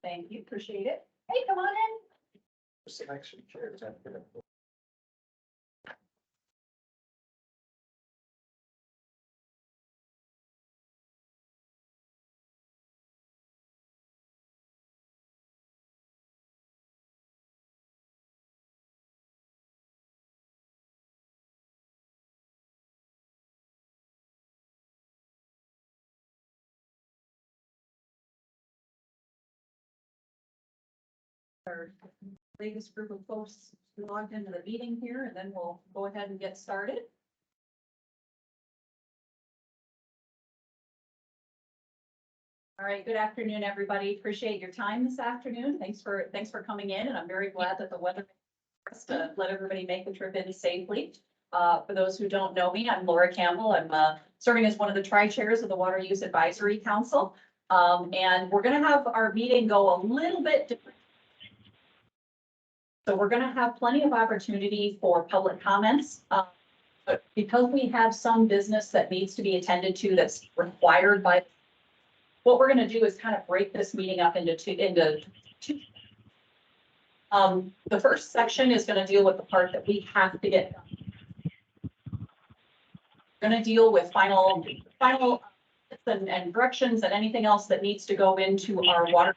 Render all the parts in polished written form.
Thank you, appreciate it. Hey, come on in. Selection chairs. Our latest group of folks logged into the meeting here, and then we'll go ahead and get started. All right, good afternoon, everybody. Appreciate your time this afternoon. Thanks for coming in, and I'm very glad that the weather to let everybody make the trip in safely. For those who don't know me, I'm Laura Campbell. I'm serving as one of the tri-chairs of the Water Use Advisory Council. And we're gonna have our meeting go a little bit different. So we're gonna have plenty of opportunity for public comments. But because we have some business that needs to be attended to that's required by, what we're gonna do is kind of break this meeting up into two. The first section is gonna deal with the part that we have to get done. We're gonna deal with final and directions and anything else that needs to go into our water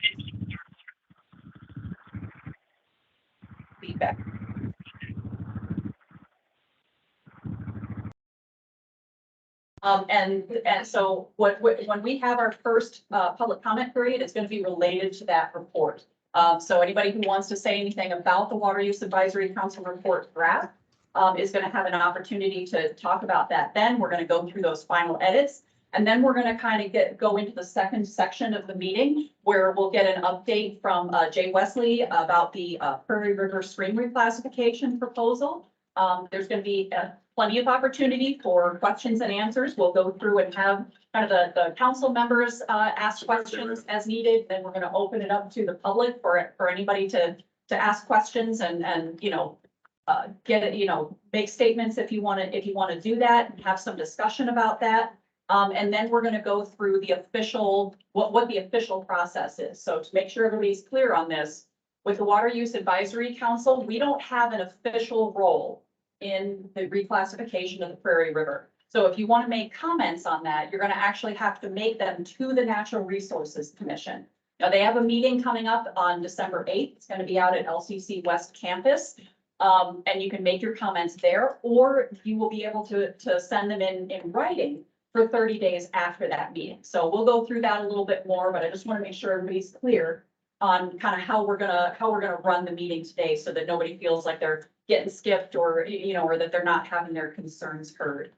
feedback. And so when we have our first public comment period, it's going to be related to that report. So anybody who wants to say anything about the Water Use Advisory Council report draft is going to have an opportunity to talk about that. Then we're going to go through those final edits. And then we're going to kind of go into the second section of the meeting where we'll get an update from Jay Wesley about the Prairie River Stream reclassification proposal. There's going to be plenty of opportunity for questions and answers. We'll go through and have kind of the council members ask questions as needed. Then we're going to open it up to the public for anybody to ask questions and you know, get it, you know, make statements if you want to do that and have some discussion about that. And then we're going to go through the official, what the official process is. So to make sure everybody's clear on this, with the Water Use Advisory Council, we don't have an official role in the reclassification of the Prairie River. So if you want to make comments on that, you're going to actually have to make them to the Natural Resources Commission. Now, they have a meeting coming up on December 8th. It's going to be out at LCC West Campus. And you can make your comments there, or you will be able to send them in writing for 30 days after that meeting. So we'll go through that a little bit more, but I just want to make sure everybody's clear on kind of how we're gonna run the meeting today so that nobody feels like they're getting skipped or, you know, or that they're not having their concerns heard.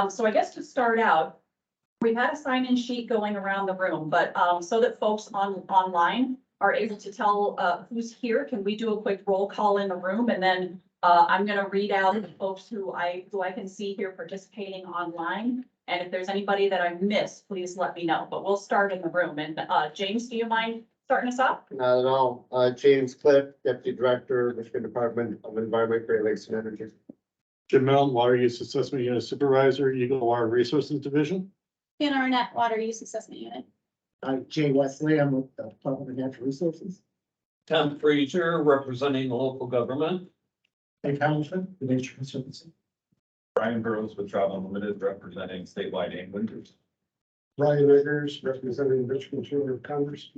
So I guess to start out, we've had a sign-in sheet going around the room, but so that folks online are able to tell who's here, can we do a quick roll call in the room? And then I'm gonna read out the folks who I can see here participating online. And if there's anybody that I missed, please let me know, but we'll start in the room. And James, do you mind starting us off? Not at all. James Cliff, Deputy Director, Michigan Department of Environment, Great Lakes and Energy. Jim Milne, Water Use Assessment Unit Supervisor, Eagle Water Resources Division. In our net water use assessment unit. Jay Wesley, I'm with the Department of Natural Resources. Tom Frazier, representing the local government. Dave Hamilton, the Nature Conservancy. Brian Burrows with Travel Unlimited, representing statewide Englanders. Ryan Eggers, representing Michigan Chamber of Commerce.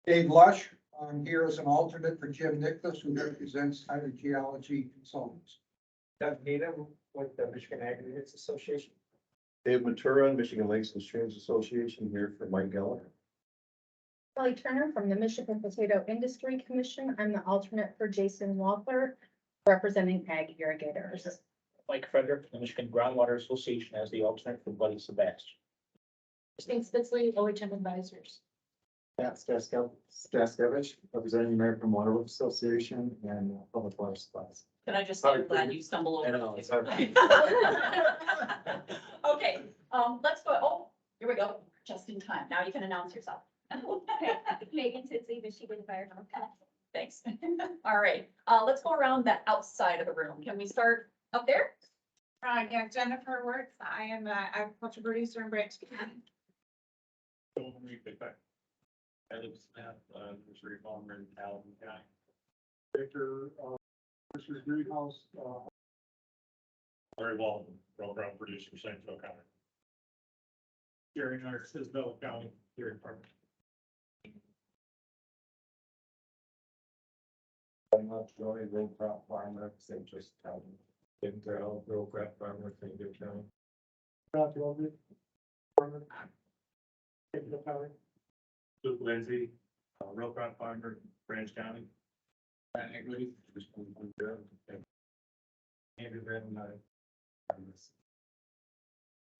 Dave Lush, I'm here as an alternate for Jim Nicholas, who represents Hydrogeology Consultants. Doug Needham with the Michigan Aggregates Association. Dave Matura, Michigan Lakes and Streams Association, here for Mike Geller. Kelly Turner from the Michigan Potato Industry Commission. I'm the alternate for Jason Walker, representing Ag Irrigators. Mike Frederick from the Michigan Groundwater Association as the alternate for Buddy Sebastian. Christine Spitzley, OHM Advisors. Matt Staskevich, representing the American Water Works Association and Public Water Supplies. Can I just say, I'm glad you stumbled over. I know, it's hard. Okay, let's go. Oh, here we go. Just in time. Now you can announce yourself. Megan Titsey, Michigan Fire Department. Thanks. All right, let's go around the outside of the room. Can we start up there? Yeah, Jennifer Wertz. I am an agriculture producer in Branch County. Caleb Smith, nursery farmer in Allen County. Baker, nursery greenhouse, Larry Walton, raw ground producer, St. Joe County. Jerry Nurse, Isabella County, Dairy Department. I'm not Joey, row crop farmer, St. Joseph County. Tim Terrell, row crop farmer, St. Joe County. Scott Roby, farmer, Isabella County. Luke Lindsay, real crop farmer, Branch County. Andrew Brandon,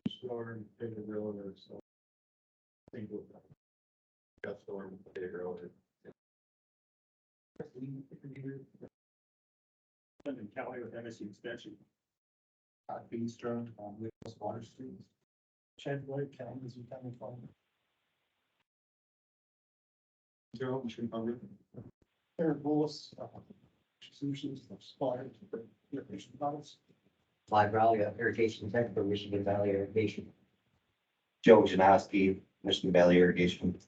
Storm, David Roller, so. Single. Got Storm, David Roller. London County with MSU Extension. Beanstrom, Nicholas Water Street. Chad Boyd, Kalamazoo County Farm. Joe, Michigan Farmer. Eric Bullis, Solutions, supplier to irrigation products. Live Raleigh Irrigation Tech for Michigan Valley Irrigation. Joe Janowski, Michigan Valley Irrigation.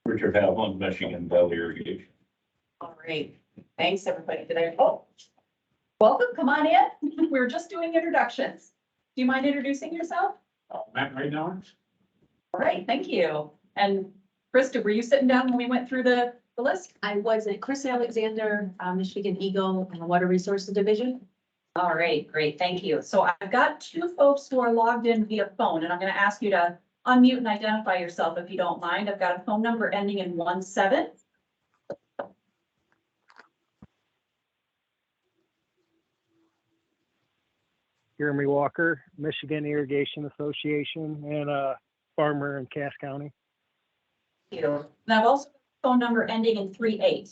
Richard Havlin, Michigan Valley Irrigation. All right, thanks, everybody. Welcome, come on in. We were just doing introductions. Do you mind introducing yourself? Matt right now. All right, thank you. And Krista, were you sitting down when we went through the list? I wasn't. Chris Alexander, Michigan Eagle and the Water Resources Division. All right, great, thank you. So I've got two folks who are logged in via phone, and I'm gonna ask you to unmute and identify yourself if you don't mind. I've got a phone number ending in 17. Jeremy Walker, Michigan Irrigation Association, and a farmer in Cass County. Thank you. And I've also got a phone number ending in 38.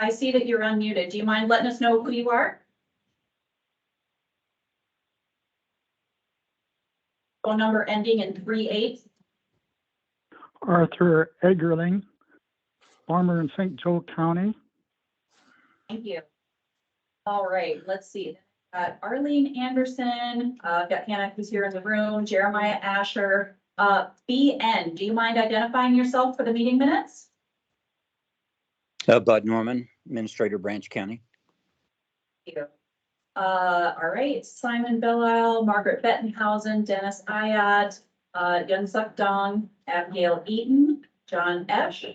I see that you're unmuted. Do you mind letting us know who you are? Phone number ending in 38. Arthur Eggerling, farmer in St. Joe County. Thank you. All right, let's see. Arlene Anderson, got Hannah who's here in the room, Jeremiah Asher, BN. Do you mind identifying yourself for the meeting minutes? Bud Norman, Administrator, Branch County. Thank you. All right, Simon Belisle, Margaret Bettenhausen, Dennis Ayat, Yun Suk Dong, Abigail Eaton, John Esch,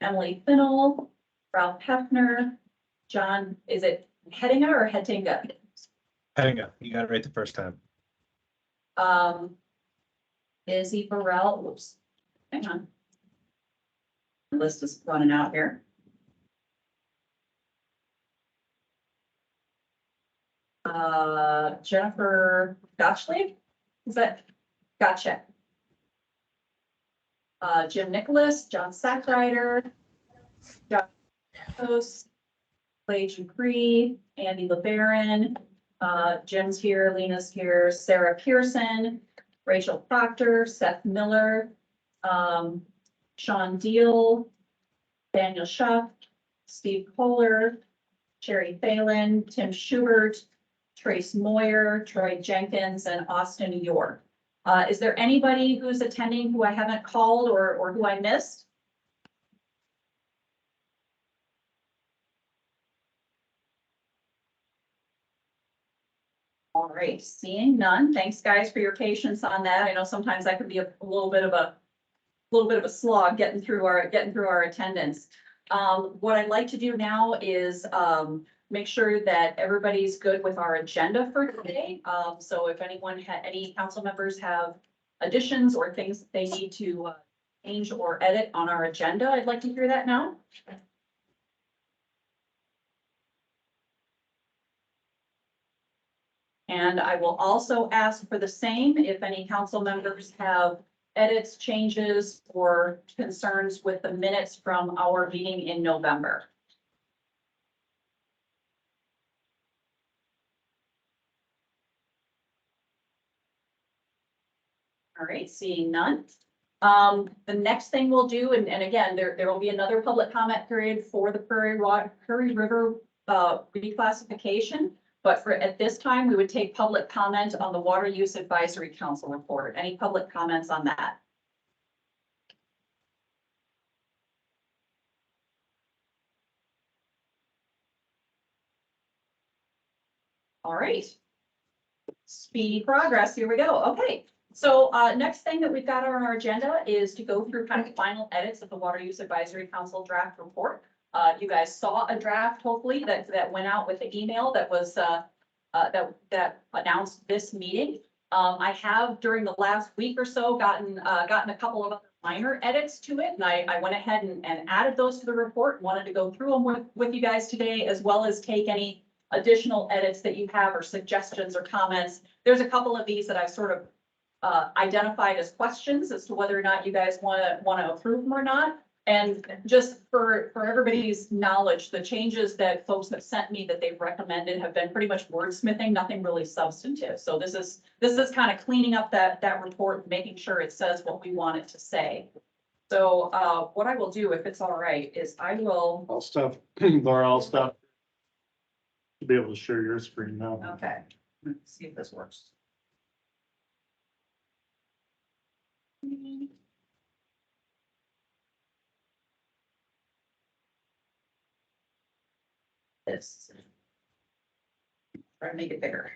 Emily Finnell, Ralph Hefner, John, is it Hettinga or Hettinga? Hettinga, you got it right the first time. Izzy Burrell, whoops, hang on. The list is running out here. Jennifer Gotchley, is that, gotcha. Jim Nicholas, John Sackrider, John Post, Clay Dupree, Andy LeBaron, Jim's here, Lena's here, Sarah Pearson, Rachel Proctor, Seth Miller, Sean Deal, Daniel Schuff, Steve Kohler, Sherry Phelan, Tim Schubert, Trace Moyer, Troy Jenkins, and Austin York. Is there anybody who's attending who I haven't called or who I missed? All right, seeing none. Thanks, guys, for your patience on that. I know sometimes that could be a little bit of a slog getting through our attendance. What I'd like to do now is make sure that everybody's good with our agenda for today. So if any council members have additions or things that they need to change or edit on our agenda, I'd like to hear that now. And I will also ask for the same if any council members have edits, changes, or concerns with the minutes from our meeting in November. All right, seeing none. The next thing we'll do, and again, there will be another public comment period for the Prairie River reclassification. But for, at this time, we would take public comment on the Water Use Advisory Council report. Any public comments on that? All right. Speedy progress, here we go. Okay, so next thing that we've got on our agenda is to go through kind of the final edits of the Water Use Advisory Council draft report. You guys saw a draft, hopefully, that went out with the email that was that announced this meeting. I have, during the last week or so, gotten a couple of other minor edits to it, and I went ahead and added those to the report. Wanted to go through them with you guys today, as well as take any additional edits that you have or suggestions or comments. There's a couple of these that I've sort of identified as questions as to whether or not you guys want to approve them or not. And just for everybody's knowledge, the changes that folks have sent me that they've recommended have been pretty much wordsmithing, nothing really substantive. So this is kind of cleaning up that report and making sure it says what we want it to say. So what I will do, if it's all right, is I will. I'll stop, Laura, I'll stop. To be able to share your screen now. Okay, let's see if this works. This. Try to make it bigger.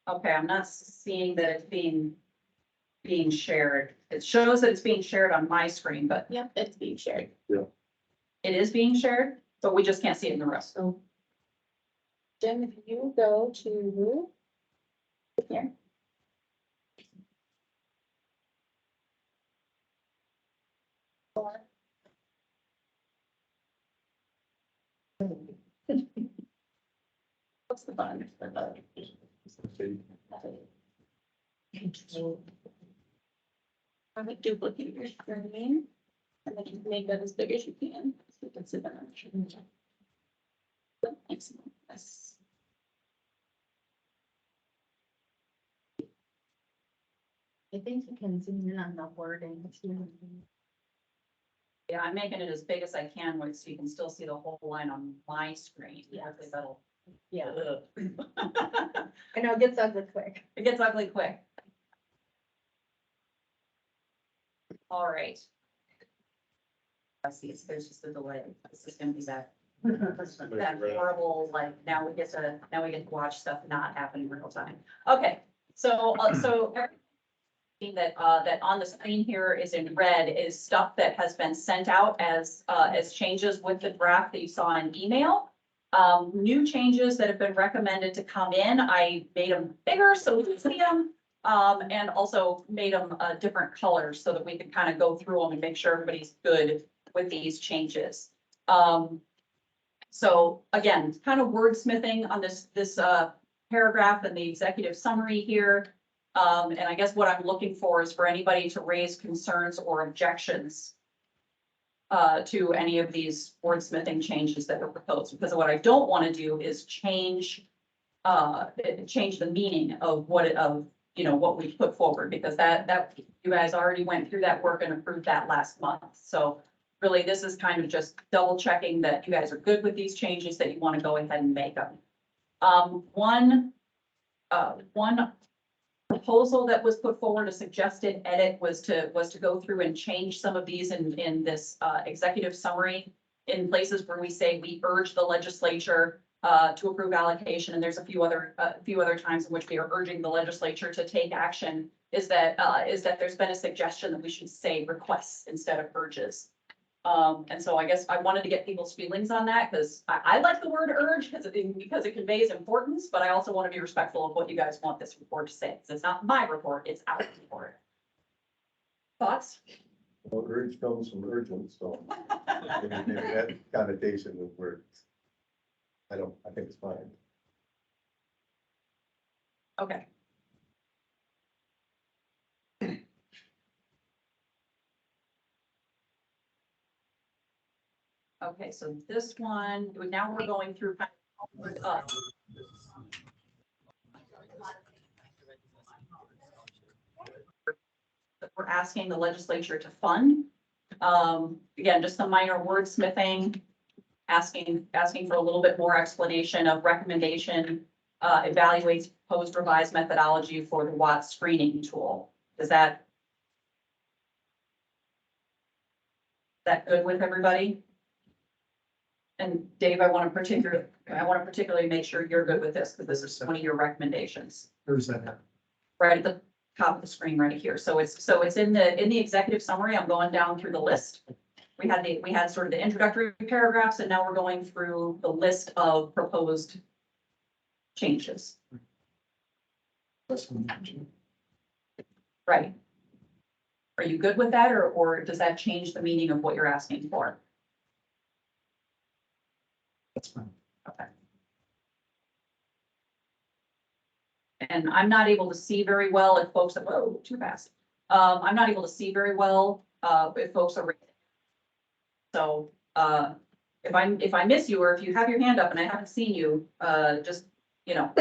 Okay, I'm not seeing that it's being shared. It shows that it's being shared on my screen, but Yep, it's being shared. it is being shared, but we just can't see it in the rest. So Jim, if you go to here. What's the button? Have it duplicate your screen, and then you can make that as big as you can. So you can see that. Excellent. Yes. I think you can zoom in on the wording too. Yeah, I'm making it as big as I can so you can still see the whole line on my screen. Yes. Hopefully that'll. Yeah, Ugh. I know it gets ugly quick. It gets ugly quick. All right. I see, there's just a delay. This is gonna be that horrible, like, now we get to watch stuff not happen in real time. Okay, so everything that on the screen here is in red is stuff that has been sent out as changes with the draft that you saw in email. New changes that have been recommended to come in, I made them bigger so we can see them. And also made them different colors so that we can kind of go through them and make sure everybody's good with these changes. So again, kind of wordsmithing on this paragraph and the executive summary here. And I guess what I'm looking for is for anybody to raise concerns or objections to any of these wordsmithing changes that were proposed, because what I don't want to do is change the meaning of what we put forward, because that you guys already went through that work and approved that last month. So really, this is kind of just double checking that you guys are good with these changes, that you want to go ahead and make them. One proposal that was put forward, a suggested edit, was to go through and change some of these in this executive summary in places where we say we urge the legislature to approve allocation, and there's a few other times in which we are urging the legislature to take action. Is that there's been a suggestion that we should say requests instead of urges. And so I guess I wanted to get people's feelings on that, because I like the word urge because it conveys importance, but I also want to be respectful of what you guys want this report to say, because it's not my report, it's our report. Thoughts? Well, urge comes from urgent, so maybe that connotation would work. I think it's fine. Okay. Okay, so this one, now we're going through kind of, we're asking the legislature to fund. Again, just some minor wordsmithing, asking for a little bit more explanation of recommendation, evaluates proposed revised methodology for the Watts screening tool. Is that good with everybody? And Dave, I want to particularly make sure you're good with this, because this is one of your recommendations. Who's that? Right at the top of the screen right here. So it's in the executive summary. I'm going down through the list. We had sort of the introductory paragraphs, and now we're going through the list of proposed changes. Right. Are you good with that, or does that change the meaning of what you're asking for? That's fine. Okay. And I'm not able to see very well if folks, whoa, too fast. I'm not able to see very well, if folks are. So, if I miss you, or if you have your hand up and I haven't seen you, just, you know.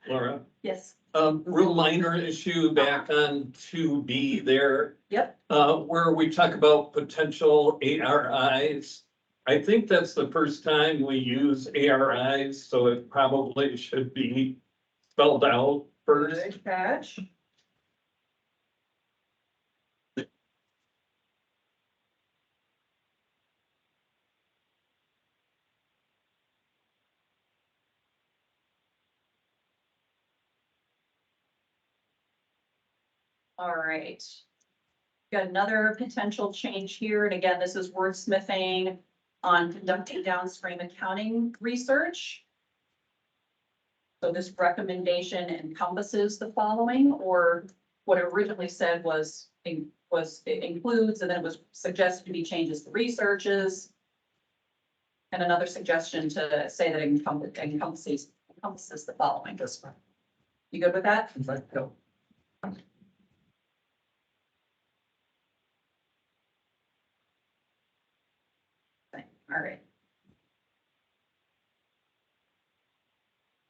Laura, Yes. real minor issue back on 2B there. Yep. Where we talk about potential ARIs. I think that's the first time we use ARIs, so it probably should be spelled out first. Catch. All right. Got another potential change here, and again, this is wordsmithing on conducting downstream accounting research. So this recommendation encompasses the following, or what it originally said was it includes, and then it was suggested to be changes to researches. And another suggestion to say that it encompasses the following. That's fine. You good with that? Go. All right.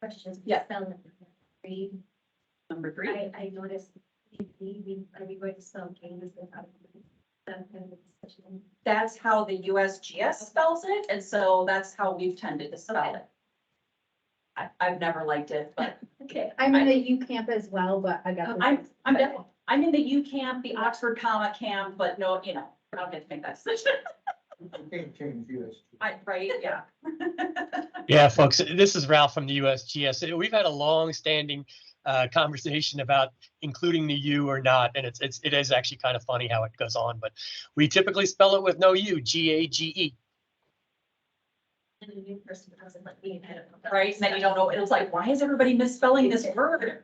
Questions? Yeah. Spell three. Number 3. I noticed, are we going to spell games without? That's how the USGS spells it, and so that's how we've tended to spell it. I've never liked it, but Okay. I'm in the U camp as well, but I got. I'm in the U camp, the Oxford Comma camp, but no, you know, I don't get to make that decision. You can't change this. Right, yeah. Yeah, folks, this is Ralph from the USGS. We've had a long-standing conversation about including the U or not, and it is actually kind of funny how it goes on, but we typically spell it with no U, G-A-G-E. And a new person doesn't let me ahead of them. Right, and then you don't know, it was like, why is everybody misspelling this word?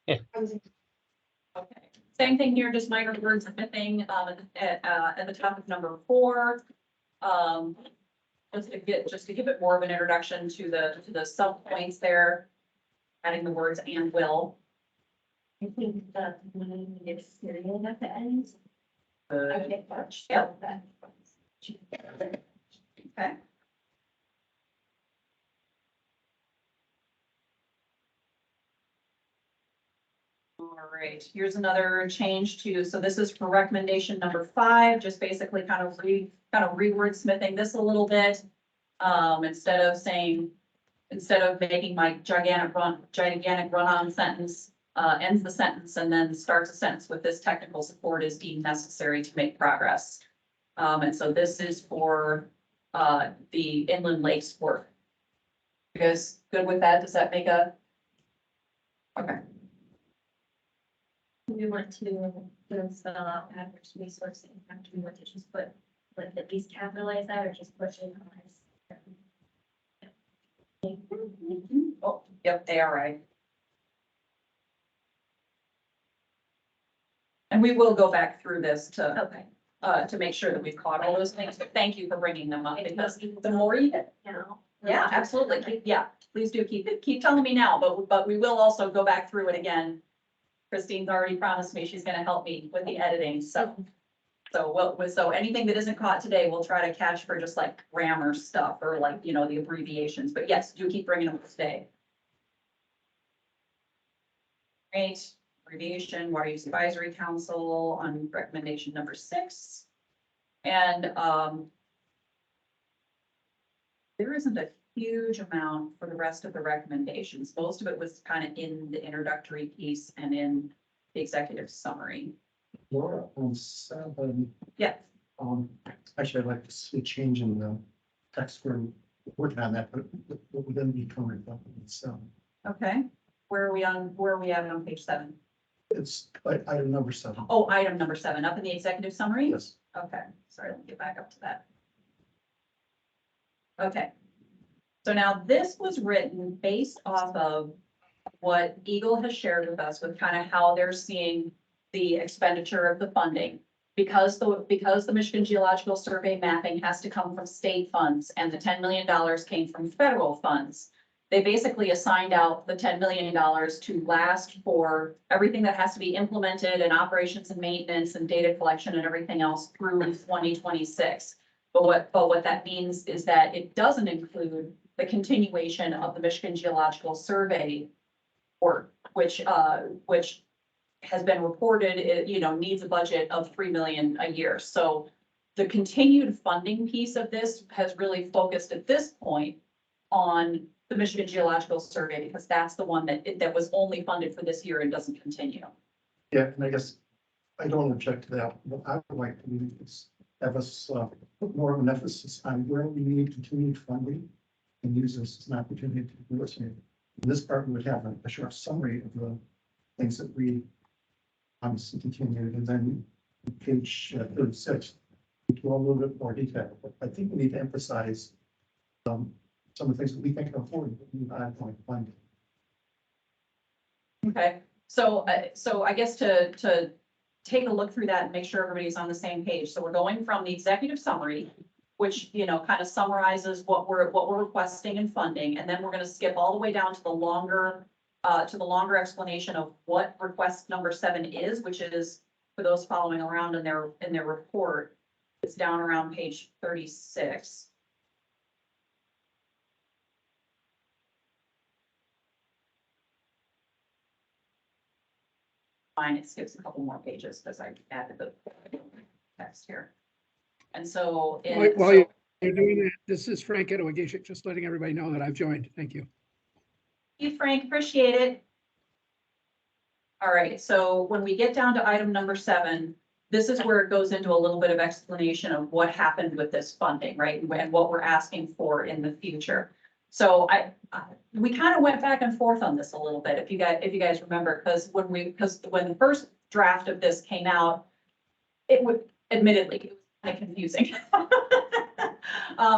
Yeah. Okay, same thing here, just minor words smithing, at the top of number 4. Just to give it more of an introduction to the sub points there, adding the words and will. I think that when it's serial at the end. Okay. Much. Yep. Okay. All right, here's another change to, so this is for recommendation number 5, just basically kind of re-wordsmithing this a little bit. Instead of making my gigantic run-on sentence, ends the sentence and then starts a sentence with this technical support is deemed necessary to make progress. And so this is for, the inland lakes work. You guys good with that? Does that make a? Okay. We want to spell out average resource impact. We want to just put, like, at least capitalize that or just put it in. Oh, yep, ARI. And we will go back through this to make sure that we've caught all those things, but thank you for bringing them up, because the more you, yeah, absolutely, yeah, please do keep telling me now, but we will also go back through it again. Christine's already promised me she's gonna help me with the editing, so anything that isn't caught today, we'll try to catch for just like grammar stuff or like, you know, the abbreviations, but yes, do keep bringing them today. Great. abbreviation, Water Use Advisory Council on recommendation number 6. And, there isn't a huge amount for the rest of the recommendations. Most of it was kind of in the introductory piece and in the executive summary. Laura, on 7, Yeah, actually, I'd like to see a change in the text. We're working on that, but we're going to be coming up with 7. okay. Where are we at on page 7? It's item number 7. Oh, item number 7, up in the executive summary? Yes. Okay, sorry, let me get back up to that. Okay. So now this was written based off of what Eagle has shared with us with kind of how they're seeing the expenditure of the funding. Because the Michigan Geological Survey mapping has to come from state funds and the $10 million came from federal funds. They basically assigned out the $10 million to last for everything that has to be implemented and operations and maintenance and data collection and everything else through 2026. But what that means is that it doesn't include the continuation of the Michigan Geological Survey work, which has been reported, it, needs a budget of $3 million a year. So the continued funding piece of this has really focused at this point on the Michigan Geological Survey, because that's the one that was only funded for this year and doesn't continue. Yeah, and I guess I don't object to that. What I would like to do is have us put more of an emphasis on where we need continued funding and use this as an opportunity to do it. In this part, we would have a short summary of the things that we obviously continued, and then page 36, we go a little bit more detail. But I think we need to emphasize some of the things that we think are important, that we ongoing funding. Okay, so I guess to take a look through that and make sure everybody's on the same page. So we're going from the executive summary, which, kind of summarizes what we're requesting in funding. And then we're going to skip all the way down to the longer explanation of what request number 7 is, which is, for those following around in their report, it's down around page 36. Fine, it skips a couple more pages because I added the text here. And so. While you're doing that, this is Frank Edowagishik, just letting everybody know that I've joined. Thank you. Thank you, Frank, appreciate it. All right, so when we get down to item number 7, this is where it goes into a little bit of explanation of what happened with this funding, right? And what we're asking for in the future. So we kind of went back and forth on this a little bit, if you guys remember, because when the first draft of this came out, it was kind of confusing.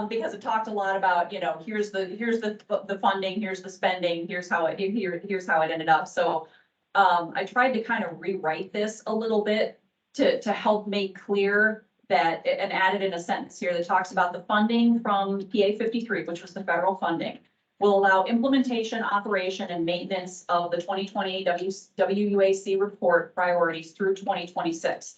Because it talked a lot about, here's the funding, here's the spending, here's how it ended up. So I tried to kind of rewrite this a little bit to help make clear that, and added in a sentence here that talks about the funding from PA 53, which was the federal funding, will allow implementation, operation, and maintenance of the 2020 WUAC report priorities through 2026.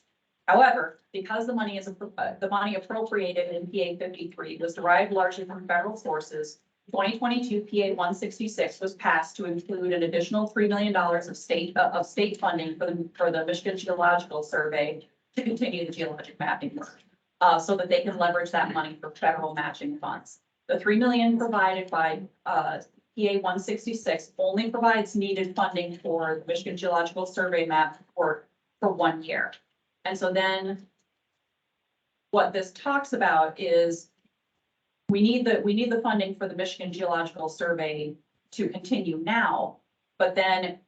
However, because the money appropriated in PA 53 was derived largely from federal sources, 2022 PA 166 was passed to include an additional $3 million of state funding for the Michigan Geological Survey to continue the geologic mapping work, so that they can leverage that money for federal matching funds. The $3 million provided by PA 166 only provides needed funding for the Michigan Geological Survey map for 1 year. And so then what this talks about is we need the funding for the Michigan Geological Survey to continue now, but then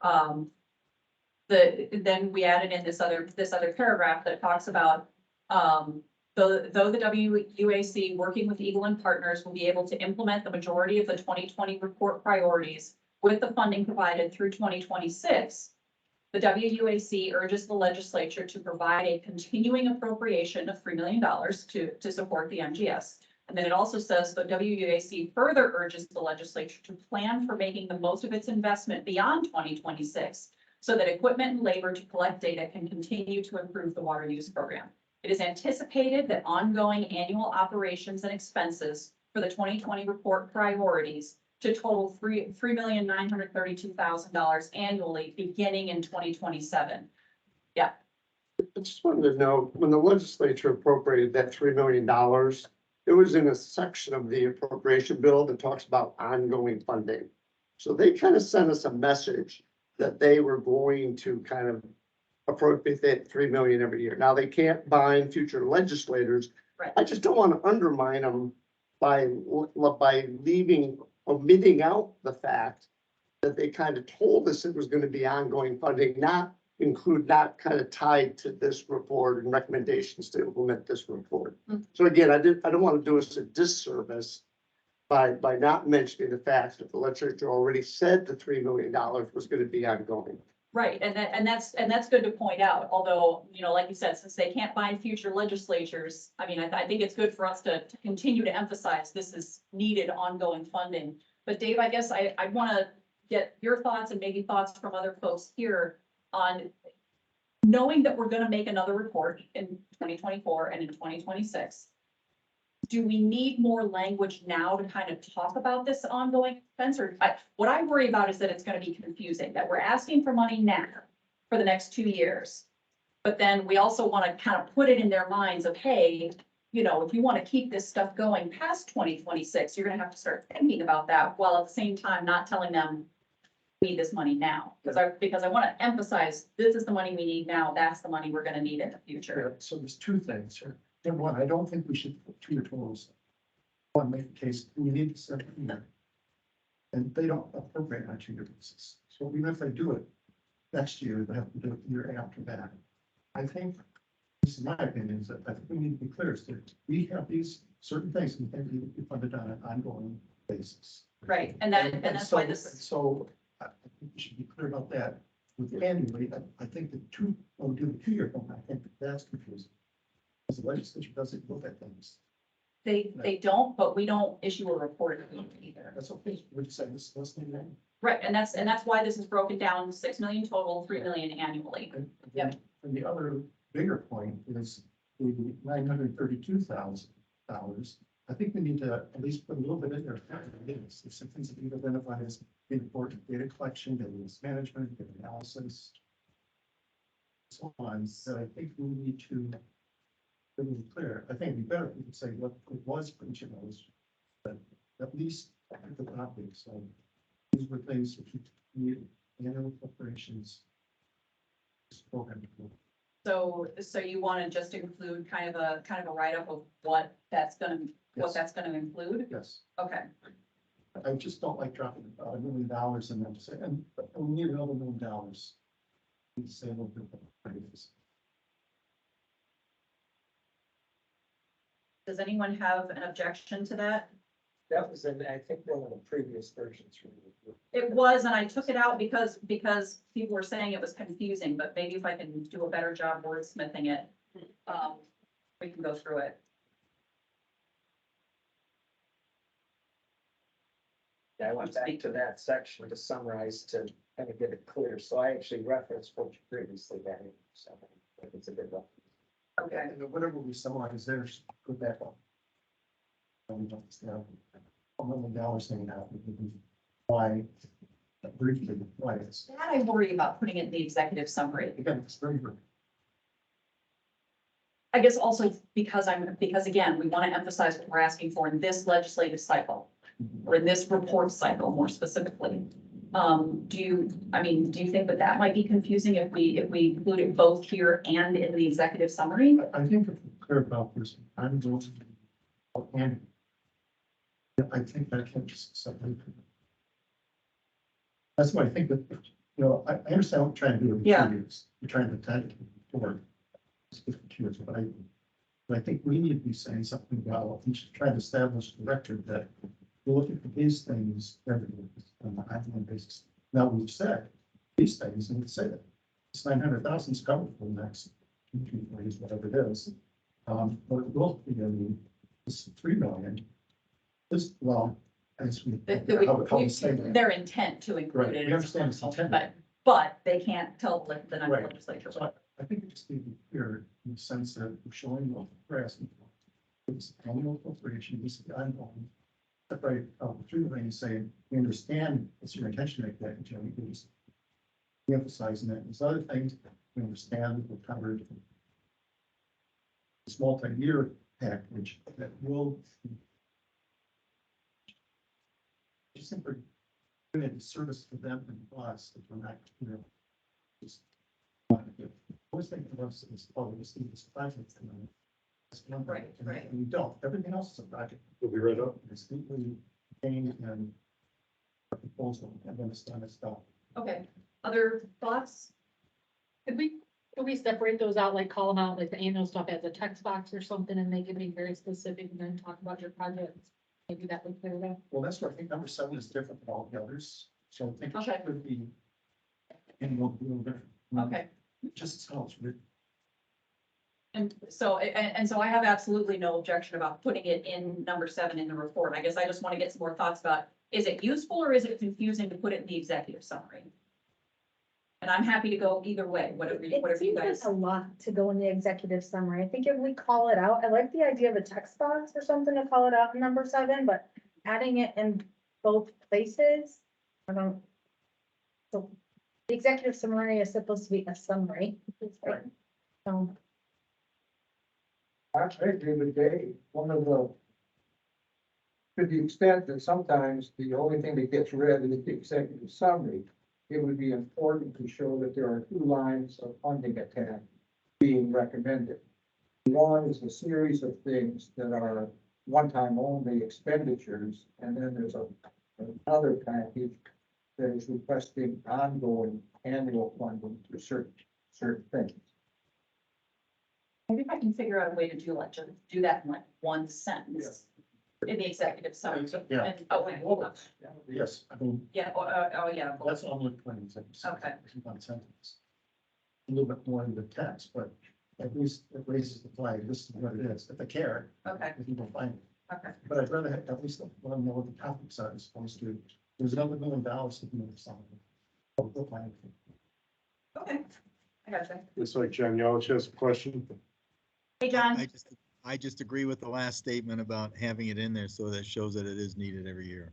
then we added in this other paragraph that talks about though the WUAC, working with Eagle and partners, will be able to implement the majority of the 2020 report priorities with the funding provided through 2026. The WUAC urges the legislature to provide a continuing appropriation of $3 million to support the MGS. And then it also says the WUAC further urges the legislature to plan for making the most of its investment beyond 2026, so that equipment and labor to collect data can continue to improve the water use program. It is anticipated that ongoing annual operations and expenses for the 2020 report priorities to total $3,932,000 annually, beginning in 2027. I just wanted to know, when the legislature appropriated that $3 million, it was in a section of the appropriation bill that talks about ongoing funding. So they kind of sent us a message that they were going to kind of appropriate that 3 million every year. Now, they can't bind future legislators. Right. I just don't want to undermine them by omitting out the fact that they kind of told us it was going to be ongoing funding, not kind of tied to this report and recommendations to implement this report. So again, I don't want to do us a disservice by not mentioning the fact that the legislature already said the $3 million was going to be ongoing. Right, and that's good to point out, although, you know, like you said, since they can't bind future legislatures, I mean, I think it's good for us to continue to emphasize this is needed ongoing funding. But Dave, I guess I want to get your thoughts and maybe thoughts from other folks here on knowing that we're gonna make another report in 2024 and in 2026. Do we need more language now to kind of talk about this ongoing expense? Or what I worry about is that it's gonna be confusing, that we're asking for money now for the next 2 years. But then we also want to kind of put it in their minds of, hey, you know, if you want to keep this stuff going past 2026, you're gonna have to start thinking about that, while at the same time not telling them we need this money now. Because I want to emphasize, this is the money we need now, that's the money we're gonna need in the future. So there's two things here. Number one, I don't think we should put two totals. One, make the case, we need to set it here. And they don't appropriate on a 2-year basis. So even if they do it next year, they have to do it the year after that. I think, this is my opinion, is that I think we need to be clear, so that we have these certain things and they need to be funded on an ongoing basis. Right, and that's why this. So I think we should be clear about that. With annually, I think the do the 2-year one, I think that's confusing. Because the legislature doesn't look at things. They don't, but we don't issue a report either. That's okay, we're just saying this listening then. Right, and that's why this is broken down, 6 million total, 3 million annually. Yep. And the other bigger point is the $932,000. I think we need to at least put a little bit in there. There's some things that we've identified as being important: data collection, data management, data analysis, so on. So I think we need to be really clear. I think it'd be better if we could say what it was for each of those, but at least at the topic. So these were things that you need annual appropriations. Program. So you want to just include kind of a write-up of what that's gonna include? Yes. Okay. I just don't like dropping $1 million and then say, and we need another $1 million. We say a little bit about this. Does anyone have an objection to that? That was in, I think, one of the previous versions. It was, and I took it out because people were saying it was confusing, but maybe if I can do a better job wordsmithing it, we can go through it. Yeah, I went back to that section to summarize to kind of get it clear. So I actually referenced what you previously had. So I think it's a good one. Okay. And then whatever we summarize there, just put that on. And we don't have $1 million hanging out. Why, briefly, why it's. That I worry about putting it in the executive summary. Again, it's very good. I guess also because again, we want to emphasize what we're asking for in this legislative cycle, or in this report cycle more specifically. Do you think that might be confusing if we include it both here and in the executive summary? I think if we're clear about this, I'm going to, and I think that can just separate. That's why I think that, you know, I understand what we're trying to do in 2 years. We're trying to tag it forward. But I think we need to be saying something about, we should try to establish the record that we're looking for these things every year on an annual basis. Now, we've said these things, and we say that this 900,000 is covered for the next 2, 3 years, whatever it is. But it will be this 3 million. This, well, as we. Their intent to include Right, it. we understand it's intended. But they can't tell the Right. legislature. So I think we just need to be clear in the sense that we're showing what we're asking for. It's annual appropriation, this is ongoing. separate through when you say, we understand it's your intention to make that, Jim, you just emphasizing that. There's other things we understand we're covered. This multi-year package that will. Just think we're doing a service to them and us if we're not, just. Always think of us as, oh, we see this project. That's one thing, Right. And we don't, everything else is a project. Will be right up. It's deeply contained and proposal and then it's done, it's done. Okay, other thoughts? Could we separate those out, like call them out, like the annual stuff as a text box or something and make it be very specific and then talk about your projects? Maybe that would clear it up. Well, that's why I think number 7 is different than all the others. So I think it Okay. should be. And we'll do different. Okay. Just sounds weird. And so, and so I have absolutely no objection about putting it in number 7 in the report. I guess I just want to get some more thoughts about, is it useful or is it confusing to put it in the executive summary? And I'm happy to go either way, whatever you It seems guys. like a lot to go in the executive summary. I think if we call it out, I like the idea of a text box or something to call it out in number 7, but adding it in both places, I don't. So the executive summary is supposed to be a summary. Right. So. I agree with Dave. One of the, to the extent that sometimes the only thing that gets read is the executive summary, it would be important to show that there are 2 lines of funding attached being recommended. One is a series of things that are one-time only expenditures, and then there's another package that is requesting ongoing annual funding for certain things. Maybe if I can figure out a way to do that in like one sentence in the executive summary. Yeah. And, oh, wait, hold on. Yes, I mean, Yeah, yeah. that's all the plans. Okay. One sentence. A little bit more in the text, but at least it raises the flag. This is what it is. If they care, Okay, we can go find it. okay. But I'd rather have, at least let them know what the topics are as opposed to, there's another $1 million to do with something. We'll find it. Okay, I gotcha. It's like John Yelich has a question. Hey, John. I just agree with the last statement about having it in there so that shows that it is needed every year.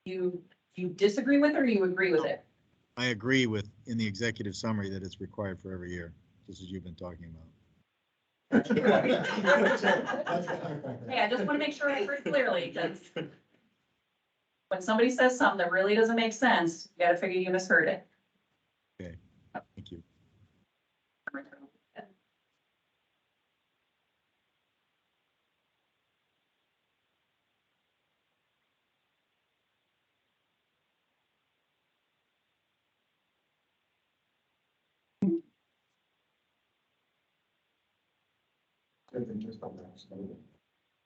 You disagree with it or you agree with it? I agree with, in the executive summary, that it's required for every year, just as you've been talking about. Hey, I just want to make sure I heard clearly, because when somebody says something that really doesn't make sense, you gotta figure you misheard it. Okay, thank you.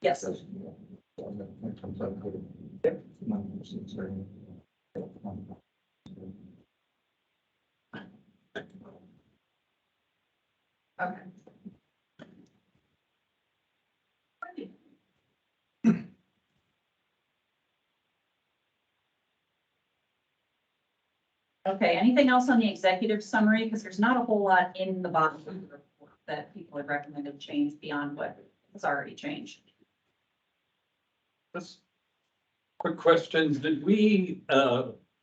Yes. Okay. Okay, anything else on the executive summary? Because there's not a whole lot in the bottom of the report that people had recommended change beyond what was already changed. Just quick questions. Did we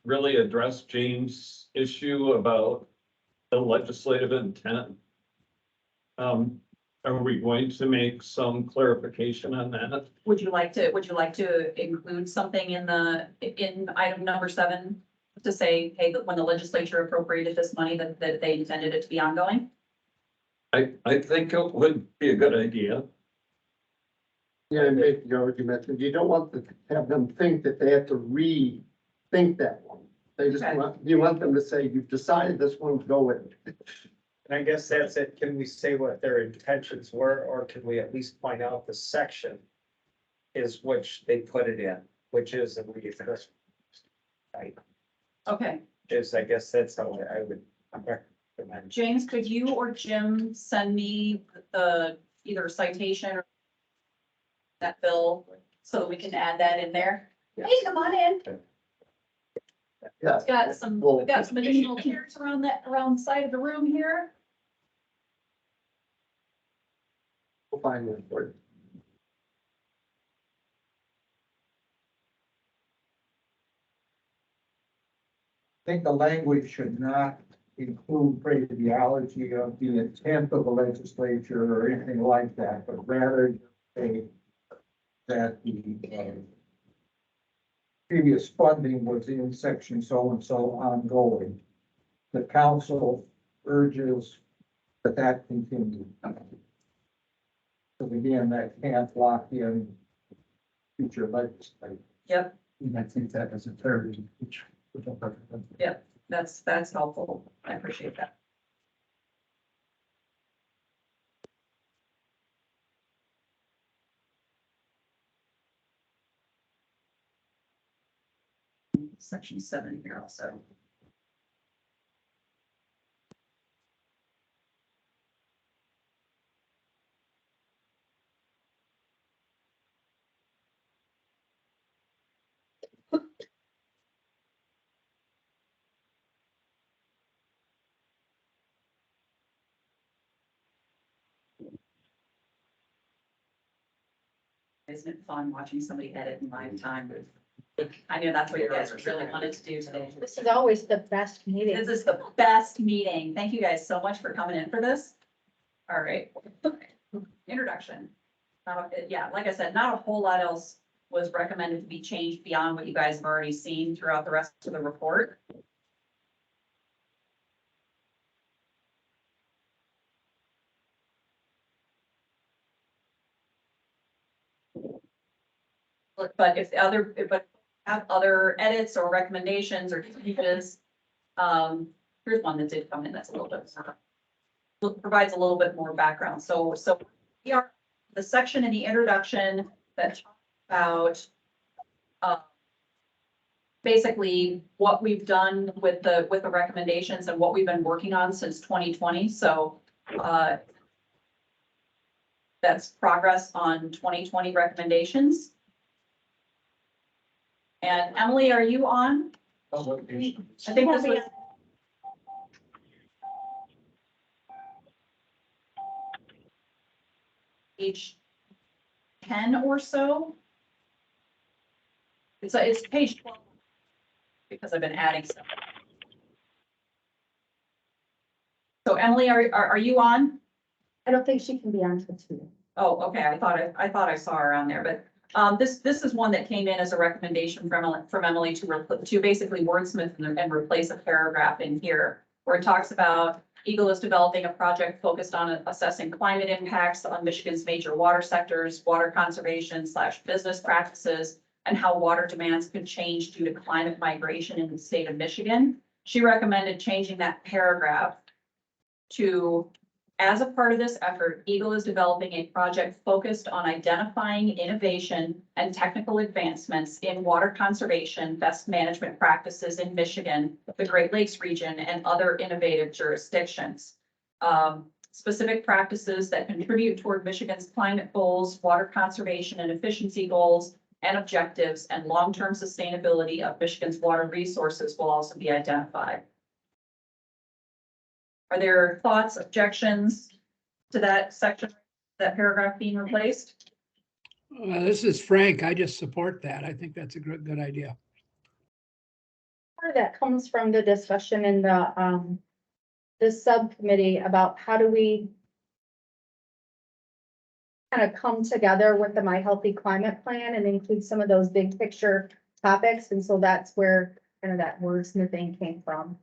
really address James' issue about the legislative intent? Are we going to make some clarification on that? Would you like to include something in item number 7 to say, hey, that when the legislature appropriated this money, that they intended it to be ongoing? I think it would be a good idea. Yeah, and make the argument that you don't want to have them think that they have to rethink that one. They just Okay. you want them to say, you've decided this one, go with it. And I guess that's it. Can we say what their intentions were, or can we at least point out the section is which they put it in, which is a readdress. Right, Okay, I guess that's how I would recommend. James, could you or Jim send me the either citation or that bill so that we can add that in there? Hey, come on in. Yeah. We've got some additional chairs around the side of the room here. We'll find it for you. think the language should not include phraseology of the intent of the legislature or anything like that, but rather say that the previous funding was in section so-and-so ongoing. The council urges that continue. Because again, that can't lock in future legislation. Yep, And I think that is a third, which. yep, that's helpful. I appreciate that. Section 7 here also. Isn't it fun watching somebody edit in live time? I know that's what you guys really wanted to do today. This is always the best meeting. This is the best meeting. Thank you guys so much for coming in for this. All right. Introduction. Yeah, like I said, not a whole lot else was recommended to be changed beyond what you guys have already seen throughout the rest of the report. But if have other edits or recommendations or changes, here's one that did come in that's a little bit, provides a little bit more background. So we are the section in the introduction that talks about basically what we've done with the recommendations and what we've been working on since 2020. So that's progress on 2020 recommendations. And Emily, are you on? I think this was. Page 10 or so. It's page 12 because I've been adding stuff. So Emily, are you on? I don't think she can be on till 2. Oh, okay. I thought I saw her on there, but this is one that came in as a recommendation from Emily to basically wordsmith and replace a paragraph in here where it talks about Eagle is developing a project focused on assessing climate impacts on Michigan's major water sectors, water conservation / business practices, and how water demands could change due to climate migration in the state of Michigan. She recommended changing that paragraph to, as a part of this effort, Eagle is developing a project focused on identifying innovation and technical advancements in water conservation, best management practices in Michigan, the Great Lakes region, and other innovative jurisdictions. Specific practices that contribute toward Michigan's climate goals, water conservation and efficiency goals, and objectives, and long-term sustainability of Michigan's water resources will also be identified. Are there thoughts, objections to that section, that paragraph being replaced? This is Frank. I just support that. I think that's a good idea. Part of that comes from the discussion in the subcommittee about how do we kind of come together with the My Healthy Climate Plan and include some of those big picture topics. And so that's where kind of that wordsmithing came from.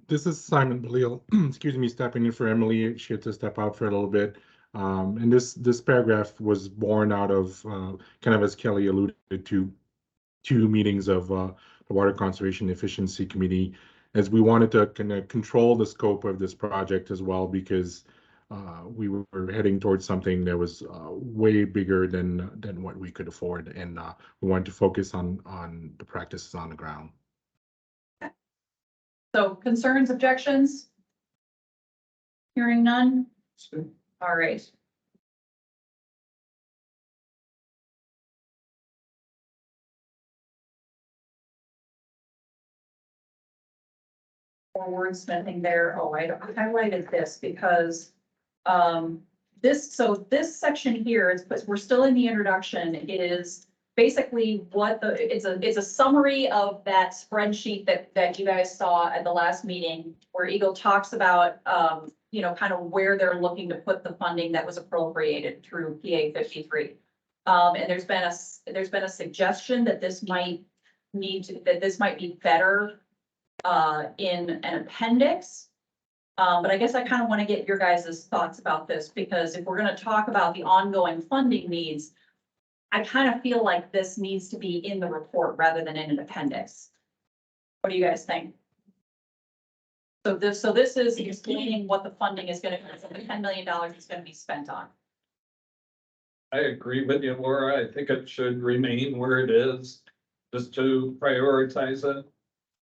This is Simon Belil, excuse me, stepping in for Emily. She had to step out for a little bit. And this paragraph was born out of, kind of as Kelly alluded to, 2 meetings of the Water Conservation Efficiency Committee, as we wanted to kind of control the scope of this project as well, because we were heading towards something that was way bigger than what we could afford, and we wanted to focus on the practices on the ground. So concerns, objections? Hearing none? All right. Wordsmithing there. Oh, I highlighted this because this section here is, but we're still in the introduction. It is basically what it's a summary of that spreadsheet that you guys saw at the last meeting, where Eagle talks about, you know, kind of where they're looking to put the funding that was appropriated through PA 53. And there's been a suggestion that this might be better in an appendix. But I guess I kind of want to get your guys' thoughts about this, because if we're going to talk about the ongoing funding needs, I kind of feel like this needs to be in the report rather than in an appendix. What do you guys think? So this is explaining what the funding is going to be, so the $10 million is going to be spent on. I agree with you, Laura. I think it should remain where it is, just to prioritize it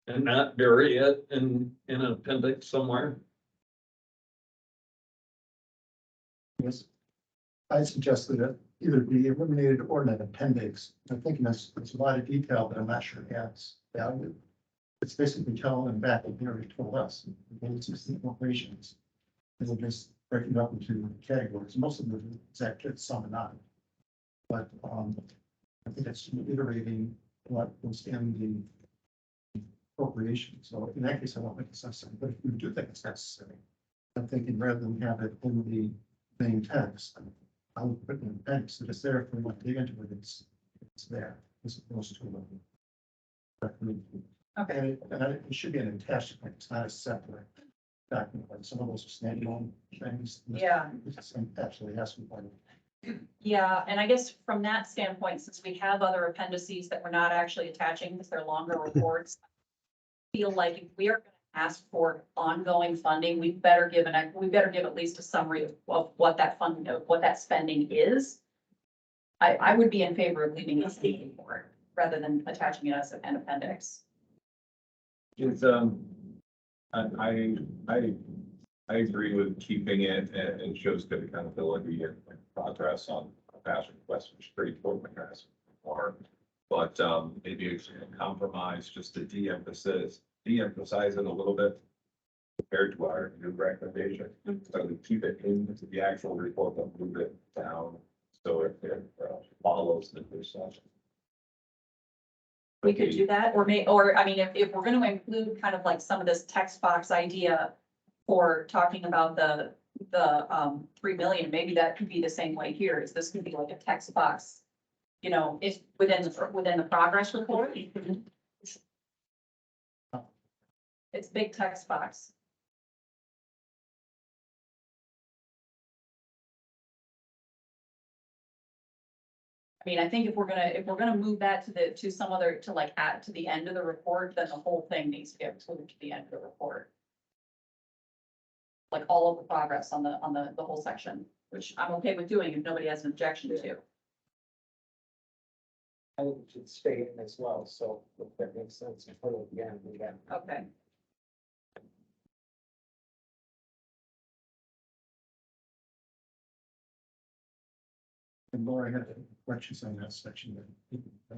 and not bury it in an appendix somewhere. Yes. I suggested it either be eliminated or in an appendix. I'm thinking that's a lot of detail, but I'm not sure it adds value. It's basically telling them back what they already told us. It's just the operations. And we'll just break it up into categories. Most of them is actually some and not. But I think it's iterating what was in the appropriation. So in that case, I won't make it necessary. But if we do think it's necessary, I'm thinking rather than have it in the main text, I would put it in an appendix, so it's there if we want to dig into it, it's there, as opposed to. Okay. And it should be an attachment, it's not a separate document, like some of those are standalone things. Yeah. It's actually has to be part of it. Yeah, and I guess from that standpoint, since we have other appendices that we're not actually attaching because they're longer reports, I feel like if we are going to ask for ongoing funding, we better give at least a summary of what that funding, of what that spending is. I would be in favor of leaving this speaking for it rather than attaching it as an appendix. It's, I agree with keeping it, and it shows good accountability and progress on past requests, which is pretty important, but maybe it's a compromise just to de-emphasize it a little bit compared to our new recommendation. So we keep it into the actual report, but move it down so it follows the new session. We could do that, or I mean, if we're gonna include kind of like some of this text box idea for talking about the 3 million, maybe that could be the same way here, is this could be like a text box. You know, it's within the progress report. It's big text box. I mean, I think if we're gonna move that to some other, to like add to the end of the report, then the whole thing needs to get included to the end of the report. Like all of the progress on the whole section, which I'm okay with doing if nobody has an objection to. I think it should stay in as well, so if that makes sense, and put it again, Okay. And Laura had questions on that section. I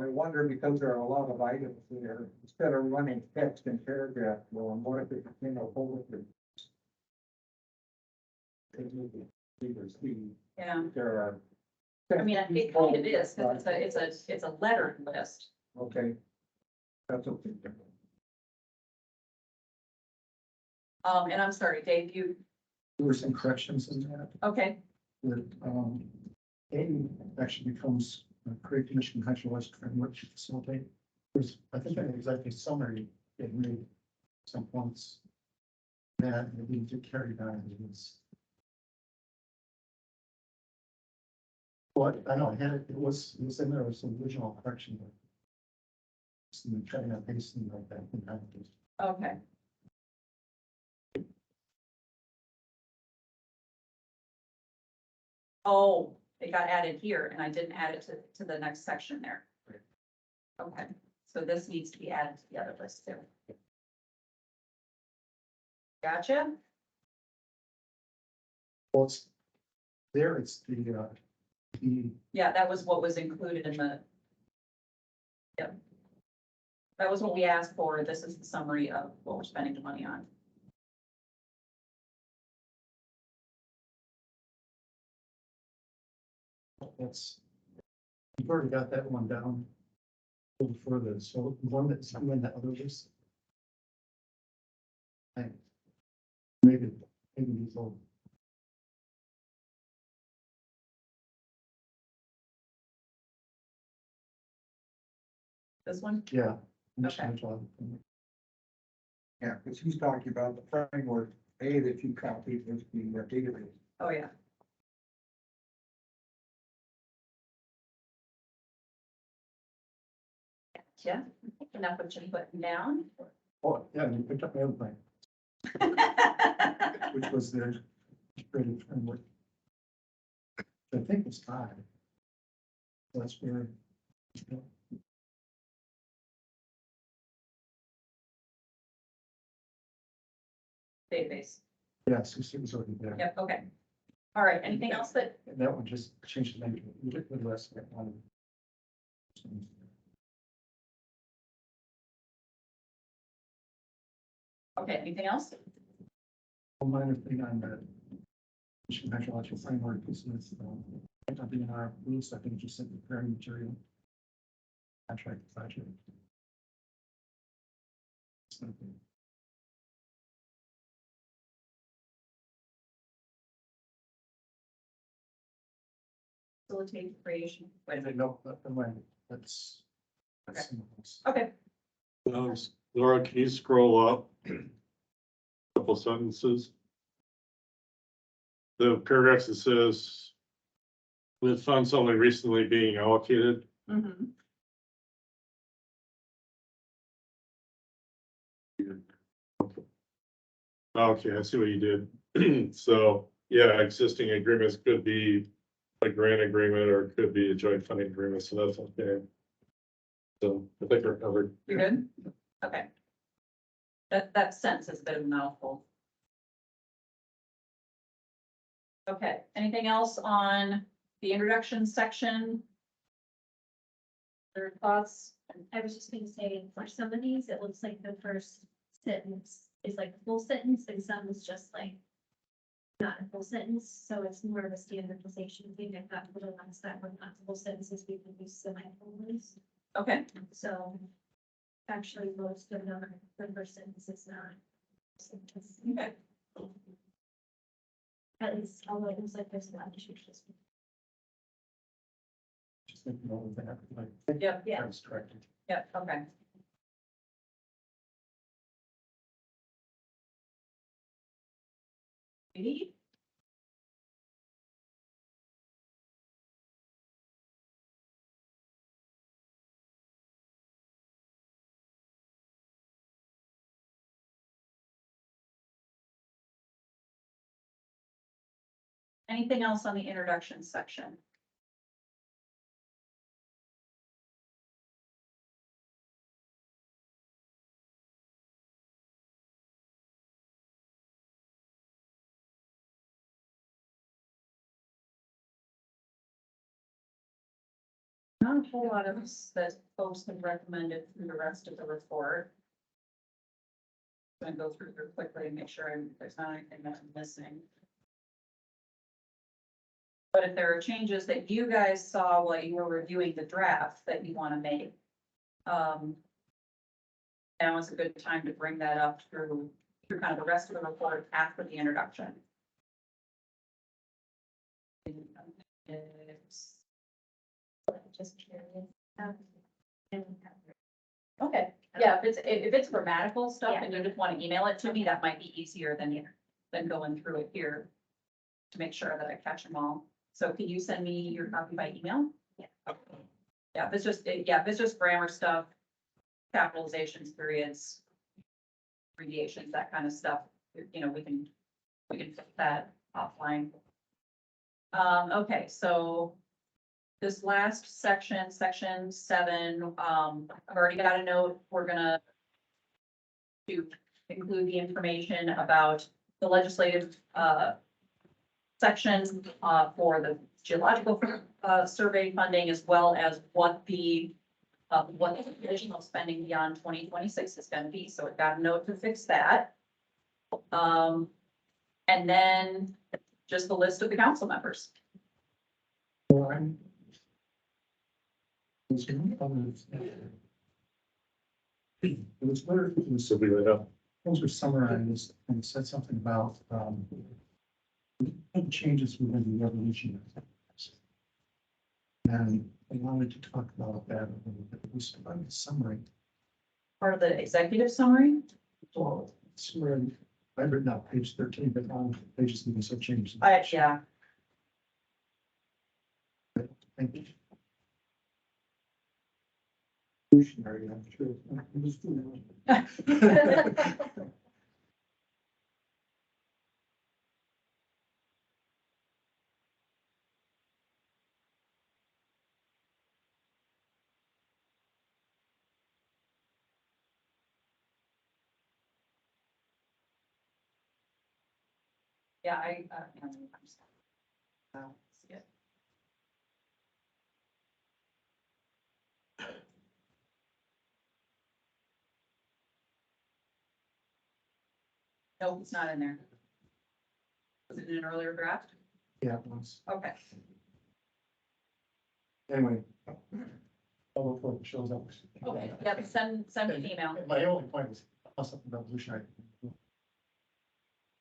wonder, because there are a lot of items there, instead of running text and paragraph, well, what if it became a whole different? Yeah. There are. I mean, it kind of is, because it's a lettered list. Okay. That's okay. And I'm sorry, Dave, There were some corrections in that. okay, That, A actually becomes create the Michigan Country West framework to facilitate. There's, I think, an executive summary, it made some points that we need to carry down these. But I know I had it was in there was some original correction. But some trying to paste things like that. okay. Oh, it got added here and I didn't add it to the next section there. Okay, so this needs to be added to the other list too. Gotcha. Well, it's there, it's the Yeah, that was what was included in the. Yep. That was what we asked for. This is the summary of what we're spending the money on. that's, you've already got that one down a little further, so the one that's in the other list. Thanks. Maybe these will. This one? Yeah. Okay. Yeah, because he's talking about the framework, that you copied was the database. Oh, yeah. Yeah, enough what you put down. Oh, yeah, you picked up my other thing, which was the integrated framework. I think it's 5. That's where. Database. Yes, it was already there. Yep, okay. All right, anything else that, And that one just changed the name. You did the rest of that one. okay, anything else? One minor thing on the mission methodological framework is with, something in our rules, I think it just said preparing material. Contract budget. Something. Facilitate creation. Wait a minute. No, that's. Okay. Laura, can you scroll up? Couple sentences. The paragraph that says, with funds only recently being allocated. Mhm. Okay, I see what you did. So, yeah, existing agreements could be a grant agreement or it could be a joint funding agreement, so that's okay. So I think we're covered. You're good? Okay. That sentence is a bit of a mouthful. Okay, anything else on the introduction section? Other thoughts? I was just gonna say, for some of these, it looks like the first sentence is like a full sentence and some is just like not a full sentence, so it's more of a standardization thing. I've got little ones that were not full sentences, we can use semi-full ones. Okay. So actually, most of them, the first sentence is not. Sentence. Okay. At least, although it looks like there's a lot of issues. Just thinking all of that, like. Yep. Yeah. That's correct. Yep, okay. Maybe? Anything else on the introduction section? Not a whole lot of us that folks have recommended through the rest of the report. I'm gonna go through here quickly and make sure there's not anything that I'm missing. But if there are changes that you guys saw while you were reviewing the draft that you want to make, now is a good time to bring that up through kind of the rest of the report after the introduction. Just curious. Okay, yeah, if it's grammatical stuff and you just want to email it to me, that might be easier than going through it here to make sure that I catch them all. So can you send me your copy by email? Yeah. Yeah, if it's just grammar stuff, capitalizations, periods, abbreviations, that kind of stuff, you know, we can fix that offline. Okay, so this last section, section 7, I've already got a note. We're gonna include the information about the legislative, section, for the geological, survey funding, as well as what the additional spending beyond 2026 is gonna be. So it got a note to fix that. And then just the list of the council members. Well, I'm. It was where, it was, So we right up. those were summarized and it said something about, changes within the revolution. And I wanted to talk about that a little bit, it was about the summary. Part of the executive summary. Well, it's where I've written out page 13, but on pages need some changes. Yeah. Thank you. Revolutionary, I'm sure. It was doing it. Yeah, I'm just- see it. No, it's not in there. Was it in an earlier draft? Yeah, it was. Okay. Anyway. I'll look for it shows up. Okay, yep, send me an email. My only point was something revolutionary.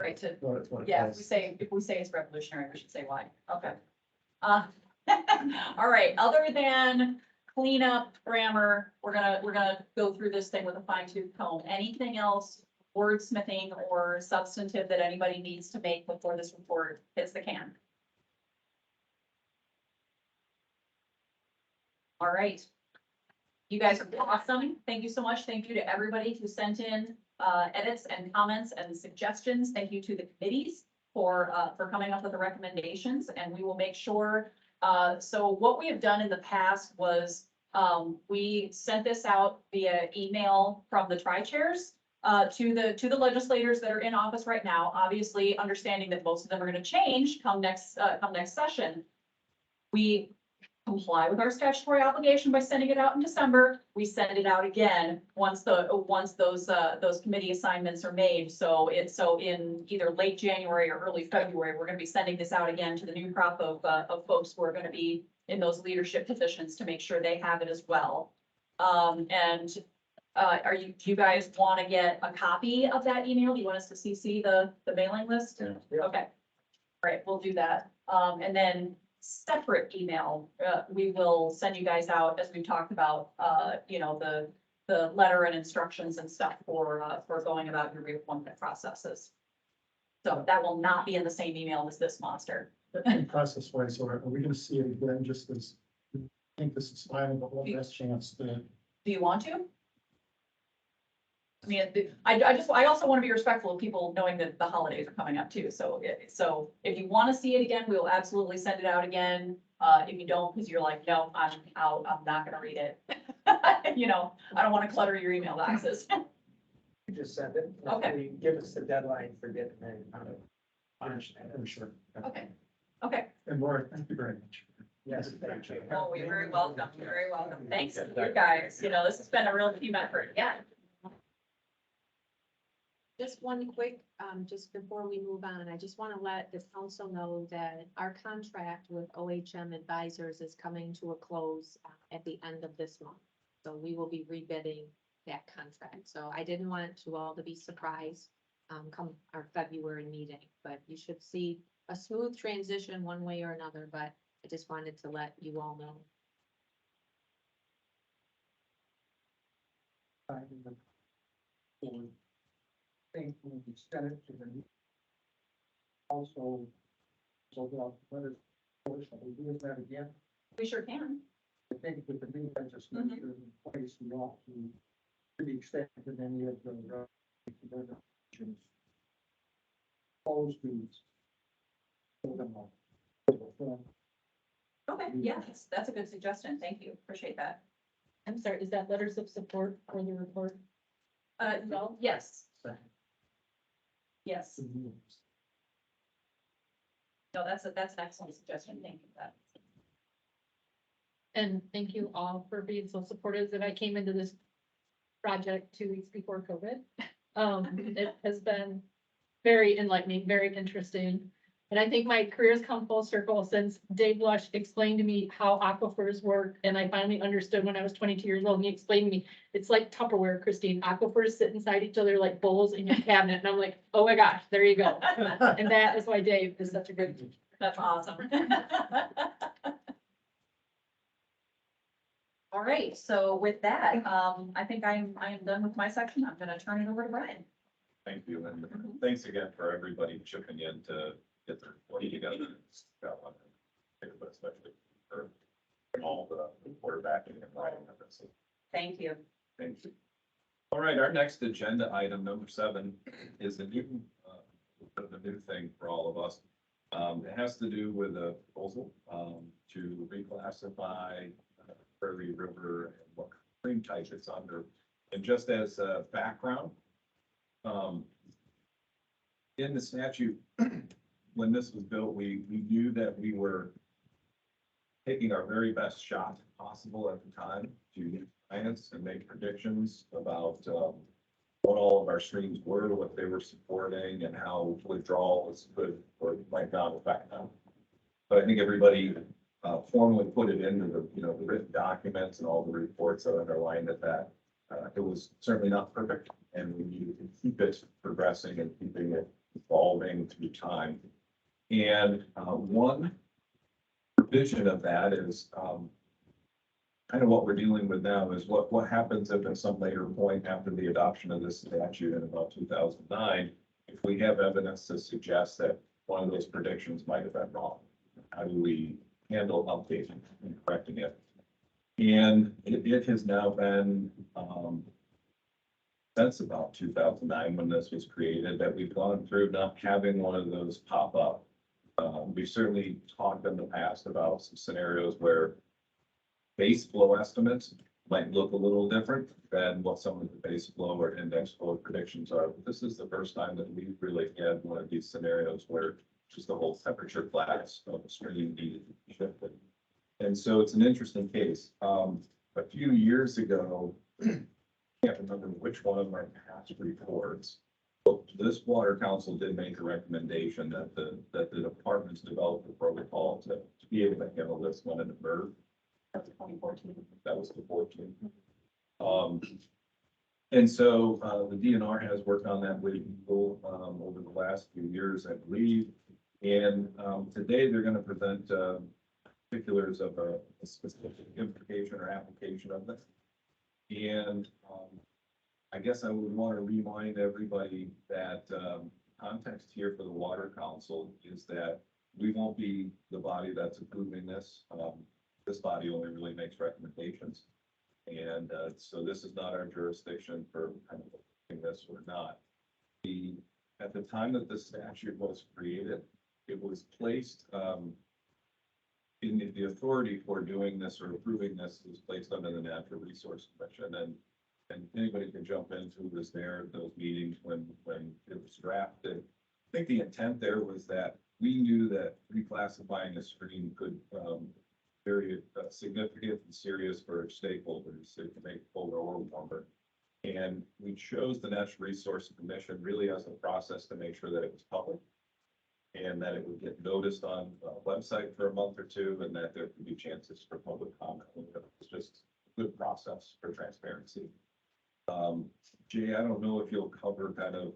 Right, to, What it yeah, was. if we say it's revolutionary, we should say why. Okay. All right, other than cleanup, grammar, we're gonna go through this thing with a fine tooth comb. Anything else, wordsmithing or substantive that anybody needs to make before this report hits the can? All right. You guys are awesome. Thank you so much. Thank you to everybody who sent in edits and comments and suggestions. Thank you to the committees for coming up with the recommendations, and we will make sure. So what we have done in the past was we sent this out via email from the tri-chairs to the legislators that are in office right now, obviously understanding that most of them are going to change come next session. We comply with our statutory obligation by sending it out in December. We send it out again once those committee assignments are made. So in either late January or early February, we're going to be sending this out again to the new crop of folks who are going to be in those leadership positions to make sure they have it as well. Do you guys want to get a copy of that email? Do you want us to CC the mailing list? Yeah. Okay. All right, we'll do that. And then separate email, we will send you guys out, as we've talked about, the letter and instructions and stuff for going about your reappointment processes. So that will not be in the same email as this monster. Process wise, or are we gonna see it again, just as, I think this is final, but one last chance to. Do you want to? I mean, I also want to be respectful of people knowing that the holidays are coming up too. So if you want to see it again, we will absolutely send it out again. If you don't, because you're like, no, I'm out, I'm not gonna read it. I don't want to clutter your email boxes. You just send it. Okay. Give us the deadline for getting it out of. I'm sure. Okay. Okay. And Laura, thank you very much. Yes, thank you. Oh, you're very welcome. You're very welcome. Thanks to you guys. This has been a real team effort. Yeah. Just one quick, just before we move on, I just want to let the council know that our contract with OHM Advisors is coming to a close at the end of this month. So we will be rebidding that contract. So I didn't want you all to be surprised come our February meeting, but you should see a smooth transition one way or another, but I just wanted to let you all know. Think when we send it to them. Also, so let us, we do that again. We sure can. I think with the new legislation in place, we ought to the extent that any of the regulations. Close these. Okay, yeah, that's a good suggestion. Thank you. Appreciate that. I'm sorry, is that letters of support for the report? No, yes. Yes. No, that's an excellent suggestion. Thank you for that. And thank you all for being so supportive that I came into this project 2 weeks before COVID. It has been very enlightening, very interesting. And I think my career's come full circle since Dave Lush explained to me how aquifers work. And I finally understood when I was 22 years old. And he explained to me, it's like Tupperware, Christine. Aquifers sit inside each other like bowls in your cabinet. And I'm like, oh my gosh, there you go. And that is why Dave is such a good teacher. That's awesome. All right, so with that, I think I am done with my section. I'm gonna turn it over to Brian. Thank you, and thanks again for everybody chipping in to get their report together. But especially for all the quarterbacking and writing of this. Thank you. Thank you. All right, our next agenda item, number 7, is a new, thing for all of us. It has to do with a proposal to reclassify Prairie River and what stream type it's under. And just as a background, in the statute, when this was built, we knew that we were taking our very best shot possible at the time to science and make predictions about what all of our streams were, what they were supporting, and how withdrawals could or might not affect them. But I think everybody formally put it into the, the written documents and all the reports that underlined that it was certainly not perfect, and we needed to keep it progressing and keeping it evolving through time. And one vision of that is kind of what we're dealing with now is what happens if at some later point after the adoption of this statute in about 2009, if we have evidence to suggest that one of those predictions might have been wrong. How do we handle updating and correcting it? And it has now been since about 2009 when this was created that we've gone through not having one of those pop up. We've certainly talked in the past about some scenarios where base flow estimates might look a little different than what some of the base flow or index flow predictions are. But this is the first time that we've really had one of these scenarios where just the whole temperature class of the stream needed to be shifted. And so it's an interesting case. A few years ago, I can't remember which one of our past reports, but this water council did make a recommendation that the departments develop a protocol to be able to handle this when it emerged. That's 2014. That was the 14. And so the DNR has worked on that with people over the last few years, I believe. And today they're going to present particulars of a specific implication or application of this. And I guess I would want to remind everybody that context here for the Water Council is that we won't be the body that's approving this. This body only really makes recommendations. And so this is not our jurisdiction for kind of approving this or not. At the time that the statute was created, it was placed in the authority for doing this or approving this is placed under the Natural Resource Commission. And anybody can jump in who was there at those meetings when it was drafted. I think the intent there was that we knew that reclassifying a stream could very significant and serious for stakeholders to make polar or warmer. And we chose the Natural Resource Commission really as a process to make sure that it was public and that it would get noticed on a website for a month or two and that there could be chances for public comment. It's just a good process for transparency. Jay, I don't know if you'll cover kind of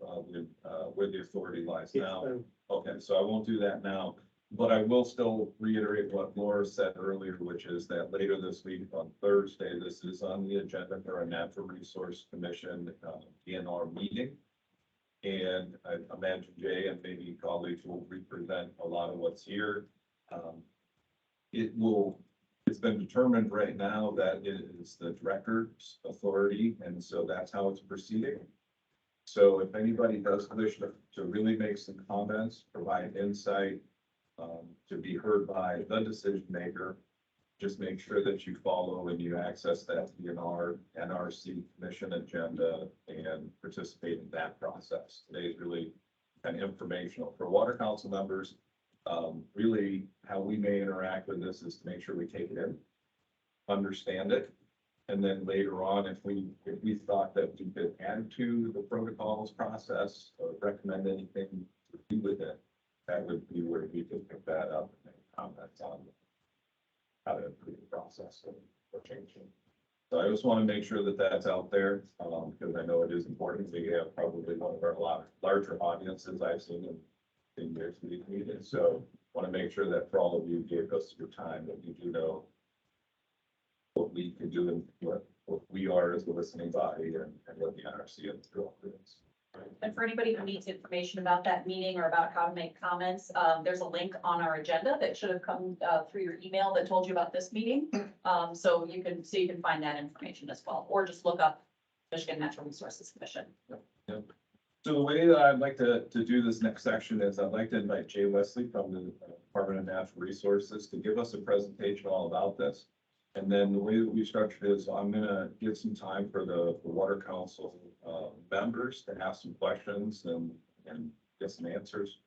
where the authority lies now. Okay, so I won't do that now. But I will still reiterate what Laura said earlier, which is that later this week on Thursday, this is on the agenda for a Natural Resource Commission DNR meeting. And I imagine Jay and maybe colleagues will represent a lot of what's here. It's been determined right now that it is the director's authority, and so that's how it's proceeding. So if anybody does wish to really make some comments, provide insight, to be heard by the decision maker, just make sure that you follow and you access that DNR NRC commission agenda and participate in that process. Today is really kind of informational for Water Council members. Really how we may interact with this is to make sure we take it in, understand it, and then later on, if we thought that we could add to the protocols process or recommend anything to do with it, that would be where we could pick that up and make comments on how to improve the process or changing. So I just want to make sure that that's out there, because I know it is important. We have probably one of our larger audiences I've seen in years we've meeting. So want to make sure that for all of you gave us your time, that you do know what we can do and what we are as the listening body and what the NRC and the is. And for anybody who needs information about that meeting or about how to make comments, there's a link on our agenda that should have come through your email that told you about this meeting. So you can find that information as well, or just look up Michigan Natural Resources Commission. Yep. So the way that I'd like to do this next section is I'd like to invite Jay Wesley from the Department of Natural Resources to give us a presentation all about this. And then the way that we structured is I'm gonna give some time for the Water Council members to ask some questions and get some answers.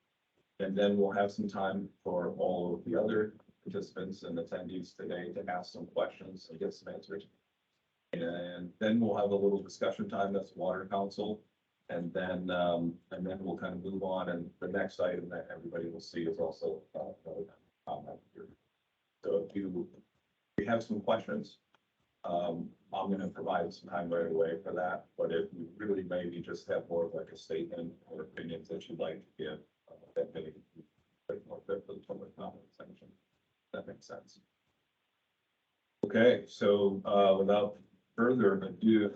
And then we'll have some time for all of the other participants and attendees today to ask some questions and get some answers. And then we'll have a little discussion time as Water Council. And then we'll kind of move on. And the next item that everybody will see is also comment here. So if we have some questions, I'm going to provide some time right away for that. But if you really maybe just have more of like a statement or opinions that you'd like to give, that may be more fit for the public comment section. That makes sense. Okay, so without further ado,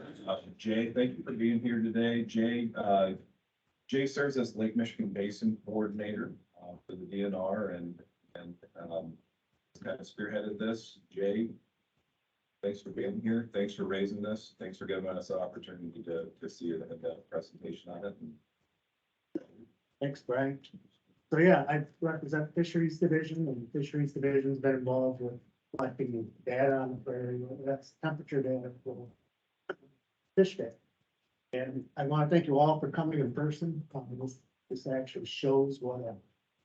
Jay, thank you for being here today. Jay serves as Lake Michigan Basin Coordinator for the DNR and kind of spearheaded this. Jay, thanks for being here. Thanks for raising this. Thanks for giving us an opportunity to see it and a presentation on it. Thanks, Brian. So yeah, I represent Fisheries Division, and Fisheries Division's been involved with collecting data on the prairie, whether that's temperature data for fish data. And I want to thank you all for coming in person. This actually shows what a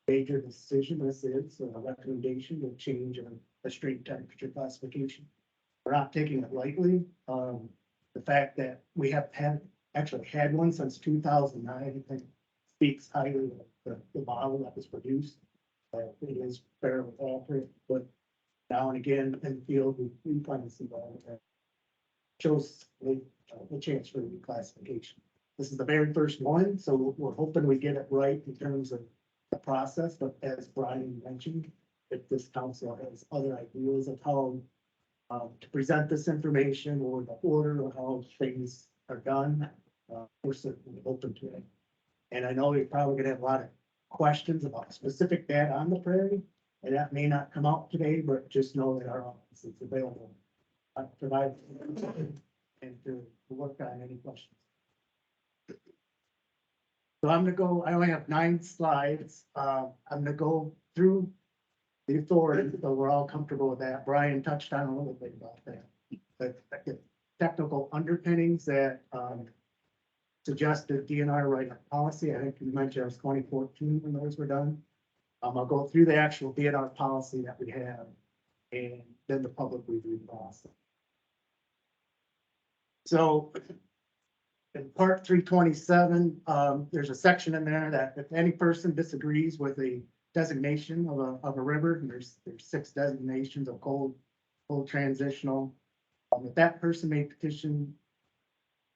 major decision this is, a recommendation to change a stream temperature classification. We're not taking it lightly. The fact that we have actually had one since 2009, I think speaks highly of the model that was produced. It is fairly accurate, but now and again in the field, we find this involved that shows the chance for reclassification. This is the very first one, so we're hoping we get it right in terms of the process. But as Brian mentioned, if this council has other ideas of how to present this information or the order of how things are done, we're certainly open to it. And I know you're probably gonna have a lot of questions about specific data on the prairie, and that may not come out today, but just know that our office is available. I provide and to work on any questions. So I'm gonna go, I only have 9 slides. I'm gonna go through the authority, so we're all comfortable with that. Brian touched on a little bit about that. The technical underpinnings that suggested DNR write a policy. I think you mentioned it was 2014 when those were done. I'll go through the actual DNR policy that we have and then the public review process. So in part 327, there's a section in there that if any person disagrees with a designation of a river, and there's 6 designations of cold transitional, if that person may petition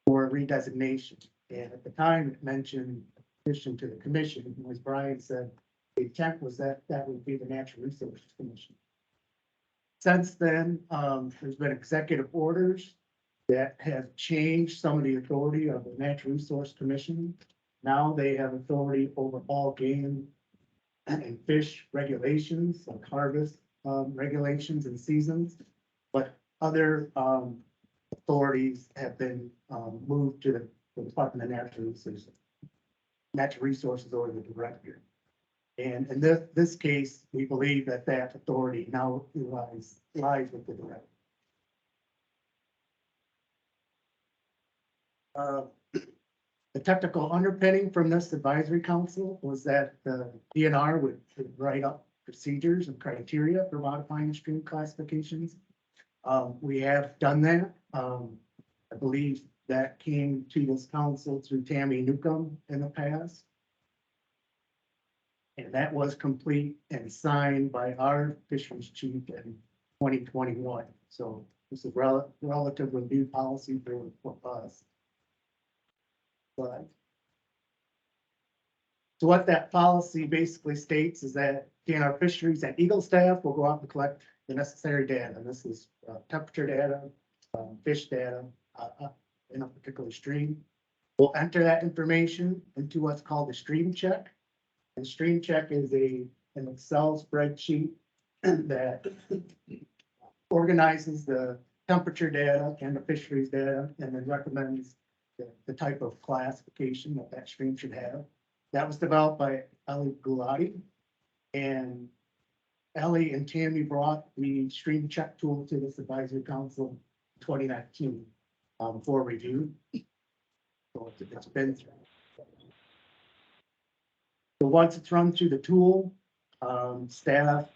for a redesignation. And at the time it mentioned petition to the commission, and as Brian said, the intent was that would be the Natural Resources Commission. Since then, there's been executive orders that have changed some of the authority of the Natural Resource Commission. Now they have authority over all game and fish regulations, like harvest regulations and seasons, but other authorities have been moved to the Department of Natural Resources or the director. And in this case, we believe that authority now lies with the director. The technical underpinning from this advisory council was that the DNR would write up procedures and criteria for modifying stream classifications. We have done that. I believe that came to this council through Tammy Newcomb in the past. And that was complete and signed by our fisheries chief in 2021. So this is relatively new policy for us. But so what that policy basically states is that DNR Fisheries and Eagle staff will go out and collect the necessary data. And this is temperature data, fish data in a particular stream. We'll enter that information into what's called a stream check. And stream check is an Excel spreadsheet that organizes the temperature data and the fisheries data and then recommends the type of classification that stream should have. That was developed by Ellie Gulati. And Ellie and Tammy brought the stream check tool to this advisory council in 2019 for review. So it's been through. So once it's run through the tool, staff,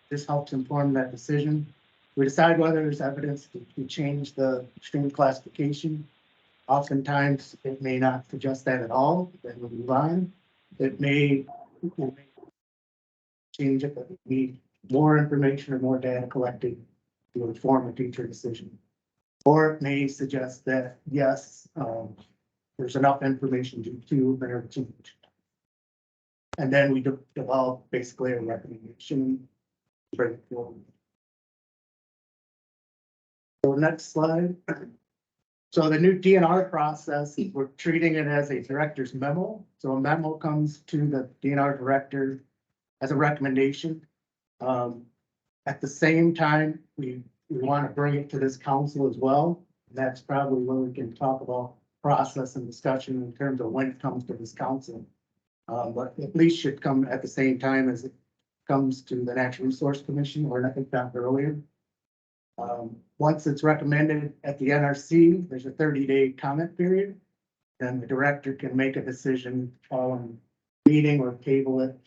this helps inform that decision. We decide whether there's evidence to change the stream classification. Oftentimes, it may not suggest that at all, then we'll move on. It may change it, but we need more information or more data collected to inform a future decision. Or it may suggest that, yes, there's enough information to bear change. And then we develop basically a recommendation, bring it forward. So next slide. So the new DNR process, we're treating it as a director's memo. So a memo comes to the DNR director as a recommendation. At the same time, we want to bring it to this council as well. And that's probably where we can talk about process and discussion in terms of when it comes to this council. But at least should come at the same time as it comes to the Natural Resource Commission, or if not earlier. Once it's recommended at the NRC, there's a 30-day comment period. Then the director can make a decision on meeting or table it,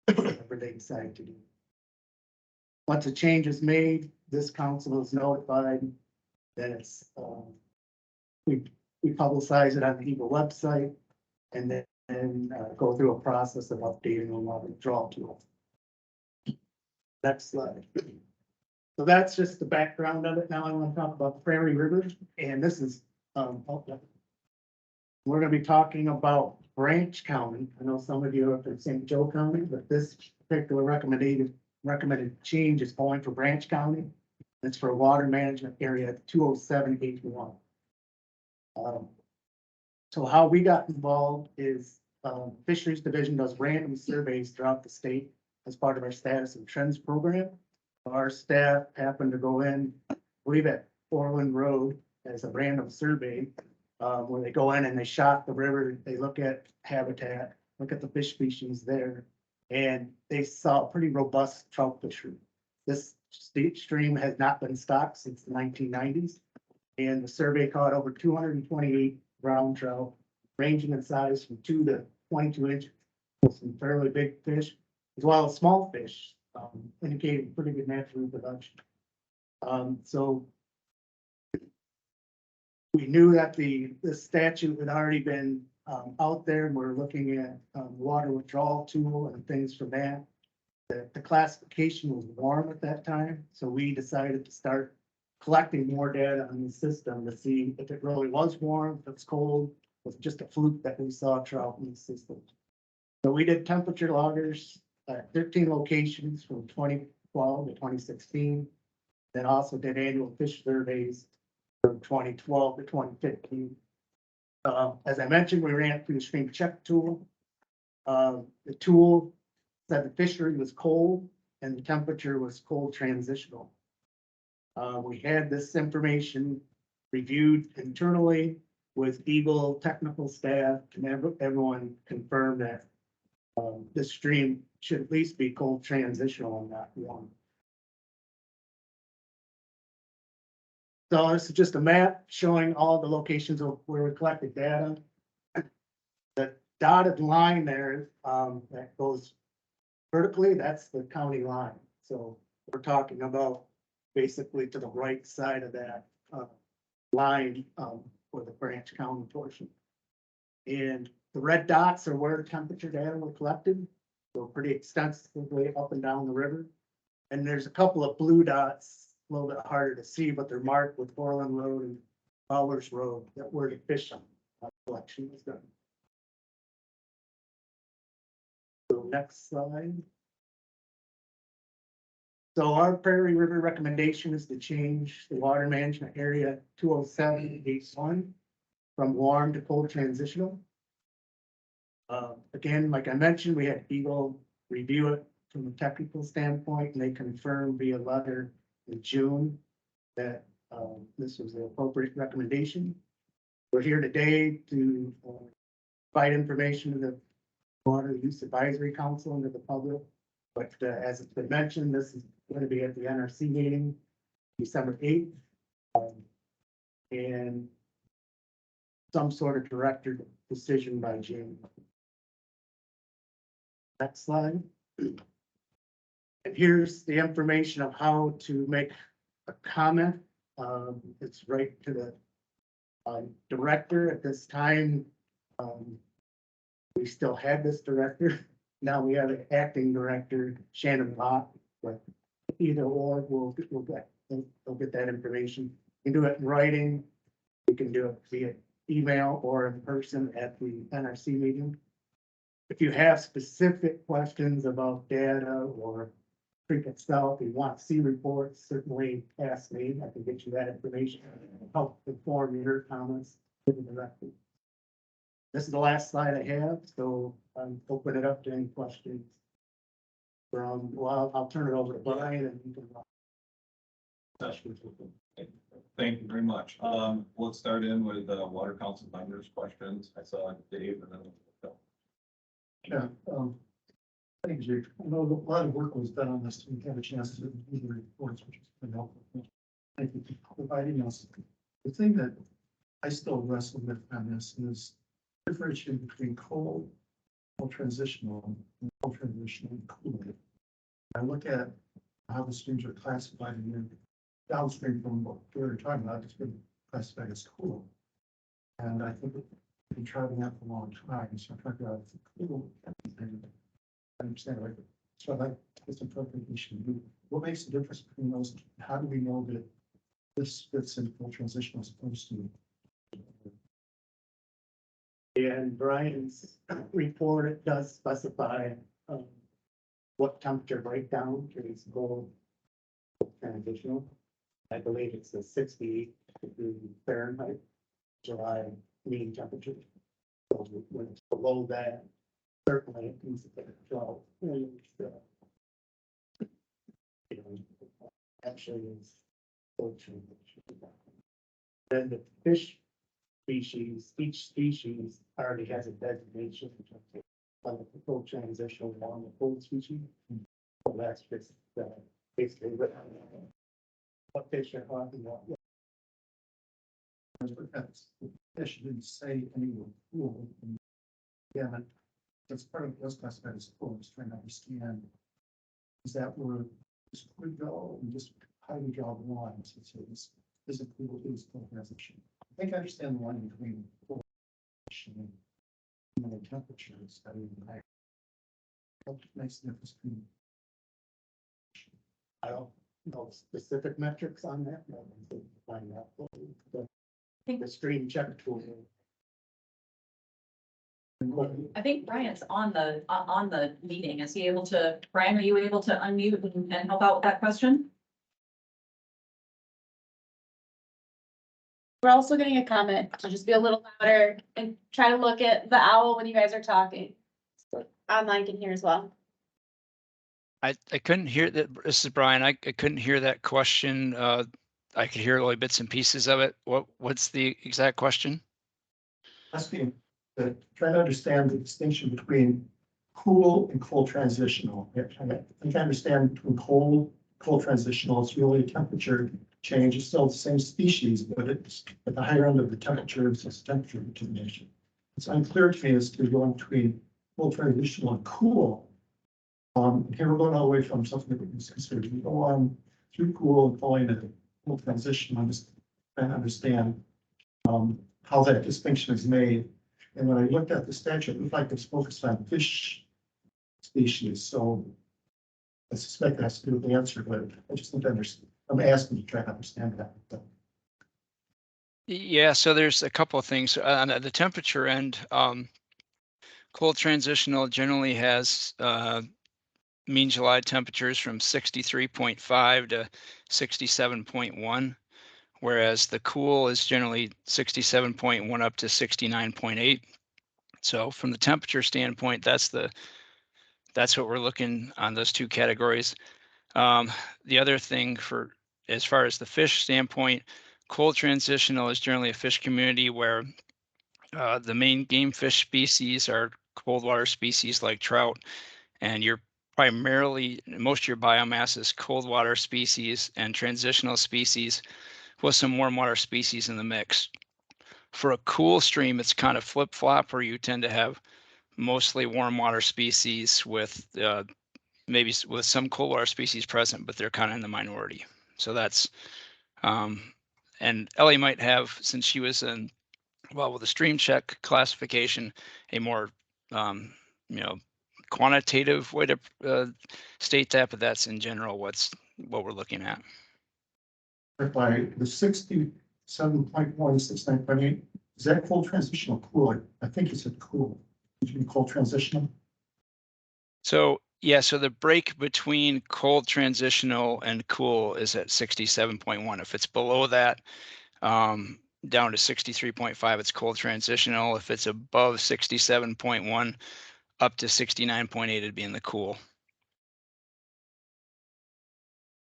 whatever they decide to do. Once a change is made, this council is notified. Then it's we publicize it on the Eagle website, and then go through a process of updating on our withdrawal tool. Next slide. So that's just the background of it. Now I want to talk about the Prairie River, and this is we're going to be talking about Branch County. I know some of you are from St. Joe County, but this particular recommended change is going for Branch County. It's for water management area 20781. So how we got involved is Fisheries Division does random surveys throughout the state as part of our status and trends program. Our staff happened to go in, I believe at Orland Road as a random survey, where they go in and they shot the river, they look at habitat, look at the fish species there, and they saw a pretty robust trout fishery. This stream has not been stocked since the 1990s, and the survey caught over 228 brown trout, ranging in size from 2 to 22 inches, some fairly big fish, as well as small fish. Indicating pretty good natural reproduction. So we knew that the statute had already been out there, and we're looking at water withdrawal tool and things from that. The classification was warm at that time, so we decided to start collecting more data on the system to see if it really was warm, if it's cold, was just a fluke that we saw trout in the system. So we did temperature loggers at 13 locations from 2012 to 2016. Then also did annual fish surveys from 2012 to 2015. As I mentioned, we ran it through the stream check tool. The tool said the fishery was cold and the temperature was cold transitional. We had this information reviewed internally with Eagle technical staff, and everyone confirmed that the stream should at least be cold transitional and not warm. So this is just a map showing all the locations of where we collected data. The dotted line there that goes vertically, that's the county line. So we're talking about basically to the right side of that line for the Branch County portion. And the red dots are where temperature data were collected, so pretty extensively up and down the river. And there's a couple of blue dots, a little bit harder to see, but they're marked with Borland Road and Bowers Road, that were the fish collection was done. So next slide. So our Prairie River recommendation is to change the water management area 207-81 from warm to cold transitional. Again, like I mentioned, we had Eagle review it from a technical standpoint, and they confirmed via letter in June that this was the appropriate recommendation. We're here today to provide information to the Water Use Advisory Council and to the public. But as it's been mentioned, this is going to be at the NRC meeting, December 8th. And some sort of director decision by June. Next slide. And here's the information of how to make a comment. It's right to the director at this time. We still have this director. Now we have an acting director, Shannon Lott, but either or we'll get that information. We can do it in writing. We can do it via email or in person at the NRC meeting. If you have specific questions about data or creek itself, you want to see reports, certainly ask me. I can get you that information, help inform your comments to the director. This is the last slide I have, so I'm open it up to any questions. Well, I'll turn it over to Brian and you can. Thank you very much. Let's start in with Water Council members' questions. I saw Dave and then Phil. Yeah, I think Jake, I know a lot of work was done on this. We had a chance to do the reports, which has been helpful. Thank you for providing us. The thing that I still wrestle with on this is differentiating between cold transitional and cold transitional and cool. I look at how the streams are classified in here downstream from what we were talking about. It's been classified as cool, and I think we've been trying that for a long time. So I'm trying to figure out if it's cool. I understand, right? So I like this interpretation. What makes the difference between those? How do we know that this fits in full transition as opposed to? And Brian's report, it does specify what temperature breakdown is gold transitional. I believe it's a 60 degree Fahrenheit July mean temperature. So when it's below that, certainly it needs to be 12. Actually is full transition. Then the fish species, each species already has a designation on the full transition along the full species. So that's just basically what fish are talking about. Fish didn't say anyone cool. Yeah, that's part of what's classified as cool. Just trying to understand, is that where this could go and just how do we draw the lines? Is it cool? Is cool transition? I think I understand the line between cool and the temperatures. I mean, what makes the difference between? I don't know specific metrics on that, but I can find out. The stream check tool. I think Brian's on the meeting. Is he able to, Brian, are you able to unmute and help out with that question? We're also getting a comment to just be a little louder and try to look at the owl when you guys are talking. So online can hear as well. I couldn't hear that. This is Brian. I couldn't hear that question. I could hear only bits and pieces of it. What's the exact question? Asking that trying to understand the distinction between cool and cold transitional. I think I understand between cold transitional, it's really a temperature change. It's still the same species, but it's at the higher end of the temperature, it's temperature determination. It's unclear to me as to going between cold transitional and cool. Here we're going all the way from something that was considered, we go on through cool and falling into cool transition. I'm just trying to understand how that distinction is made. And when I looked at the statute, it looked like it's focused on fish species, so I suspect that's to do with the answer, but I just don't understand. I'm asking to try to understand that. Yeah, so there's a couple of things on the temperature end. Cold transitional generally has mean July temperatures from 63.5 to 67.1, whereas the cool is generally 67.1 up to 69.8. So from the temperature standpoint, that's what we're looking on those two categories. The other thing for as far as the fish standpoint, cold transitional is generally a fish community where the main game fish species are cold water species like trout, and you're primarily, most of your biomass is cold water species and transitional species with some warm water species in the mix. For a cool stream, it's kind of flip-flop where you tend to have mostly warm water species with maybe with some cold water species present, but they're kind of in the minority. So that's, and Ellie might have, since she was in, well, with the stream check classification, a more, you know, quantitative way to state that, but that's in general what we're looking at. By the 67.1, 69.8, is that cold transitional cool? I think you said cool. Did you mean cold transitional? So yeah, so the break between cold transitional and cool is at 67.1. If it's below that, down to 63.5, it's cold transitional. If it's above 67.1, up to 69.8, it'd be in the cool.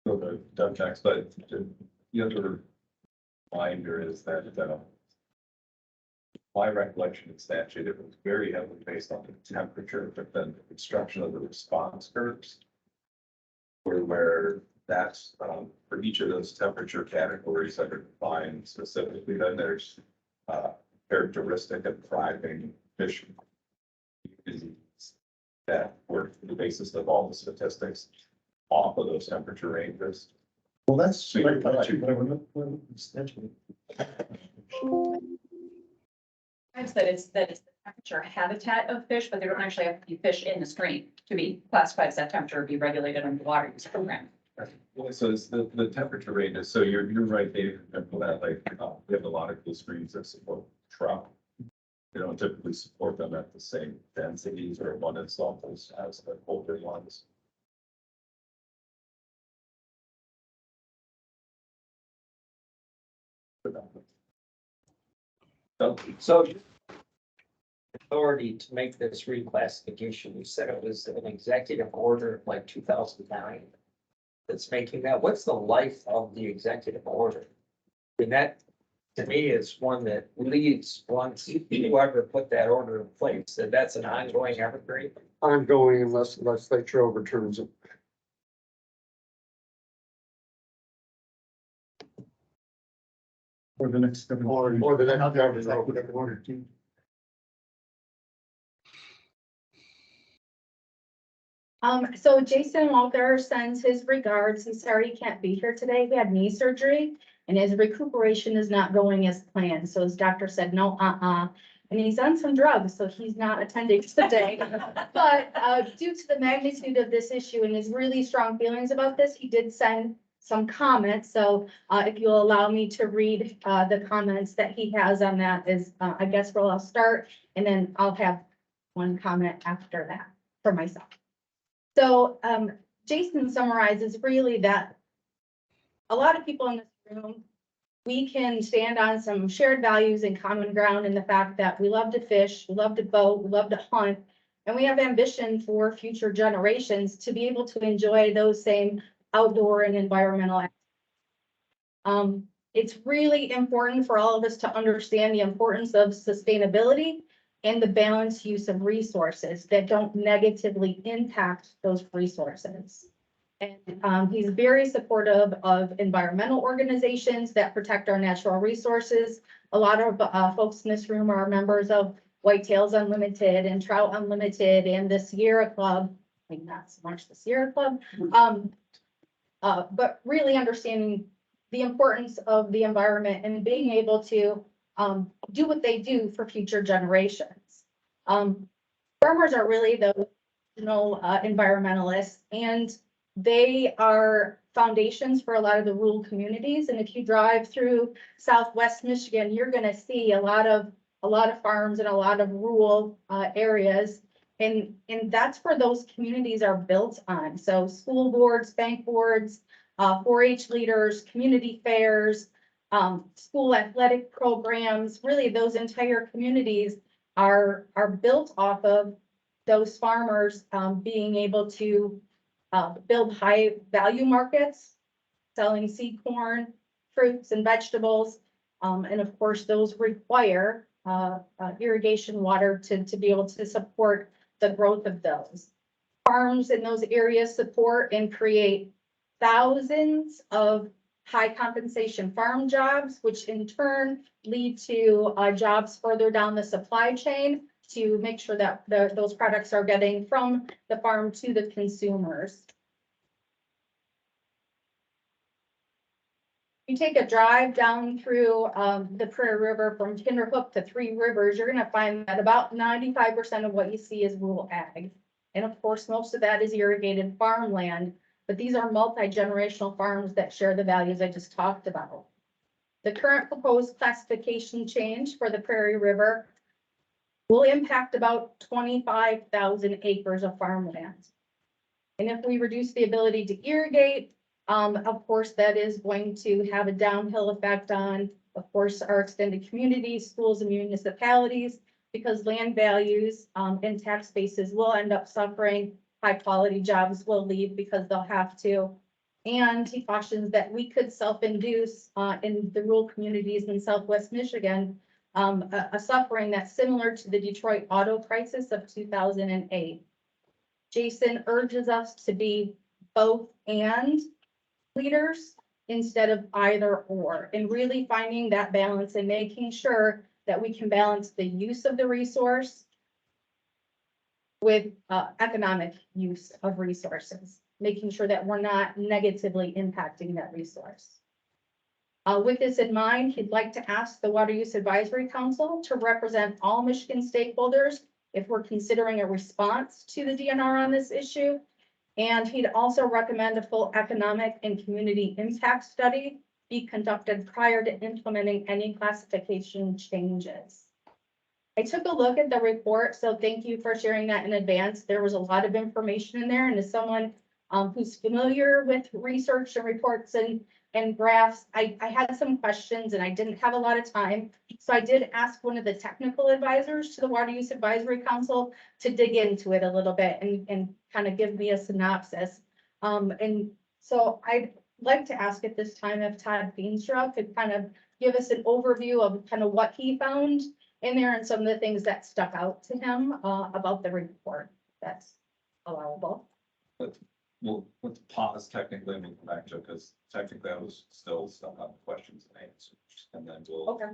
So the dump tax, but the other reminder is that my recollection of statute, it was very heavily based on the temperature, but then the construction of the response curves where that's for each of those temperature categories that are defined specifically, then there's characteristic of thriving fish that were the basis of all the statistics off of those temperature ranges. Well, that's So what I you're thought right. too, but I would look for the statute. That it's the temperature habitat of fish, but they don't actually have to be fish in the stream to be classified as that temperature, be regulated under the water use program. So it's the temperature ranges, so you're right, Dave, for that, like, we have a lot of cool streams that support trout. They don't typically support them at the same densities or abundance levels as the colder ones. So authority to make this reclassification, you said it was an executive order of like 2009 that's making that. What's the life of the executive order? I mean, that to me is one that leads once whoever put that order in place, that that's an ongoing evergreen. Ongoing unless the legislature overturns it. Or the next. Or the next executive order too. So Jason Walter sends his regards. He's sorry he can't be here today. He had knee surgery and his recuperation is not going as planned. So his doctor said, no, and he's on some drugs, so he's not attending today. But due to the magnitude of this issue and his really strong feelings about this, he did send some comments. So if you'll allow me to read the comments that he has on that is, I guess where I'll start, and then I'll have one comment after that for myself. So Jason summarizes really that a lot of people in this room, we can stand on some shared values and common ground in the fact that we love to fish, we love to boat, we love to hunt, and we have ambition for future generations to be able to enjoy those same outdoor and environmental activities. It's really important for all of us to understand the importance of sustainability and the balanced use of resources that don't negatively impact those resources. And he's very supportive of environmental organizations that protect our natural resources. A lot of folks in this room are members of Whitetails Unlimited and Trout Unlimited and the Sierra Club. I think not so much the Sierra Club, but really understanding the importance of the environment and being able to do what they do for future generations. Farmers are really the, environmentalists, and they are foundations for a lot of the rural communities. And if you drive through Southwest Michigan, you're gonna see a lot of farms and a lot of rural areas. And that's where those communities are built on. So school boards, bank boards, 4-H leaders, community fairs, school athletic programs, really those entire communities are built off of those farmers being able to build high value markets, selling seed corn, fruits and vegetables. And of course, those require irrigation water to be able to support the growth of those. Farms in those areas support and create thousands of high compensation farm jobs, which in turn lead to jobs further down the supply chain to make sure that those products are getting from the farm to the consumers. You take a drive down through the Prairie River from Kinderhook to Three Rivers, you're gonna find that about 95% of what you see is rural ag. And of course, most of that is irrigated farmland, but these are multi-generational farms that share the values I just talked about. The current proposed classification change for the Prairie River will impact about 25,000 acres of farmland. And if we reduce the ability to irrigate, of course, that is going to have a downhill effect on, of course, our extended communities, schools and municipalities, because land values and tax bases will end up suffering. High quality jobs will leave because they'll have to. And he cautions that we could self-induce in the rural communities in Southwest Michigan, a suffering that's similar to the Detroit auto crisis of 2008. Jason urges us to be both and leaders instead of either or, and really finding that balance and making sure that we can balance the use of the resource with economic use of resources, making sure that we're not negatively impacting that resource. With this in mind, he'd like to ask the Water Use Advisory Council to represent all Michigan stakeholders if we're considering a response to the DNR on this issue. And he'd also recommend a full economic and community impact study be conducted prior to implementing any classification changes. I took a look at the report, so thank you for sharing that in advance. There was a lot of information in there, and as someone who's familiar with research and reports and graphs, I had some questions and I didn't have a lot of time. So I did ask one of the technical advisors to the Water Use Advisory Council to dig into it a little bit and kind of give me a synopsis. And so I'd like to ask at this time if Todd Feenstra could kind of give us an overview of kind of what he found in there and some of the things that stuck out to him about the report. That's allowable. Let's pause technically and we'll come back to it, because technically I was still stuck on questions and answers. And then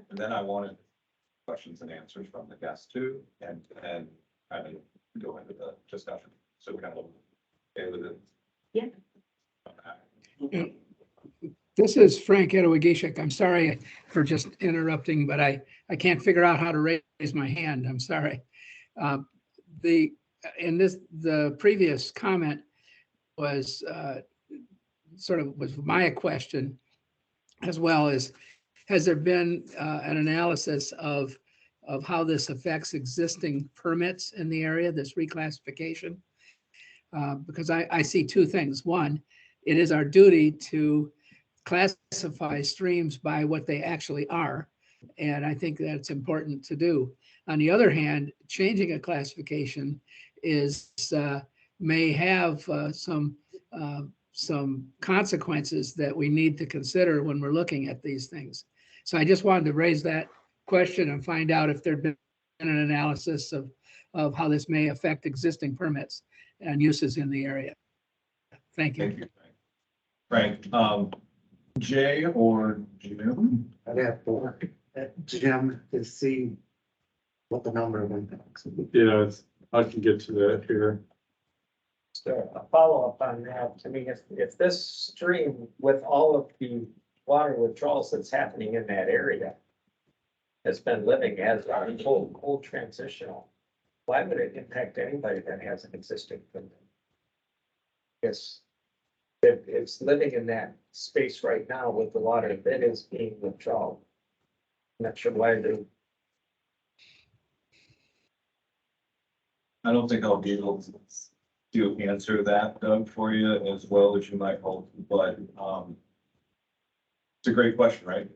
and then I wanted questions and answers from the guests too, and then kind of go into the discussion. So we kind of, okay with it? Yeah. Okay. This is Frank Edowagishik. I'm sorry for just interrupting, but I can't figure out how to raise my hand. I'm sorry. The previous comment was was my question, as well as, has there been an analysis of how this affects existing permits in the area, this reclassification? Because I see two things. One, it is our duty to classify streams by what they actually are. And I think that's important to do. On the other hand, changing a classification may have some consequences that we need to consider when we're looking at these things. So I just wanted to raise that question and find out if there'd been an analysis of how this may affect existing permits and uses in the area. Thank you. Thank you, Frank. Jay or Jim? I'd have to work at Jim to see what the number of impacts would be. Yeah, I can get to that here. Just a follow-up on that. I mean, if this stream with all of the water withdrawals that's happening in that area, has been living as our cold transitional, why would it impact anybody that has an existing building? Yes. If it's living in that space right now with the water that is being withdrawn. Not sure why they. I don't think I'll be able to answer that, Doug, for you as well as you might hope, but, it's a great question, right?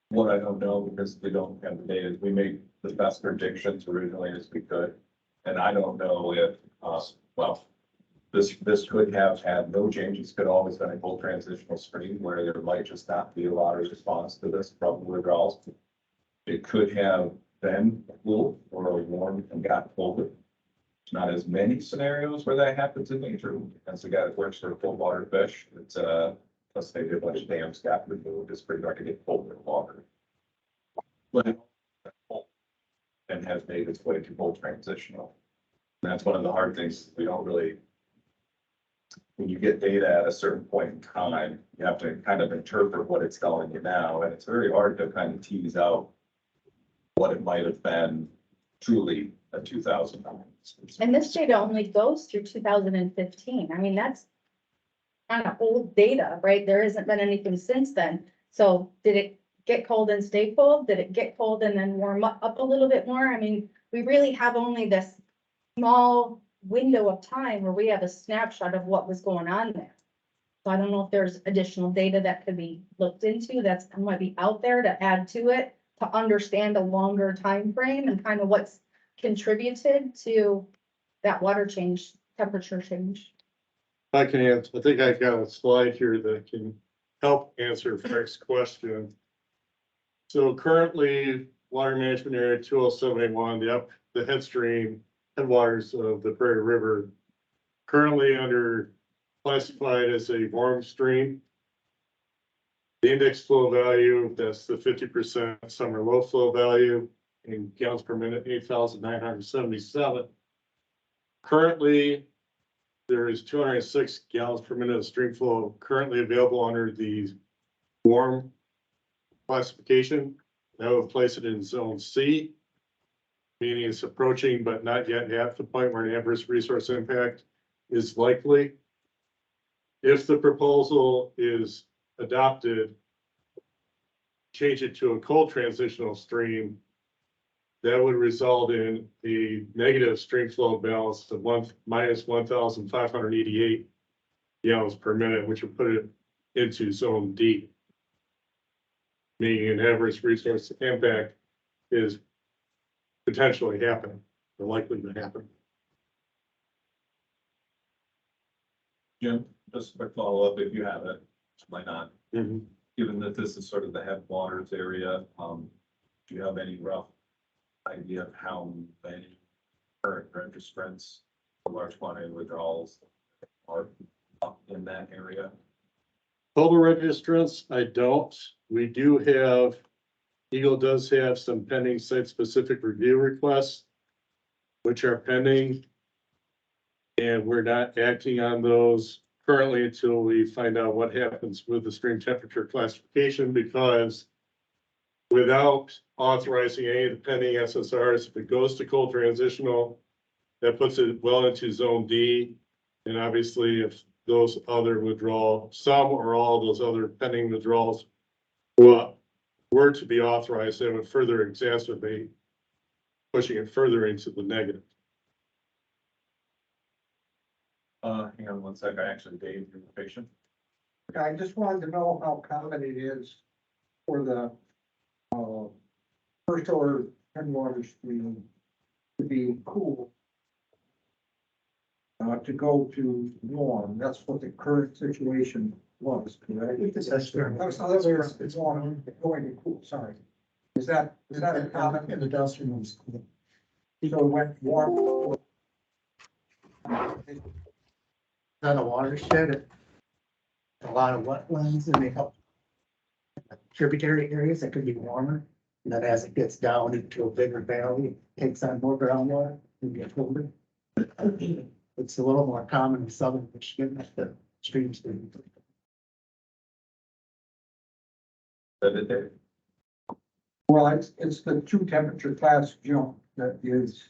What I don't know, because we don't have the data, is we made the best predictions originally as we could. And I don't know if, well, this could have had no changes, could always been a full transitional stream where there might just not be a lot of response to this from withdrawals. It could have been cool or warm and got colder. Not as many scenarios where that happens in nature, as the guy that works for full water fish, it's plus they did a bunch of dams got removed, it's pretty hard to get colder water. But and has made its way to full transitional. And that's one of the hard things we don't really. When you get data at a certain point in time, you have to kind of interpret what it's telling you now, and it's very hard to kind of tease out what it might have been truly a 2009. And this data only goes through 2015. I mean, that's kind of old data, right? There hasn't been anything since then. So did it get cold and stay cold? Did it get cold and then warm up a little bit more? I mean, we really have only this small window of time where we have a snapshot of what was going on there. So I don't know if there's additional data that could be looked into that might be out there to add to it to understand a longer time frame and kind of what's contributed to that water change, temperature change. I can answer, I think I got a slide here that can help answer Frank's question. So currently, water management area 20781, the headstream headwaters of the Prairie River, currently under classified as a warm stream. The index flow value, that's the 50% summer low flow value in gallons per minute, 8,977. Currently, there is 206 gallons per minute of stream flow currently available under the warm classification. That would place it in zone C, meaning it's approaching but not yet at the point where an adverse resource impact is likely. If the proposal is adopted, change it to a cold transitional stream, that would result in a negative stream flow balance of minus 1,588 gallons per minute, which would put it into zone D. Meaning an adverse resource impact is potentially happening, or likely to happen. Jim, just a quick follow-up if you have it, might not. Given that this is sort of the headwaters area, do you have any rough idea of how many current registrants, a large quantity of withdrawals are up in that area? Total registrants, I don't. We do have, Eagle does have some pending site-specific review requests, which are pending. And we're not acting on those currently until we find out what happens with the stream temperature classification, because without authorizing any of the pending SSRs, if it goes to cold transitional, that puts it well into zone D. And obviously, if those other withdrawal, some or all of those other pending withdrawals were to be authorized, that would further exacerbate, pushing it further into the negative. Hang on one second, actually, Dave, you're patient. I just wanted to know how common it is for the first order headwater stream to be cool. To go to warm, that's what the current situation was, correct? That's fair. That's it's warm, going to cool, sorry. Is that a common? In the downstream was cool. So it went warm. Not a watershed, a lot of wetlands, and they help tributary areas that could be warmer. And then as it gets down into a bigger valley, it takes on more groundwater and gets colder. It's a little more common in southern Michigan that the streams do. That it there. Well, it's the two temperature class jump that is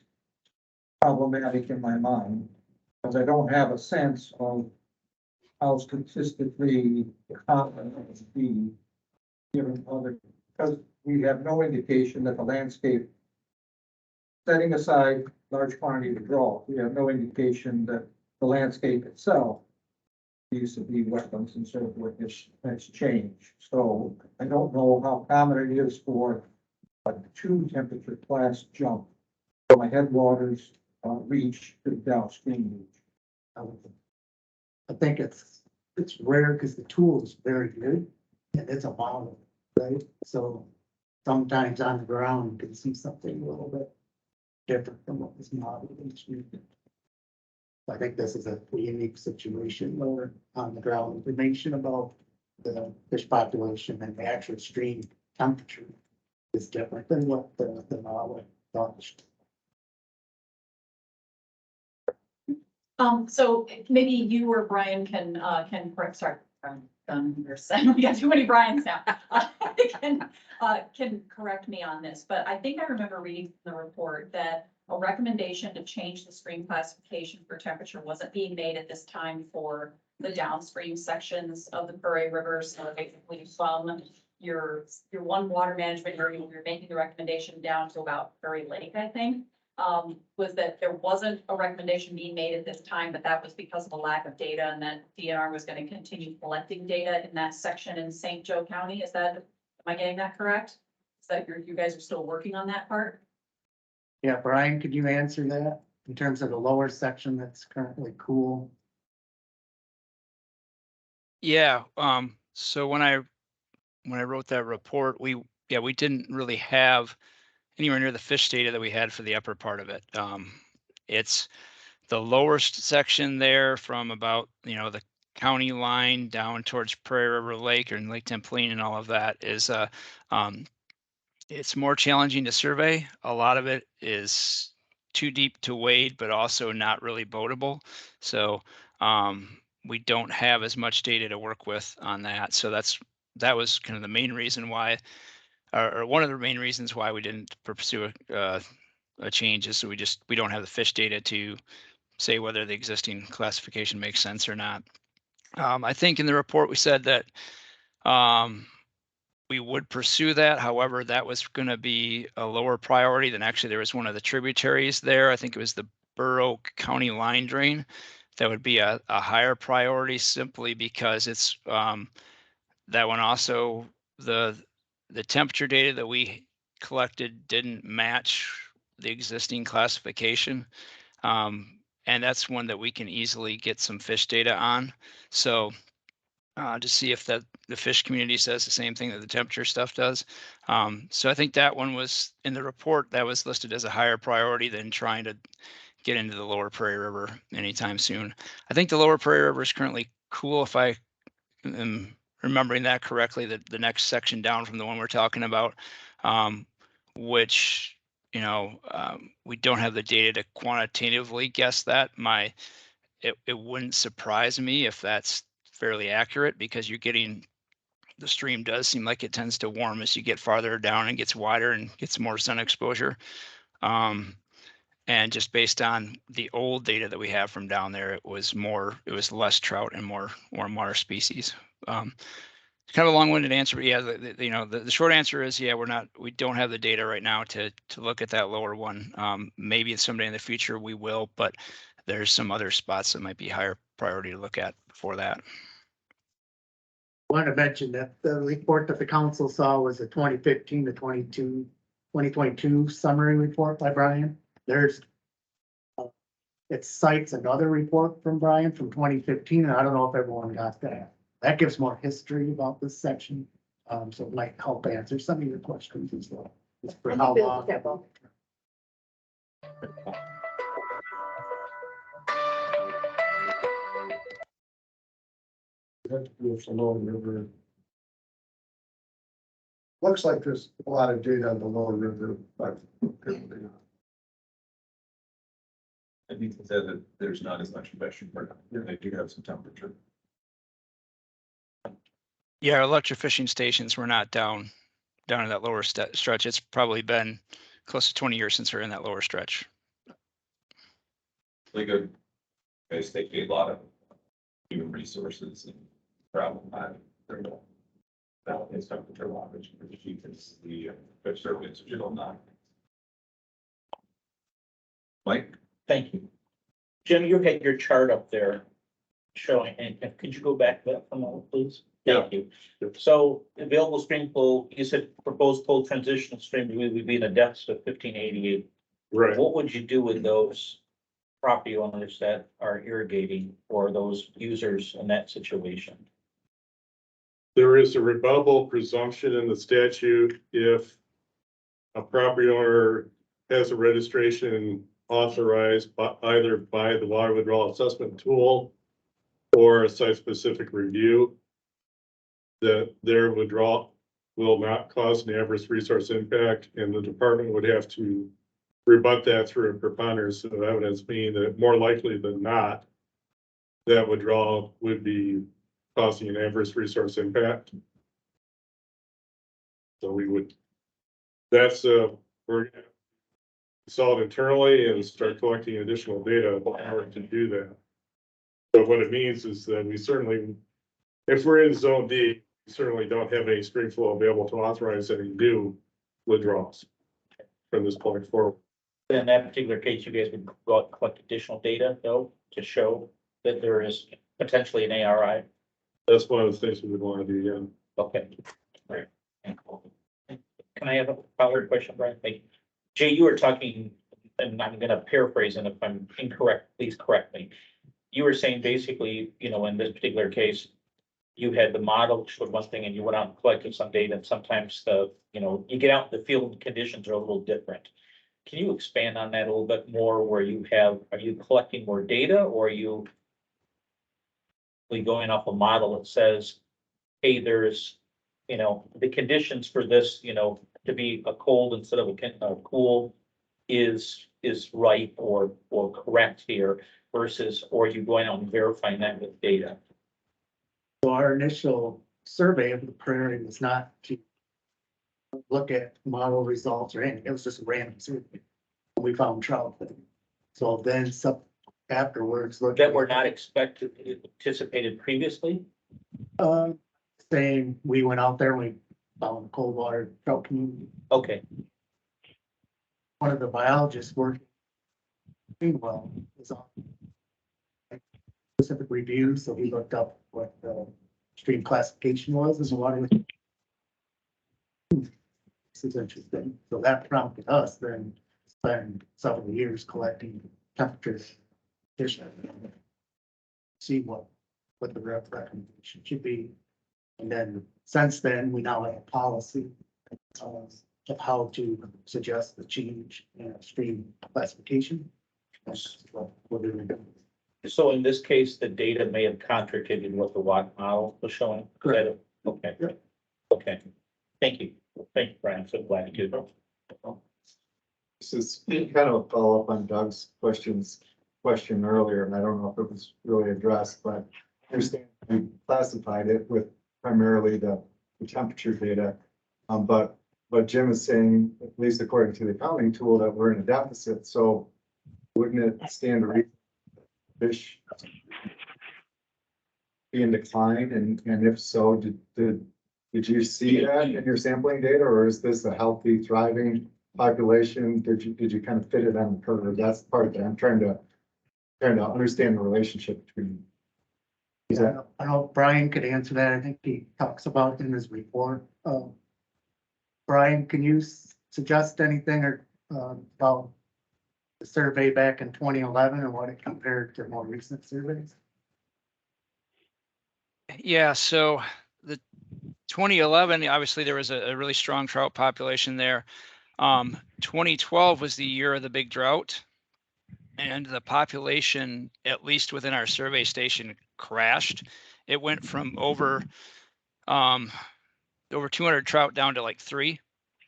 problematic in my mind, because I don't have a sense of how statistically common it would be given other, because we have no indication that the landscape, setting aside large quantity of draw, we have no indication that the landscape itself needs to be wetlands and so forth, has changed. So I don't know how common it is for a two temperature class jump from a headwaters reach to downstream reach. I think it's rare because the tool is very good and it's a model, right? So sometimes on the ground, you can see something a little bit different from what was modeled in stream. I think this is a unique situation where on the ground information about the fish population and the actual stream temperature is different than what the model published. So maybe you or Brian can correct, sorry, we got too many Brians now. Can correct me on this, but I think I remember reading the report that a recommendation to change the stream classification for temperature wasn't being made at this time for the downstream sections of the Prairie River. So basically from your one water management area, we were making the recommendation down to about Prairie Lake, I think. Was that there wasn't a recommendation being made at this time, but that was because of a lack of data, and that DNR was going to continue collecting data in that section in St. Joe County. Is that, am I getting that correct? Is that you guys are still working on that part? Yeah, Brian, could you answer that in terms of the lower section that's currently cool? Yeah, so when I wrote that report, we didn't really have anywhere near the fish data that we had for the upper part of it. It's the lower section there from about, the county line down towards Prairie River Lake and Lake Templin and all of that is, it's more challenging to survey. A lot of it is too deep to wade, but also not really boatable. So we don't have as much data to work with on that. So that was kind of the main reason why, or one of the main reasons why we didn't pursue a change is we don't have the fish data to say whether the existing classification makes sense or not. I think in the report we said that we would pursue that. However, that was going to be a lower priority than actually there was one of the tributaries there. I think it was the Burr Oak County line drain. That would be a higher priority simply because it's that one also the temperature data that we collected didn't match the existing classification. And that's one that we can easily get some fish data on. So to see if the fish community says the same thing that the temperature stuff does. So I think that one was in the report that was listed as a higher priority than trying to get into the lower Prairie River anytime soon. I think the lower Prairie River is currently cool, if I am remembering that correctly, the next section down from the one we're talking about, which, we don't have the data to quantitatively guess that. It wouldn't surprise me if that's fairly accurate because the stream does seem like it tends to warm as you get farther down and gets wider and gets more sun exposure. And just based on the old data that we have from down there, it was less trout and more warm water species. Kind of a long-winded answer, but yeah, the short answer is, yeah, we don't have the data right now to look at that lower one. Maybe someday in the future we will, but there's some other spots that might be higher priority to look at before that. I want to mention that the report that the council saw was a 2015 to 2022 summary report by Brian. It cites another report from Brian from 2015, and I don't know if everyone got that. That gives more history about this section, so it might help answer some of your questions as well. For how long? River. Looks like there's a lot of data on the lower river, but. I think it said that there's not as much fish, but they do have some temperature. Yeah, our electrofishing stations were not down down in that lower stretch. It's probably been close to 20 years since we're in that lower stretch. Really good. Guys, they pay a lot of human resources and travel time. They're not. That is temperature wattage, which you can see, fish surveys, which you don't know. Mike? Thank you. Jim, you had your chart up there showing, and could you go back to that for a moment, please? Thank you. So available stream flow, you said proposed full transitional stream would be in a deficit of 1588. Right. What would you do with those property owners that are irrigating or those users in that situation? There is a rebuttable presumption in the statute if a property owner has a registration authorized either by the water withdrawal assessment tool or a site-specific review, that their withdrawal will not cause an adverse resource impact, and the department would have to rebut that through a preponderance of evidence, meaning that more likely than not, that withdrawal would be causing an adverse resource impact. So we would, that's we're gonna solve internally and start collecting additional data in order to do that. But what it means is that we certainly, if we're in zone D, we certainly don't have any stream flow available to authorize any new withdrawals from this point forward. In that particular case, you guys would go out and collect additional data though, to show that there is potentially an ARI? That's one of the things we would want to do, yeah. Okay. Right. Can I have a follow-up question, Brian? Thank you. Jay, you were talking, and I'm gonna paraphrase, and if I'm incorrect, please correct me. You were saying basically, you know, in this particular case, you had the model showed one thing and you went out and collected some data, and sometimes the, you know, you get out in the field and conditions are a little different. Can you expand on that a little bit more where you have, are you collecting more data or are you going off a model that says, hey, there's, you know, the conditions for this, you know, to be a cold instead of a cool is right or correct here versus, or are you going out and verifying that with data? So our initial survey of the prairie was not to look at model results or anything. It was just a random survey. We found trout. So then some afterwards. That were not anticipated previously? Saying we went out there and we found the cold water trout community. Okay. One of the biologists working well is on specific review, so he looked up what the stream classification was as water. This is interesting. So that prompted us then to spend several years collecting temperatures. See what the recommendation should be. And then since then, we now have a policy of how to suggest the change in stream classification. That's what we're doing. So in this case, the data may have contradicted what the WAC model was showing? Correct. Okay. Yeah. Okay. Thank you. Thank you, Brian. I'm so glad you did. This is kind of a follow-up on Doug's question earlier, and I don't know if it was really addressed, but I understand you classified it with primarily the temperature data. But Jim is saying, at least according to the accounting tool, that we're in a deficit. So wouldn't it stand to reason fish be in decline? And if so, did you see that in your sampling data, or is this a healthy, thriving population? Did you kind of fit it on the curve? That's the part that I'm trying to understand the relationship between. Yeah, I know Brian could answer that. I think he talks about it in his report. Brian, can you suggest anything or about the survey back in 2011 and what it compared to more recent surveys? Yeah, so the 2011, obviously there was a really strong trout population there. 2012 was the year of the big drought, and the population, at least within our survey station, crashed. It went from over 200 trout down to like 3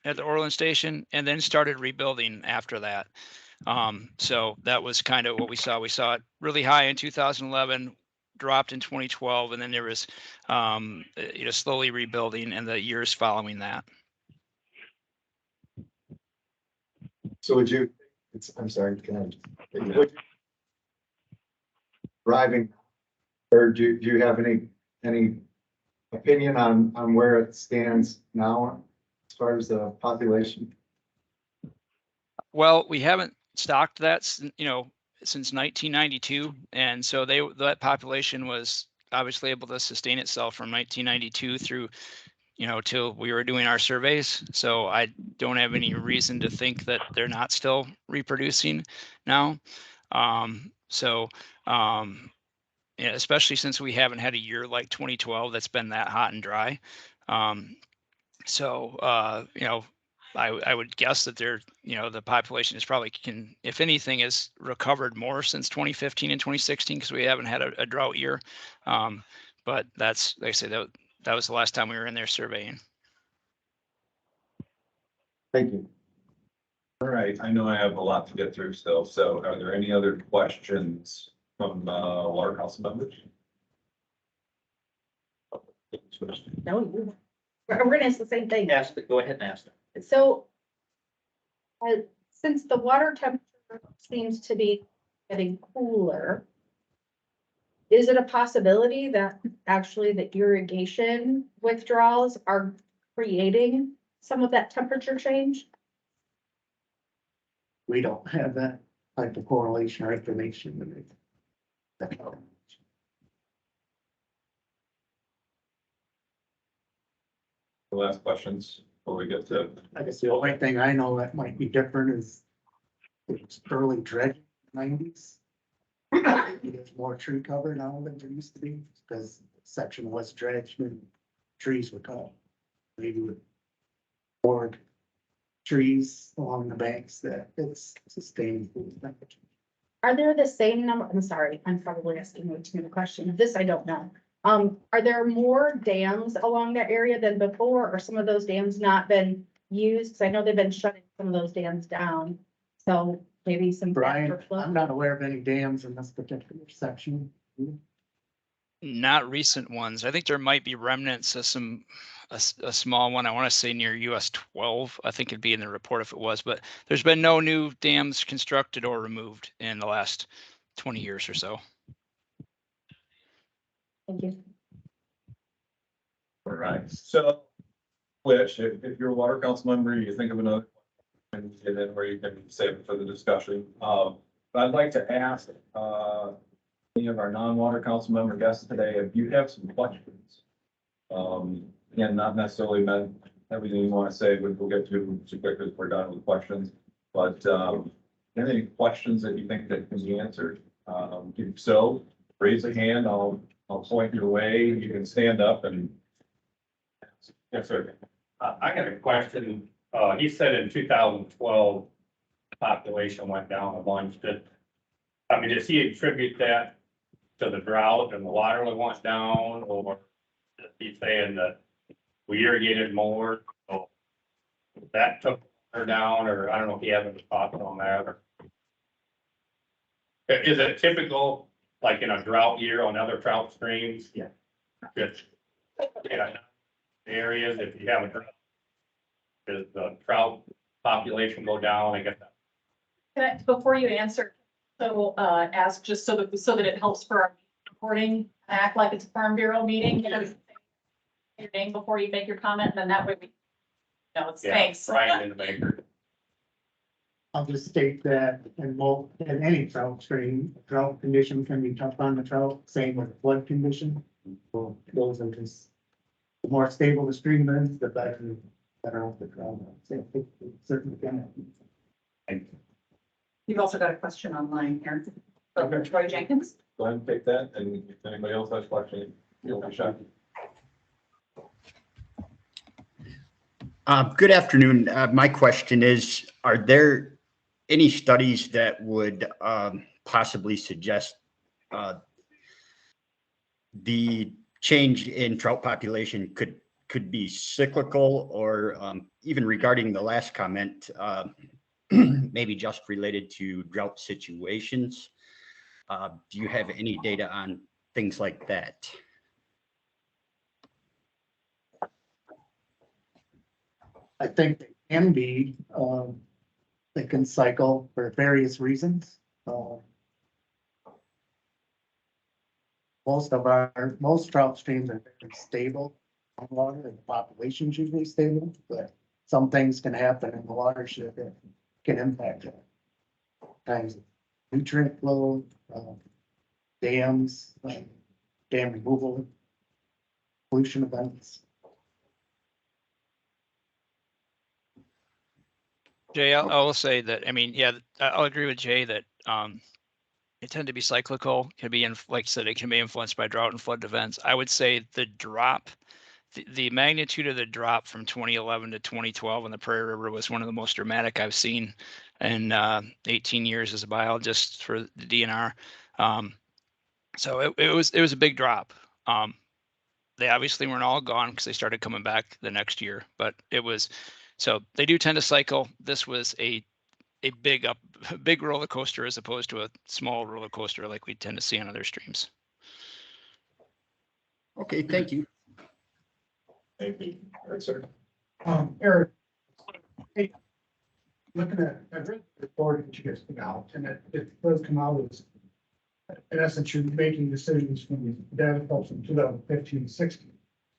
at the Orland station, and then started rebuilding after that. So that was kind of what we saw. We saw it really high in 2011, dropped in 2012, and then there was slowly rebuilding in the years following that. So would you, I'm sorry, can I? would you- Driving, or do you have any opinion on where it stands now as far as the population? Well, we haven't stocked that, since 1992. And so that population was obviously able to sustain itself from 1992 through, till we were doing our surveys. So I don't have any reason to think that they're not still reproducing now. Yeah, especially since we haven't had a year like 2012 that's been that hot and dry. I would guess that the population is probably if anything, has recovered more since 2015 and 2016 because we haven't had a drought year. But that's, like I say, that was the last time we were in there surveying. Thank you. All right, I know I have a lot to get through still, so are there any other questions from water council members? No, we're gonna ask the same thing. Go ahead and ask them. So, since the water temperature seems to be getting cooler, is it a possibility that actually the irrigation withdrawals are creating some of that temperature change? We don't have that type of correlation or information with it. The last questions before we get to. I guess the only thing I know that might be different is it's early dredging in the 90s. There's more tree cover now than there used to be because the section was dredged and trees were cut. Maybe with more trees along the banks that it's sustained. Are there the same number? I'm sorry, I'm probably asking way too many questions. This I don't know. Are there more dams along that area than before, or some of those dams not been used? Because I know they've been shutting some of those dams down. So maybe some. Brian, faster flow. I'm not aware of any dams in this particular section. Not recent ones. I think there might be remnants of a small one. I want to say near US 12. I think it'd be in the report if it was, but there's been no new dams constructed or removed in the last 20 years or so. Thank you. All right, so, which, if you're a water council member, you think of another, and then where you can save it for the discussion. But I'd like to ask, any of our non-water council member guests today, if you have some questions. Again, not necessarily meant everything you want to say, but we'll get to as quick as we're done with questions. But, any questions that you think that can be answered? If so, raise a hand, I'll point your way, you can stand up and. Yes, sir. I got a question. He said in 2012, the population went down a bunch. Does he attribute that to the drought and the water level went down, or is he saying that we irrigated more, so that took her down, or I don't know if he has any thoughts on that, or is it typical, like in a drought year on other trout streams? Yeah. Just, areas, if you have a drought, does the trout population go down? I guess. Before you answer, so ask just so that it helps for our reporting, act like it's a Farm Bureau meeting. Your name before you make your comment, and then that way we know it's thanks. Brian in the maker. I'll just state that in any trout stream, drought condition can be tough on the trout, same with flood condition. So those are just, the more stable the stream is, the better off the trout. So it certainly can happen. You've also got a question online here. From Troy Jenkins. Go ahead and take that, and if anybody else has questions, you'll be shot. Good afternoon. My question is, are there any studies that would possibly suggest the change in trout population could be cyclical, or even regarding the last comment, maybe just related to drought situations? Do you have any data on things like that? I think they can be. they can cycle for various reasons. Most trout streams are very stable on water, and the population's usually stable, but some things can happen in the watershed that can impact it. Times of nutrient flow, dams, dam removal, pollution events. Jay, I will say that, I mean, yeah, I'll agree with Jay that, they tend to be cyclical, can be, like I said, it can be influenced by drought and flood events. I would say the drop, the magnitude of the drop from 2011 to 2012 on the Prairie River was one of the most dramatic I've seen in 18 years as a biologist for the DNR. So it was a big drop. They obviously weren't all gone because they started coming back the next year, but it was, so they do tend to cycle. This was a big roller coaster as opposed to a small roller coaster like we tend to see on other streams. Okay, thank you. Thank you. Eric, sir. Eric. Hey, looking at, I've read the report that you guys put out, and it does come out as, in essence, you're making decisions from the data from 2015 to 16.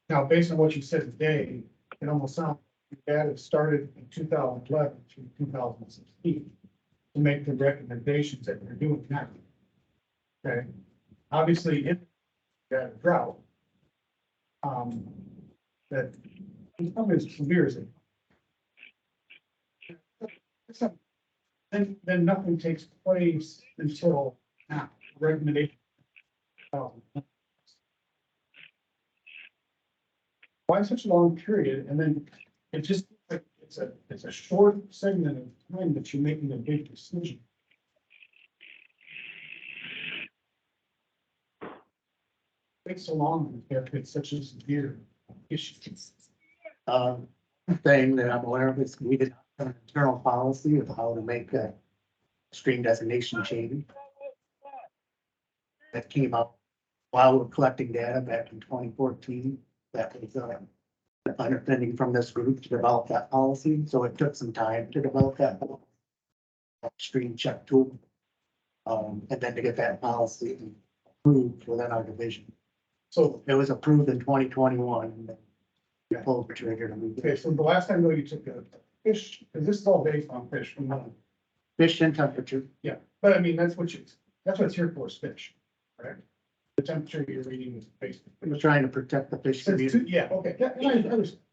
Now, based on what you said today, it almost sounds like the data started in 2011 through 2016 to make the recommendations that we're doing now. Okay, obviously, if that drought, that is probably as severe as it. Then nothing takes place until now, recommendation. Why such a long period? And then it just, like, it's a short segment of time that you're making a big decision. It takes so long if it's such a severe issue. Thing that I'm aware of is we did an internal policy of how to make a stream designation change. That came up while we were collecting data back in 2014. That was the underpinning from this group to develop that policy. So it took some time to develop that stream check tool. And then to get that policy approved within our division. So it was approved in 2021. Yeah. Pull the trigger to move. Okay, so the last time though you took a fish, because this is all based on fish from fish and temperature. Yeah, but I mean, that's what it's here for, is fish, right? The temperature you're reading is based. We're trying to protect the fish. Yeah, okay, yeah, I understand.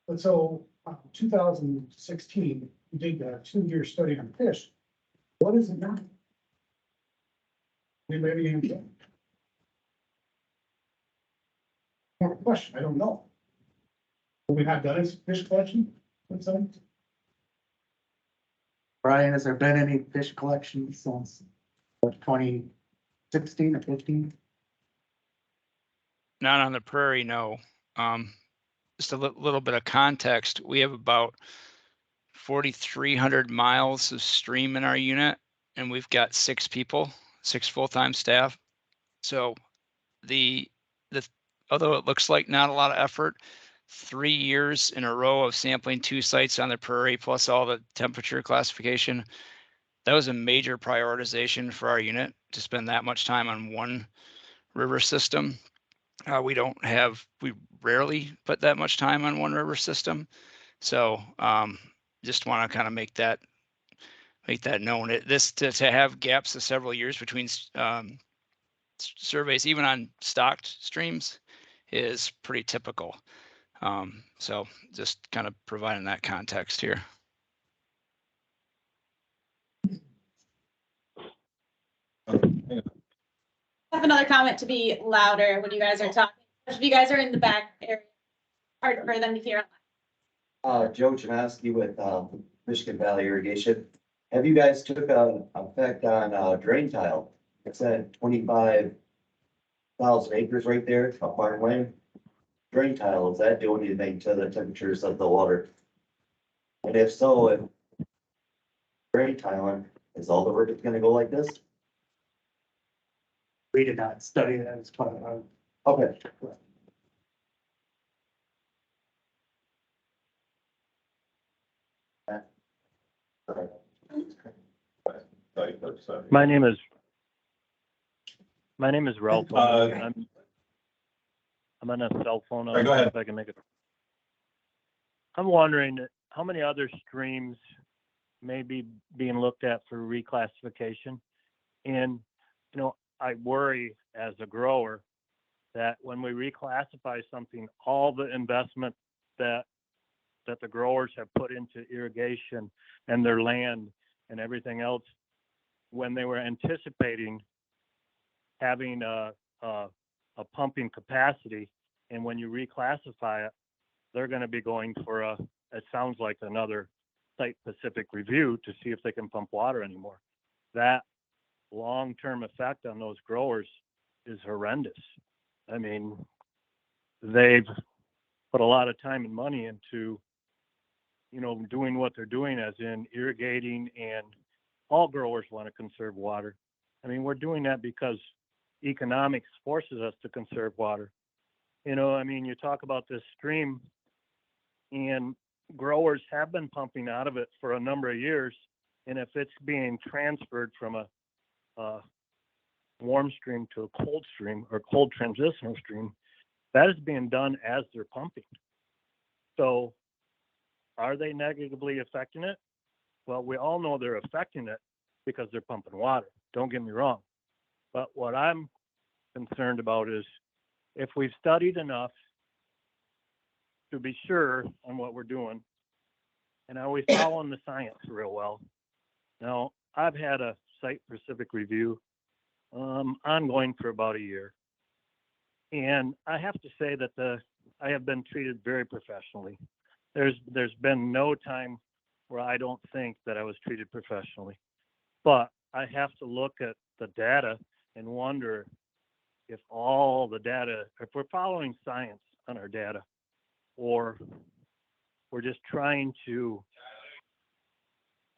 But so, 2016, you did a 2-year study on fish. What is it now? Anybody answer? More question, I don't know. We have done is fish collection. Brian, has there been any fish collection since 2016 or 15? Not on the prairie, no. Just a little bit of context. We have about 4,300 miles of stream in our unit, and we've got 6 people, 6 full-time staff. So although it looks like not a lot of effort, 3 years in a row of sampling 2 sites on the prairie, plus all the temperature classification, that was a major prioritization for our unit to spend that much time on one river system. We rarely put that much time on one river system. So just want to kind of make that known. To have gaps of several years between surveys, even on stocked streams, is pretty typical. So just kind of providing that context here. I have another comment to be louder when you guys are talking. If you guys are in the back area, hard for them to hear. Joe Chamaski with Michigan Valley Irrigation. Have you guys took an effect on drain tile? It said 25,000 acres right there, a farmland. Drain tile, is that doing anything to the temperatures of the water? And if so, if drain tiling, is all the work gonna go like this? We did not study that as part of our. Okay. My name is Ralph. I'm on a cell phone. Right, go ahead. If I can make it. I'm wondering how many other streams may be being looked at for reclassification. And, you know, I worry as a grower that when we reclassify something, all the investment that the growers have put into irrigation and their land and everything else, when they were anticipating having a pumping capacity, and when you reclassify it, they're going to be going for it sounds like another site-specific review to see if they can pump water anymore. That long-term effect on those growers is horrendous. I mean, they've put a lot of time and money into, you know, doing what they're doing, as in irrigating, and all growers want to conserve water. I mean, we're doing that because economics forces us to conserve water. You know, I mean, you talk about this stream, and growers have been pumping out of it for a number of years. And if it's being transferred from a warm stream to a cold stream or cold transitional stream, that is being done as they're pumping. So are they negatively affecting it? Well, we all know they're affecting it because they're pumping water. Don't get me wrong. But what I'm concerned about is if we've studied enough to be sure on what we're doing, and are we following the science real well? Now, I've had a site-specific review ongoing for about a year. And I have to say that I have been treated very professionally. There's been no time where I don't think that I was treated professionally. But I have to look at the data and wonder if all the data, if we're following science on our data, or we're just trying to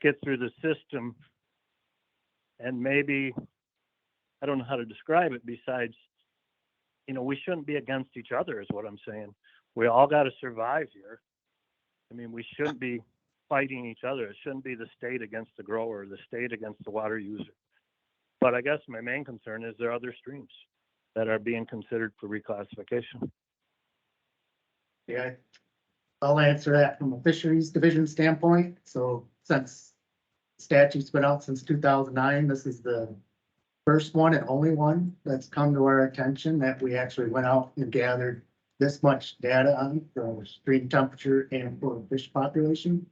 get through the system, and maybe, I don't know how to describe it besides, you know, we shouldn't be against each other is what I'm saying. We all got to survive here. I mean, we shouldn't be fighting each other. It shouldn't be the state against the grower, the state against the water user. But I guess my main concern is there are other streams that are being considered for reclassification. Yeah, I'll answer that from a fisheries division standpoint. So since statute's been out since 2009, this is the first one and only one that's come to our attention that we actually went out and gathered this much data on for stream temperature and for fish population.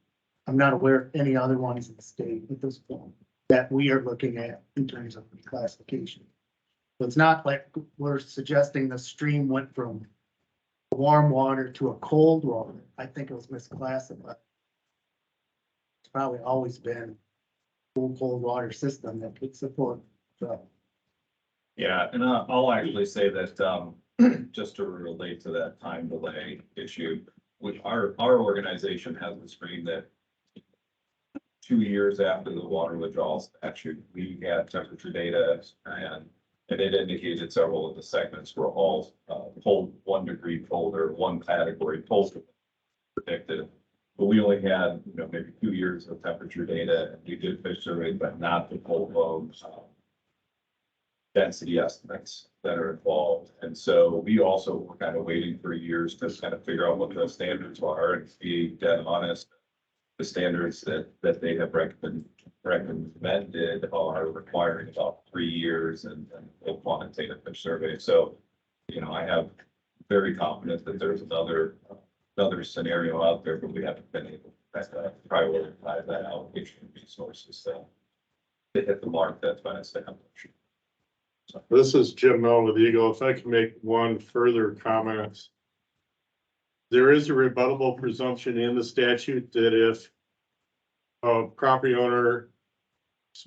I'm not aware of any other ones in the state at this point that we are looking at in terms of reclassification. So it's not like we're suggesting the stream went from warm water to a cold water. I think it was misclassified. It's probably always been a cold water system that could support. So Yeah, and I'll actually say that, just to relate to that time delay issue, which our organization has a stream that 2 years after the water withdrawal statute, we had temperature data and it indicated several of the segments were all cold, 1 degree colder, one category colder predicted. But we only had, you know, maybe 2 years of temperature data, and we did fish survey, but not the cold load density estimates that are involved. And so we also were kind of waiting for years to kind of figure out what the standards are and be dead honest. The standards that they have recommended are requiring about 3 years and full quantitative fish survey. So, you know, I have very confident that there's another scenario out there, but we haven't been able to prioritize that allocation of resources to hit the mark that's been established. This is Jim Mel with Eagle. If I can make one further comment. There is a rebuttable presumption in the statute that if a property owner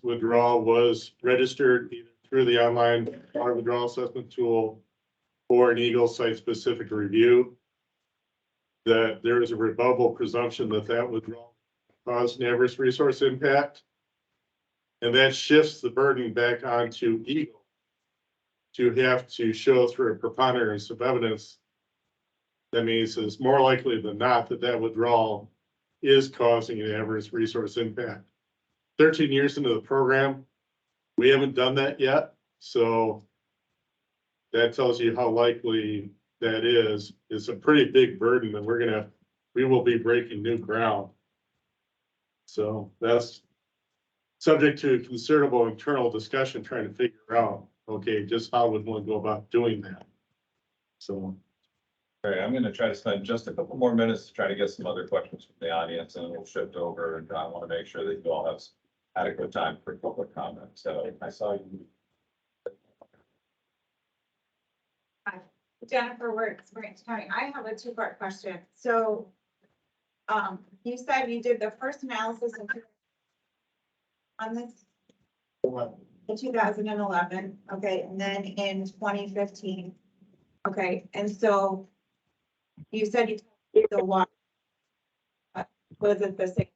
withdrawal was registered either through the online water withdrawal assessment tool or an Eagle site-specific review, that there is a rebuttable presumption that that withdrawal caused an adverse resource impact. And that shifts the burden back onto Eagle to have to show through a preponderance of evidence. That means it's more likely than not that that withdrawal is causing an adverse resource impact. 13 years into the program, we haven't done that yet, so that tells you how likely that is. It's a pretty big burden that we will be breaking new ground. So that's subject to considerable internal discussion, trying to figure out, okay, just how would one go about doing that? So. All right, I'm gonna try to spend just a couple more minutes to try to get some other questions from the audience, and then we'll shift over, and I want to make sure that you all have adequate time for public comment. So I saw you. Jennifer Works, Branch County. I have a two-part question. So, you said you did the first analysis on this in 2011, okay, and then in 2015, okay, and so you said you took the water. Was it the same?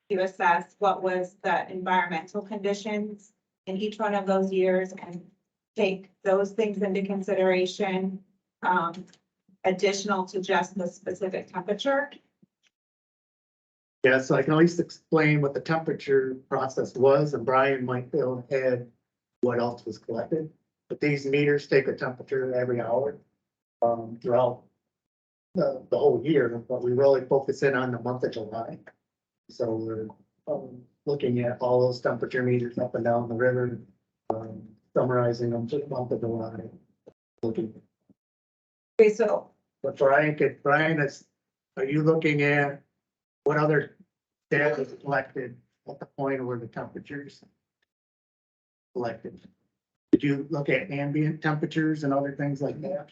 You assess what was the environmental conditions in each one of those years and take those things into consideration, additional to just the specific temperature? Yeah, so I can at least explain what the temperature process was, and Brian might fill ahead what else was collected. But these meters take a temperature every hour throughout the whole year, but we really focus in on the month of July. So we're looking at all those temperature meters up and down the river, summarizing them to the month of July. Looking. Okay, so. But Brian, are you looking at what other data is collected at the point where the temperatures collected? Did you look at ambient temperatures and other things like that?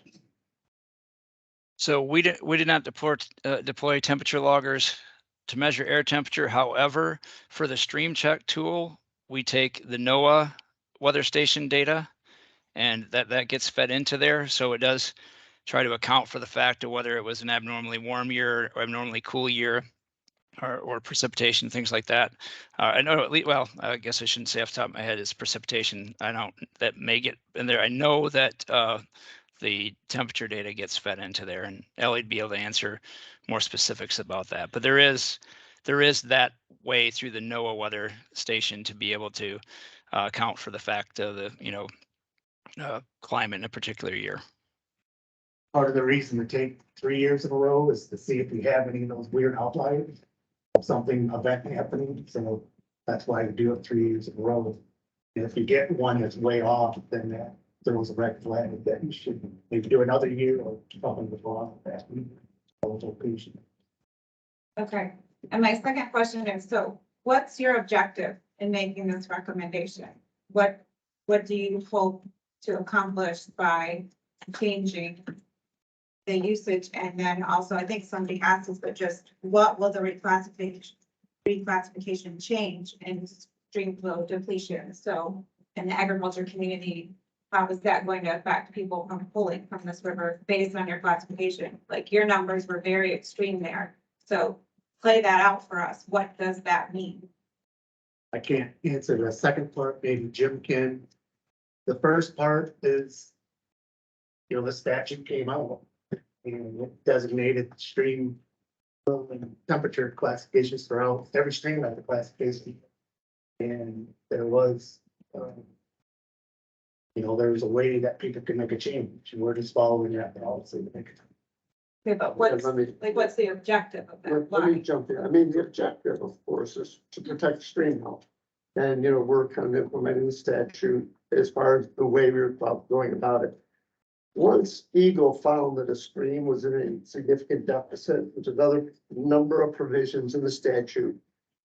So we did not deploy temperature loggers to measure air temperature. However, for the stream check tool, we take the NOAA weather station data, and that gets fed into there. So it does try to account for the fact of whether it was an abnormally warm year or abnormally cool year, or precipitation, things like that. I know, well, I guess I shouldn't say off the top of my head it's precipitation. I don't, that may get in there. I know that the temperature data gets fed into there, and Ellie'd be able to answer more specifics about that. But there is that way through the NOAA weather station to be able to account for the fact of the climate in a particular year. Part of the reason to take 3 years in a row is to see if we have any of those weird outliers of something event happening. So that's why we do it 3 years in a row. And if you get one that's way off, then that throws a red flag that you should maybe do another year or something was wrong with that location. Okay, and my second question is, so what's your objective in making this recommendation? What do you hope to accomplish by changing the usage? And then also, I think somebody asked us, but just what will the reclassification change in stream flow depletion? So in the agriculture community, how is that going to affect people from pulling from this river based on your classification? Like your numbers were very extreme there. So play that out for us. What does that mean? I can't answer the second part, maybe Jim can. The first part is, the statute came out and it designated stream and temperature classifications throughout every stream had the classification. And there was, there's a way that people can make a change. We're just following that policy. Okay, but what's the objective of that? Let me jump in. I mean, the objective, of course, is to protect stream health. And, we're kind of implementing the statute as far as the way we were going about it. Once Eagle found that a stream was in a significant deficit, there's another number of provisions in the statute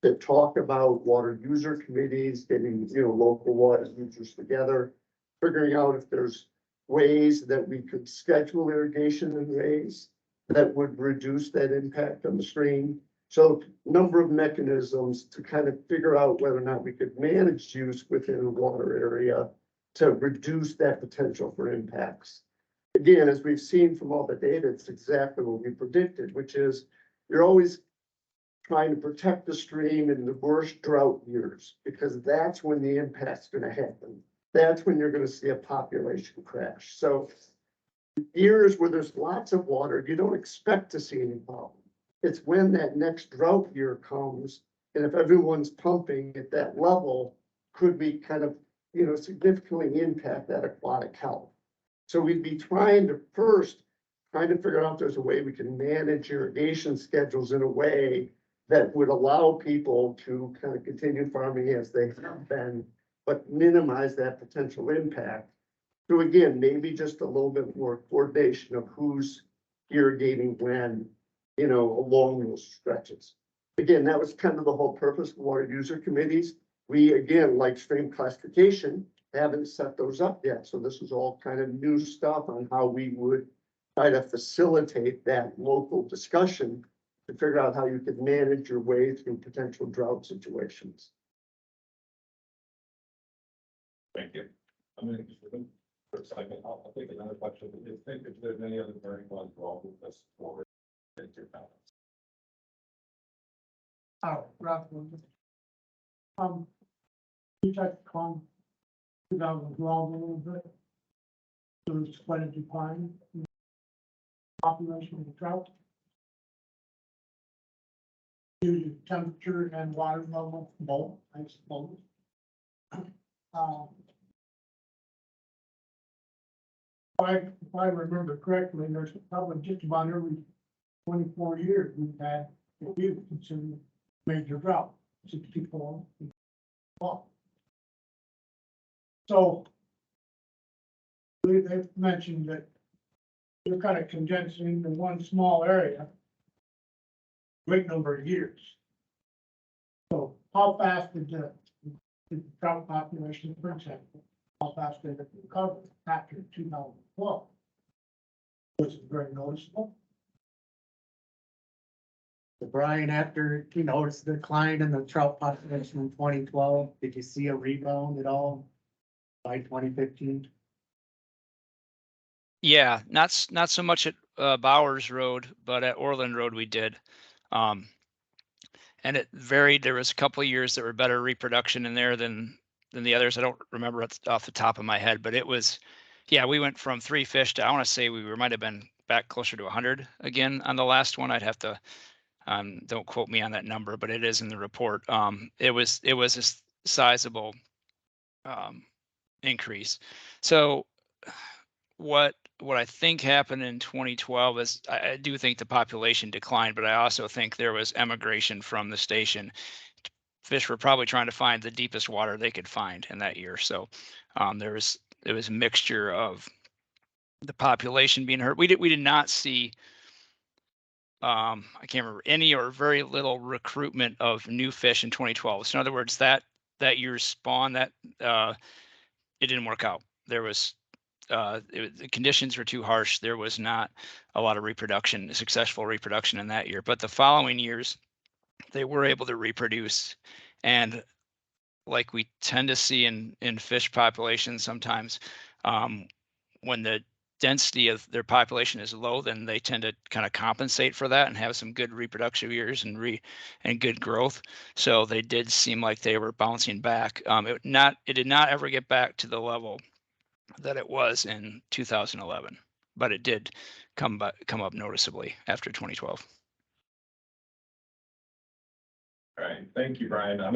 that talk about water user committees, getting, local water users together, figuring out if there's ways that we could schedule irrigation in ways that would reduce that impact on the stream. So number of mechanisms to kind of figure out whether or not we could manage use within a water area to reduce that potential for impacts. Again, as we've seen from all the data, it's exactly what we predicted, which is you're always trying to protect the stream in the worst drought years, because that's when the impact's going to happen. That's when you're going to see a population crash. So years where there's lots of water, you don't expect to see any problem. It's when that next drought year comes And if everyone's pumping at that level, could we kind of, significantly impact that aquatic health? So we'd be trying to figure out if there's a way we can manage irrigation schedules in a way that would allow people to kind of continue farming as they have been, but minimize that potential impact. So again, maybe just a little bit more coordination of who's irrigating when, along those stretches. Again, that was kind of the whole purpose of water user committees. We, again, like stream classification, haven't set those up yet. So this is all kind of new stuff on how we would try to facilitate that local discussion to figure out how you could manage your way through potential drought situations. Thank you. I'm gonna, for a second, I'll take another question. If there's any other burning ones involved with this forward. Rob. You touched on 2012 a little bit. There was quite a decline in population of the trout. Due to temperature and water level, both, I suppose. If I remember correctly, there's probably just about every 24 years we've had what we would consider major drought, 64. So they've mentioned that they're kind of condensing into one small area, great number of years. So how fast did the trout population, for example, how fast did it recover after 2012? Was it very noticeable? Brian, after you noticed the decline in the trout population in 2012, did you see a rebound at all by 2015? Yeah, not so much at Bowers Road, but at Orland Road we did. And it varied. There was a couple of years that were better reproduction in there than the others. I don't remember off the top of my head, but it was, yeah, we went from 3 fish to, I want to say we might have been back closer to 100 again on the last one. I'd have to, don't quote me on that number, but it is in the report. It was a sizable increase. So what I think happened in 2012 is I do think the population declined, but I also think there was emigration from the station. Fish were probably trying to find the deepest water they could find in that year. So there was a mixture of the population being hurt. We did not see I can't remember any or very little recruitment of new fish in 2012. So in other words, that year's spawn that it didn't work out. There was the conditions were too harsh. There was not a lot of successful reproduction in that year. But the following years, they were able to reproduce. And like we tend to see in fish populations sometimes, when the density of their population is low, then they tend to kind of compensate for that and have some good reproductive years and good growth. So they did seem like they were bouncing back. It did not ever get back to the level that it was in 2011, but it did come up noticeably after 2012. All right, thank you, Brian. I'm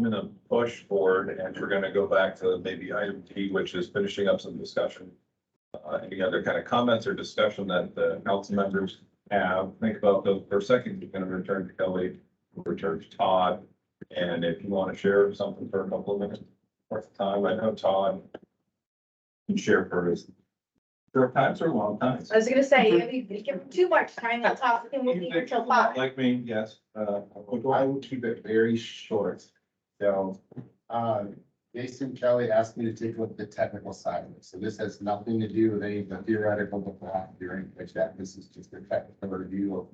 gonna push forward and we're gonna go back to maybe item D, which is finishing up some discussion. Any other kind of comments or discussion that the council members have? Think about those for a second. You're gonna return to Kelly, return to Todd. And if you want to share something for a couple of minutes worth of time, I know Todd can share for his short times or long times. I was gonna say, if you give them too much time, they'll talk and we'll be here till 5. Like me, yes. I will keep it very short. So, Jason Kelly asked me to take a look at the technical side of it. So this has nothing to do with any of the theoretical before during which that this is just a technical review of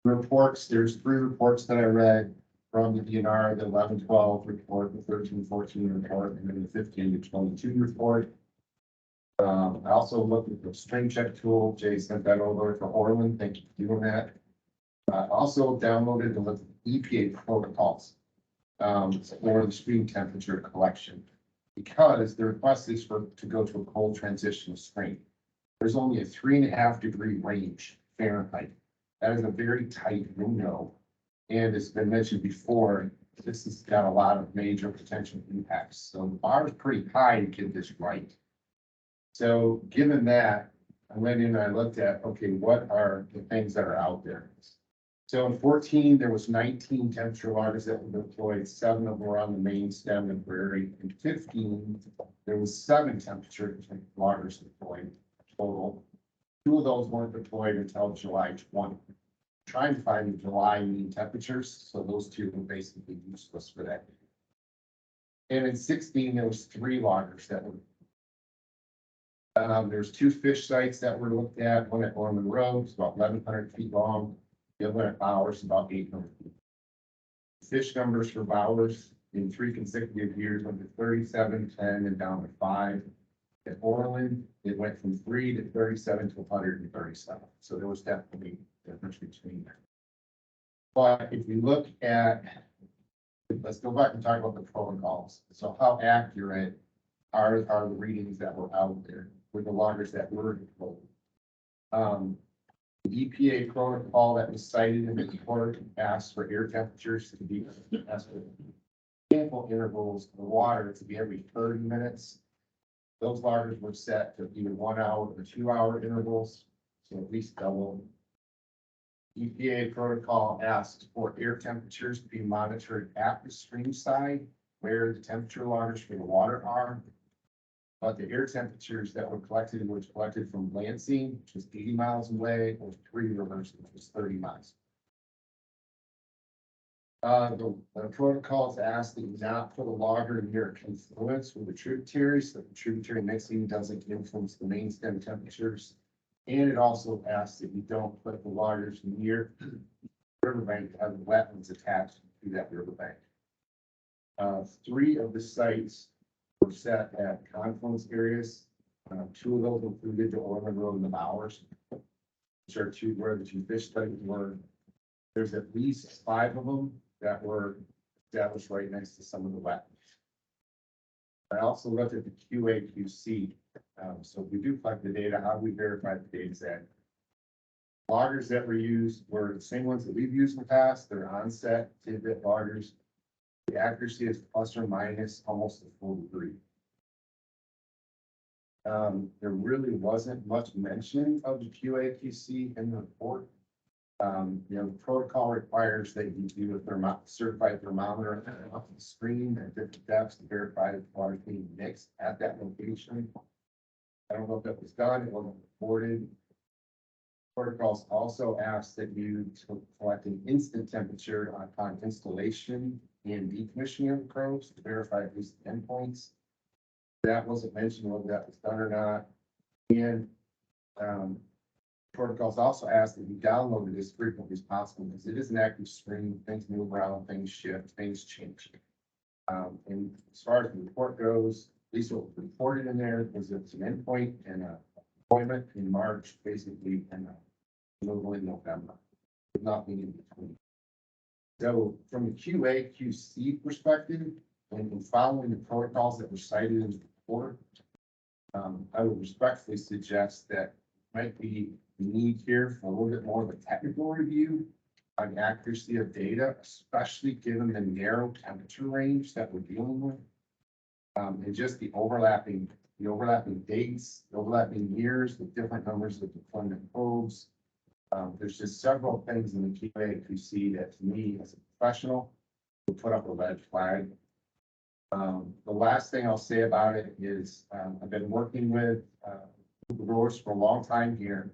reports. There's 3 reports that I read from the DNR, the 11-12 report, the 13-14 report, and then the 15-22 report. I also looked at the string check tool. Jay sent that over to Orland. Thank you for doing that. I also downloaded the EPA protocols for the stream temperature collection, because the request is to go to a cold transitional stream. There's only a 3.5 degree range Fahrenheit. That is a very tight window And it's been mentioned before, this has got a lot of major potential impacts. So the bar is pretty high to get this right. So given that, I went in and I looked at, okay, what are the things that are out there? So in 14, there was 19 temperature loggers that were deployed. 7 of them were on the main stem and prairie. In 15, there was 7 temperature loggers deployed total. 2 of those weren't deployed until July 20. Trying to find the July mean temperatures, so those 2 were basically useless for that. And in 16, there was 3 loggers that were. There's 2 fish sites that were looked at. One at Ormond Road, it's about 1,100 feet long. The other one at Bowers, about 800 feet. Fish numbers for Bowers in 3 consecutive years went to 37, 10, and down to 5. At Orland, it went from 3 to 37 to 137. So there was definitely a difference between them. But if we look at, let's go back and talk about the protocols. So how accurate are the readings that were out there with the loggers that were deployed? The EPA protocol that was cited in the report asked for air temperatures to be sample intervals of the water to be every 30 minutes. Those loggers were set to either 1 hour or 2 hour intervals, so at least double. EPA protocol asked for air temperatures to be monitored at the stream side where the temperature loggers for the water are. But the air temperatures that were collected from Lansing, which was 80 miles away, or Three Rivers, which was 30 miles. The protocols asked that you not put a logger near a confluence with the tributaries, so the tributary mixing doesn't influence the main stem temperatures. And it also asks that you don't put the loggers near the riverbank that have wetlands attached to that riverbank. 3 of the sites were set at confluence areas. 2 of those included the Orland Road and the Bowers, which are where the 2 fish studies were. There's at least 5 of them that were established right next to some of the wetlands. I also looked at the QA/QC. So if we do collect the data, how do we verify the data set? Loggers that were used were the same ones that we've used in the past. They're onset tidbit loggers. The accuracy is plus or minus almost a full degree. There really wasn't much mention of the QA/QC in the report. The protocol requires that you do a certified thermometer off the screen at different depths to verify that the water is being mixed at that location. I don't know if that was done, it wasn't reported. Protocols also ask that you collect an instant temperature upon installation and decommissioning of the probes to verify at least endpoints. That wasn't mentioned whether that was done or not. And protocols also ask that you download it as frequently as possible because it is an active stream. Things move around, things shift, things change. And as far as the report goes, at least what was reported in there was it's an endpoint and a deployment in March, basically, and removal in November, with nothing in between. So from a QA/QC perspective, and following the protocols that were cited in the report, I would respectfully suggest that might be need here for a little bit more of a technical review on accuracy of data, especially given the narrow temperature range that we're dealing with. And just the overlapping dates, the overlapping years with different numbers of deployment probes. There's just several things in the QA/QC that to me as a professional will put up a red flag. The last thing I'll say about it is I've been working with growers for a long time here.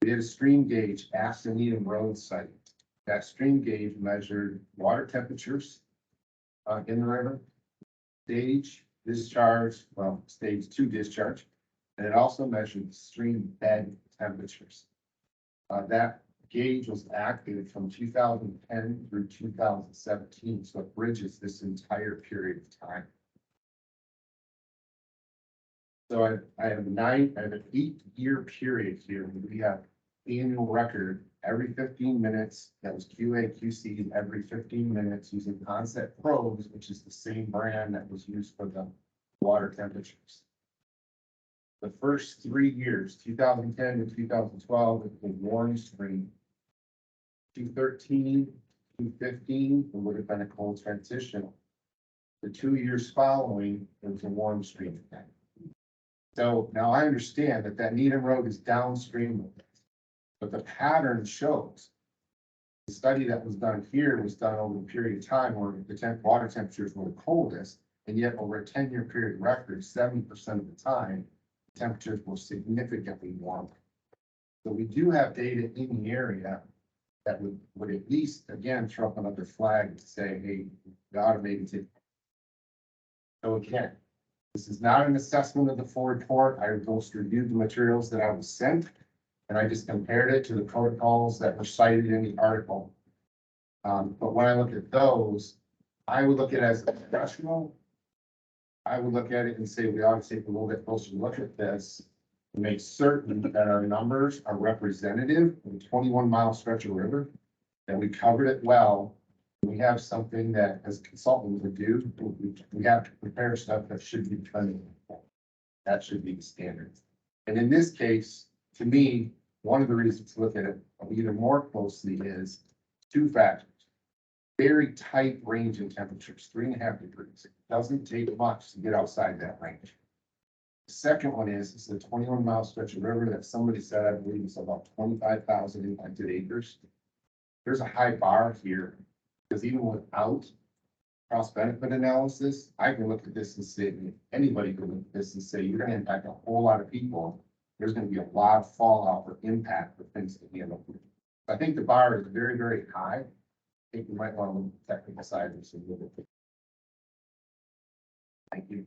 We did a stream gauge at the Needham Road site. That stream gauge measured water temperatures in the river, stage, discharge, stage 2 discharge, and it also measured stream bed temperatures. That gauge was active from 2010 through 2017, so it bridges this entire period of time. So I have an 8-year period here. We have annual record every 15 minutes. That was QA/QC every 15 minutes using Onset probes, which is the same brand that was used for the water temperatures. The first 3 years, 2010 to 2012, it was warm stream. 2013, 2015, it would have been a cold transition. The 2 years following, it was a warm stream again. So now I understand that that Needham Road is downstream of this, but the pattern shows. The study that was done here was done over a period of time where the water temperatures were the coldest, and yet over a 10-year period record, 70% of the time, temperatures were significantly warmer. So we do have data in the area that would at least, again, throw up another flag to say, hey, we ought to maybe take. So again, this is not an assessment of the full report. I just reviewed the materials that I was sent, and I just compared it to the protocols that were cited in the article. But when I look at those, I would look at it as a professional. I would look at it and say, we ought to take a little bit closer look at this to make certain that our numbers are representative of the 21-mile stretch of river, that we covered it well. We have something that as consultants would do, we have to prepare stuff that should be trending. That should be the standard. And in this case, to me, one of the reasons to look at it even more closely is two factors. Very tight range in temperatures, 3.5 degrees. It doesn't take much to get outside that range. The second one is the 21-mile stretch of river that somebody said, I believe it's about 25,000 impacted acres. There's a high bar here, because even without cost benefit analysis, I can look at this and say, anybody can look at this and say, you're gonna impact a whole lot of people. There's gonna be a lot of fallout or impact for things to handle. I think the bar is very, very high. I think we might want to look at the technical side of this a little bit. Thank you.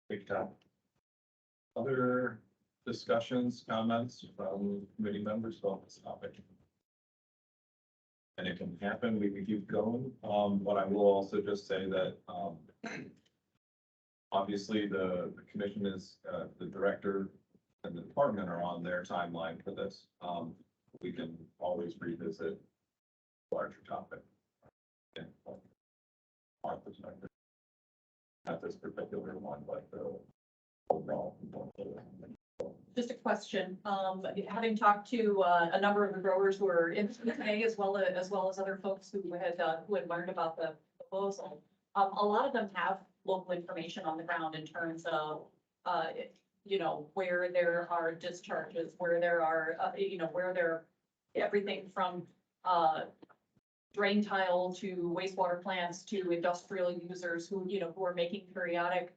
Big time. Other discussions, comments from committee members on this topic? And it can happen, we can keep going. But I will also just say that, obviously the commission is, the director and the department are on their timeline for this. We can always revisit larger topic. Yeah. Our perspective. Not this particular one, but the overall. Just a question, having talked to a number of the growers who are in today, as well as other folks who had learned about the proposal, a lot of them have local information on the ground in terms of, you know, where there are discharges, where there are, you know, where there, everything from drain tile to wastewater plants to industrial users who, you know, who are making periodic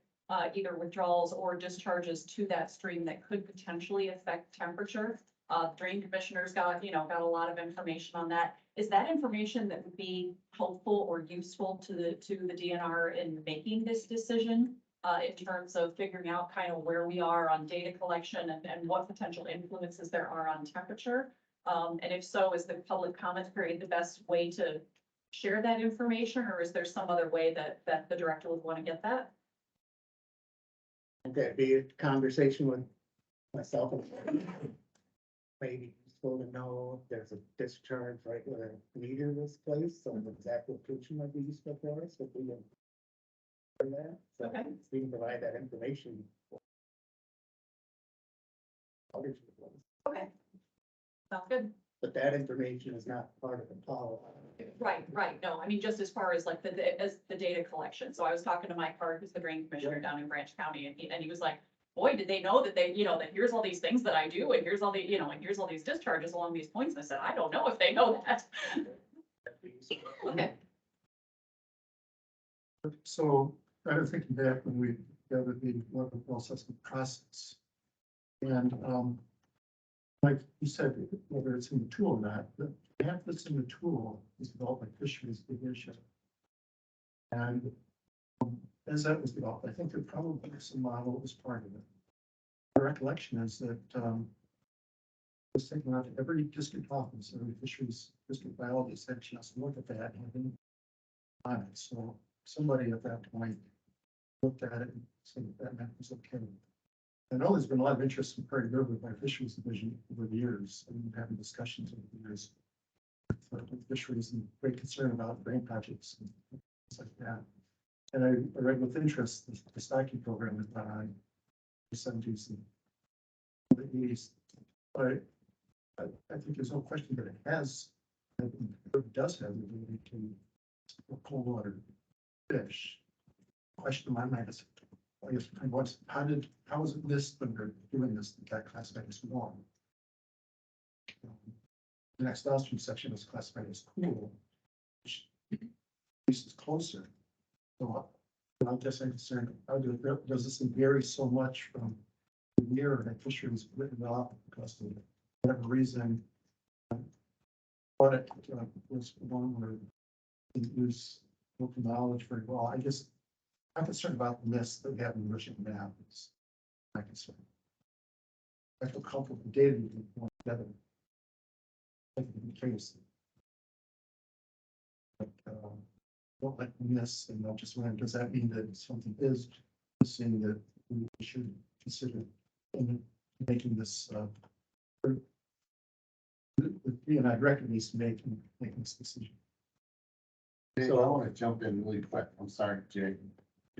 either withdrawals or discharges to that stream that could potentially affect temperature. Drain commissioners got a lot of information on that. Is that information that would be helpful or useful to the DNR in making this decision? In terms of figuring out kind of where we are on data collection and what potential influences there are on temperature? And if so, is the public comment period the best way to share that information, or is there some other way that the director would want to get that? That'd be a conversation with myself and maybe useful to know if there's a discharge right where a meter was placed, so the exact location might be useful for us if we can. Do that, so Okay. we can provide that information. Okay. Sounds good. But that information is not part of the policy. Right. No, I mean, just as far as like the data collection. So I was talking to Mike Hart, who's the drain commissioner down in Branch County, and he was like, boy, did they know that that here's all these things that I do, and here's all the, and here's all these discharges along these points. And I said, I don't know if they know that. Okay. So I was thinking back when we gathered the water assessment process. And like you said, whether it's in the tool or not, the map that's in the tool is developed by Fisheries Division. And as that was developed, I think there probably was some model that was part of it. My recollection is that was taken out to every district office, every fisheries district biologist had a chance to look at that and then on it. So somebody at that point looked at it and said that map was okay. I know there's been a lot of interest in Prairie River by Fisheries Division over the years, and we've having discussions over the years with fisheries and great concern about drain projects and things like that. And I read with interest the stocking program that went on in the 70s and the 80s. But I think there's no question that it has It does have the ability to cold water fish. Question in my mind is, I guess, how is it missed when they're doing this, that got classified as warm? The next downstream section is classified as cool, which at least is closer. So I guess I'm concerned, does this vary so much from the year that fishery was written off because of whatever reason? But it was one where it use local knowledge very well. I'm concerned about the miss that we have in the original map. It's my concern. I feel comfortable with the data we can put together. I think in the case. But, don't let me miss, and I'm just wondering, does that mean that something is missing that we should consider in making this, and I recognize making this decision. Dave, I want to jump in really quick. I'm sorry, Jay.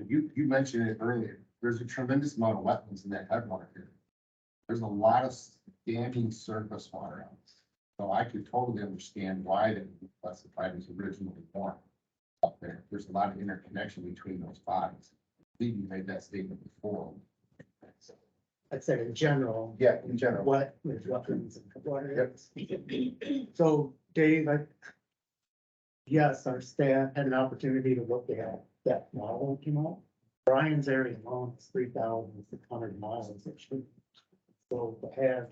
You mentioned it earlier. There's a tremendous amount of wetlands in that headwater here. There's a lot of standing surface water out there. So I could totally understand why they were classified as originally formed up there. There's a lot of interconnection between those bodies. I believe you made that statement before. I'd say in general. Yeah, in general. What with wetlands and water. So Dave, yes, our staff had an opportunity to look at that model that came out. Brian's area alone is 3,600 miles. So to have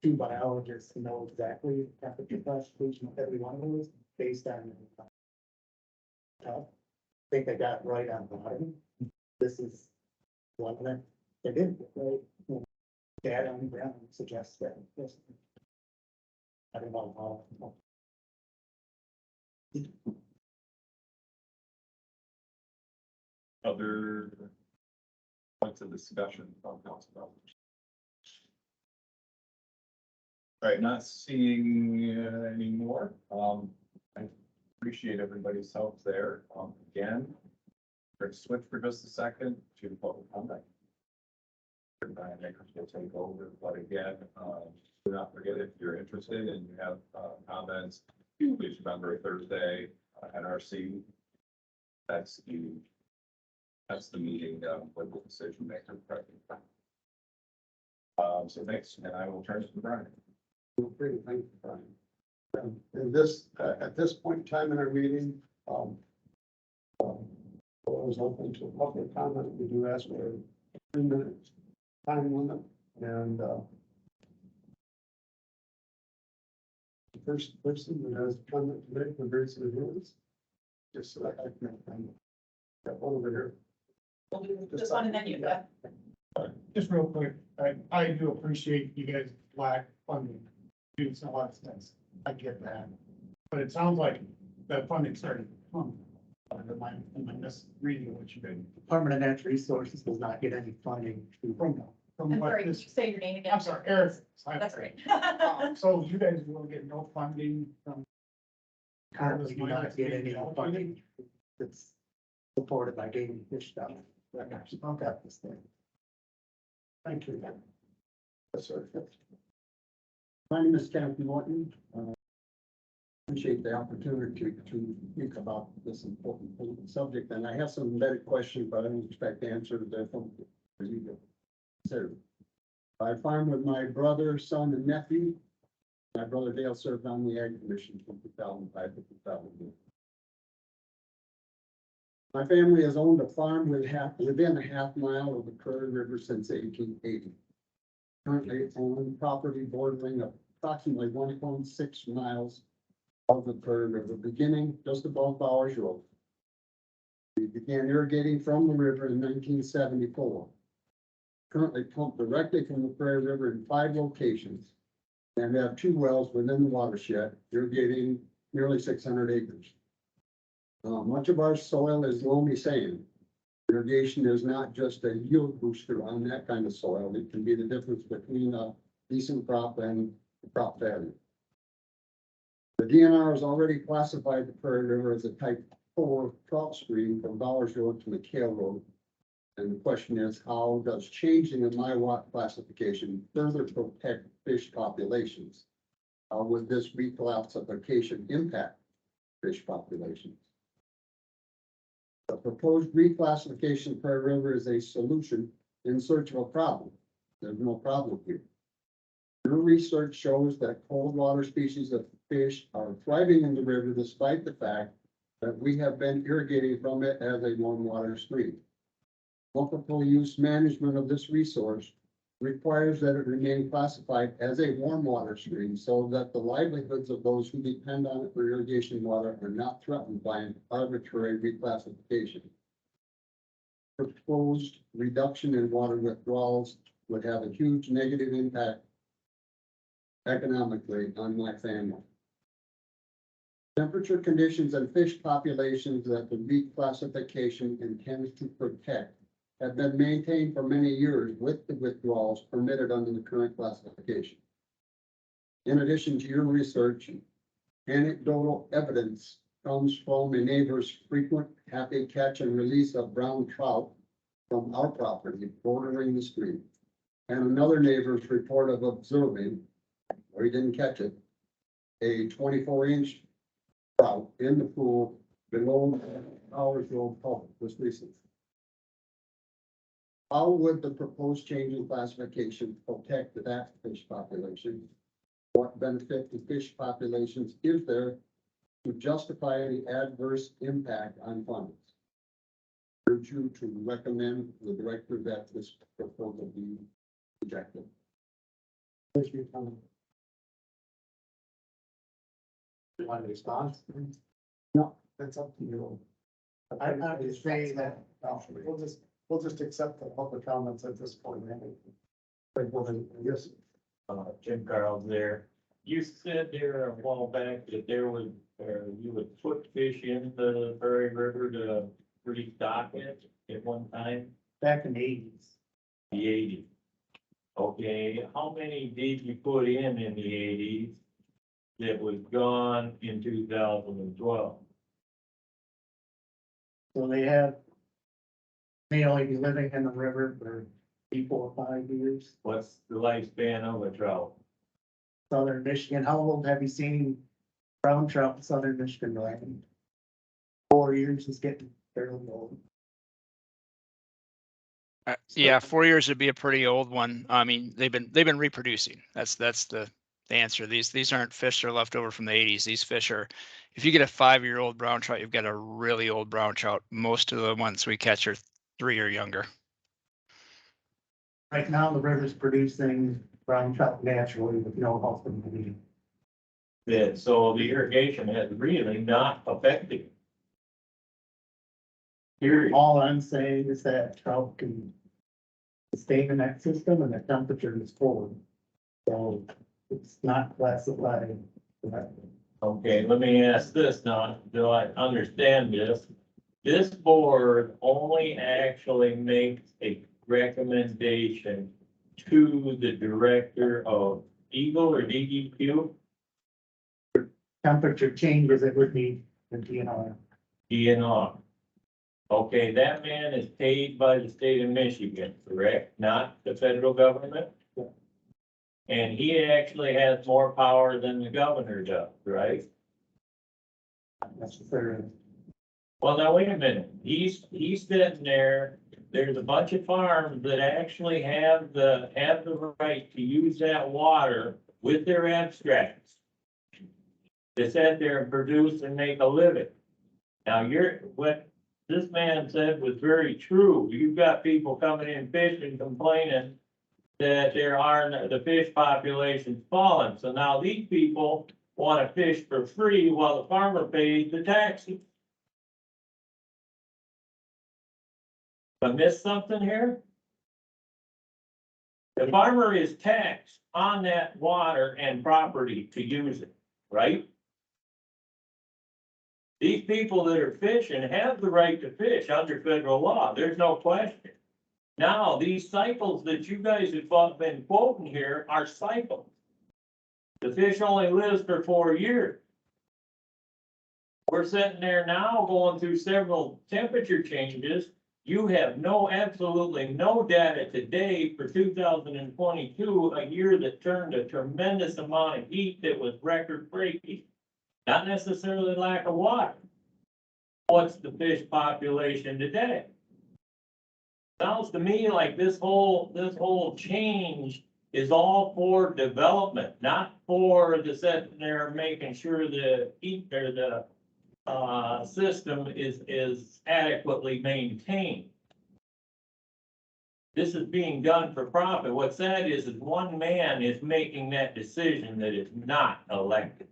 two biologists to know exactly temperature classification of every one of those based on. I think they got it right on the bottom. This is one that they didn't get right. Data on the ground suggests that. Yes. I don't know how. Other points of discussion from council members? All right, not seeing any more. I appreciate everybody's help there. Again, we're gonna switch for just a second to public comment. Brian Akers will take over, but again, do not forget if you're interested and you have comments, please remember Thursday, NRC. That's the meeting with the decision maker. So thanks, and I will turn it to Brian. Great, thank you, Brian. And this, at this point in time in our meeting, I was open to public comment. We do ask for a 3-minute time limit, and the first person that has a comment to make, we're very serious. Just so I can got one over here. We'll do this one and then you, yeah. Just real quick, I do appreciate you guys lack funding, doing a lot of things. I get that. But it sounds like that funding started to come. Am I misreading what you did? Department of Natural Resources does not get any funding from I'm what sorry, this- could you say your name again? I'm sorry, Eric. That's right. So you guys will get no funding from. currently do not get any funding that's supported by Game and Fish stuff. Okay. This thing. Thank you. Yes, sir. My name is Kenneth Norton. Appreciate the opportunity to think about this important subject, and I have some embedded questions, but I don't expect answers from you. So, I farm with my brother, son, and nephew. My brother Dale served on the Ag Commission from 2005 to 2008. My family has owned a farm within a half mile of the Prairie River since 1880. Currently own property bordering approximately 1.6 miles of the Prairie River, beginning just above Bowers Road. We began irrigating from the river in 1974. Currently pumped directly from the Prairie River in 5 locations and have 2 wells within the watershed, irrigating nearly 600 acres. Much of our soil is loamy sand. Irrigation is not just a yield booster on that kind of soil. It can be the difference between a decent crop and a crop failure. The DNR has already classified the Prairie River as a type 4 trout stream from Bowers Road to McHale Road. And the question is, how does changing the MIWAC classification further protect fish populations? would this reclassification impact fish populations? The proposed reclassification of Prairie River is a solution in search of a problem. There's no problem here. Your research shows that cold water species of fish are thriving in the river despite the fact that we have been irrigating from it as a warm water stream. Multiple use management of this resource requires that it remain classified as a warm water stream so that the livelihoods of those who depend on it for irrigation water are not threatened by an arbitrary reclassification. Proposed reduction in water withdrawals would have a huge negative impact economically on my family. Temperature conditions and fish populations that the reclassification intends to protect have been maintained for many years with the withdrawals permitted under the current classification. In addition to your research, anecdotal evidence comes from a neighbor's frequent happy catch and release of brown trout from our property bordering the stream, and another neighbor's report of observing, or he didn't catch it, a 24-inch trout in the pool below our old culvert was recent. How would the proposed change in classification protect that fish population? What benefit to fish populations is there to justify the adverse impact on farmers? I urge you to recommend the director that this proposal be rejected. Thank you, Tom. You want to respond? No, that's up to you. I would say that, we'll just accept the public comments at this point. Yes. Jim Carl's there. You said there a while back that there was, you would put fish in the Prairie River to restock it at one time, Back in the 80s. the eighties. Okay, how many did you put in the eighties that was gone in 2012? So may only be living in the river for 4 or 5 years. What's the lifespan of a trout? Southern Michigan, how old have you seen brown trout in southern Michigan, Ryan? 4 years is getting fairly old. Yeah, 4 years would be a pretty old one. I mean, they've been reproducing. That's the answer. These aren't fish that are left over from the 80s. These fish are, if you get a 5-year-old brown trout, you've got a really old brown trout. Most of the ones we catch are 3 or younger. Right now, the river's producing brown trout naturally with no help from the lead. Yeah, so the irrigation has really not affected. Period. All I'm saying is that trout can stay in that system and the temperature is cold. So it's not classified. Okay, let me ask this now, do I understand this? This board only actually makes a recommendation to the director of Eagle or DEQ? Temperature changes, it would be the DNR. DNR. Okay, that man is paid by the state of Michigan, correct? Not the federal government? And he actually has more power than the governor does, right? Not necessarily. Well, now, wait a minute. He's sitting there. There's a bunch of farms that actually have the right to use that water with their abstracts. To sit there and produce and make a living. Now, what this man said was very true. You've got people coming in fishing, complaining that the fish population's falling. So now these people want to fish for free while the farmer pays the taxes. I missed something here? The farmer is taxed on that water and property to use it, right? These people that are fishing have the right to fish under federal law. There's no question. Now, these cycles that you guys have been quoting here are cycles. The fish only lives for 4 years. We're sitting there now going through several temperature changes. You have absolutely no data today for 2022, a year that turned a tremendous amount of heat that was record breaking. Not necessarily lack of water. What's the fish population today? Sounds to me like this whole change is all for development, not for the sitting there making sure the heat or the system is adequately maintained. This is being done for profit. What's sad is one man is making that decision that is not elected.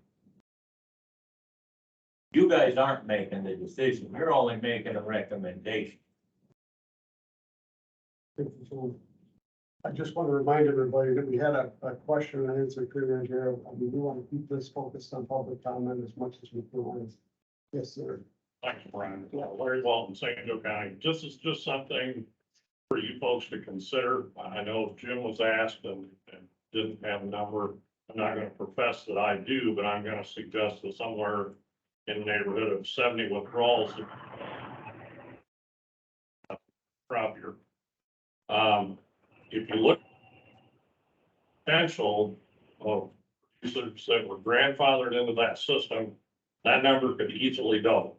You guys aren't making the decision. You're only making a recommendation. I just want to remind everybody that we had a question and answer period here. I mean, we want to keep this focused on public comment as much as we can. Yes, sir. Thanks, Brian. Larry Walton, St. Joe County. This is just something for you folks to consider. I know Jim was asked and didn't have a number. I'm not going to profess that I do, but I'm going to suggest that somewhere in the neighborhood of 70 withdrawals. Here. If you look potential of users that were grandfathered into that system, that number could easily double.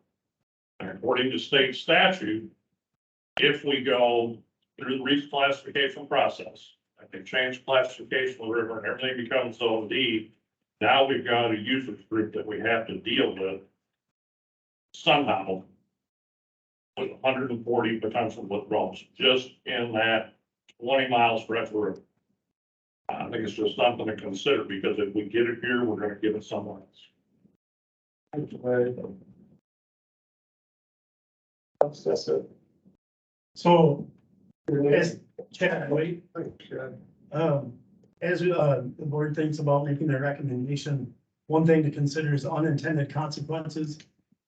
And according to state statute, if we go through the reclassification process, I can change classification of the river and everything becomes zone D. Now we've got a users group that we have to deal with somehow with 140 potential withdrawals just in that 20 miles stretch of river. I think it's just something to consider because if we get it here, we're going to give it somewhere else. That's it. So, as Chad, wait, as the board thinks about making their recommendation, one thing to consider is unintended consequences.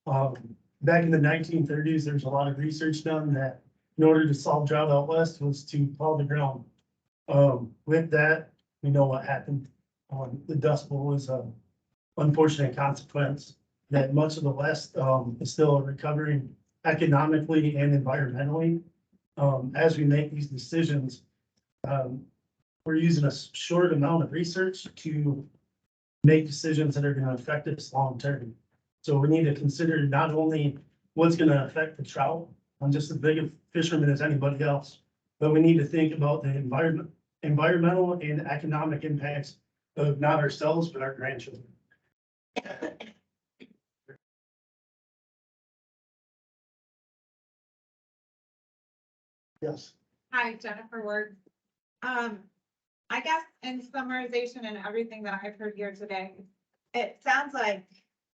Back in the 1930s, there's a lot of research done that in order to solve drought out west was to plow the ground. With that, we know what happened. The Dust Bowl was an unfortunate consequence that much of the west is still recovering economically and environmentally. As we make these decisions, we're using a short amount of research to make decisions that are going to affect us long term. So we need to consider not only what's going to affect the trout. I'm just as big a fisherman as anybody else, but we need to think about the environmental and economic impacts of not ourselves, but our grandchildren. Yes. Hi, Jennifer Ward. I guess in summarization and everything that I've heard here today, it sounds like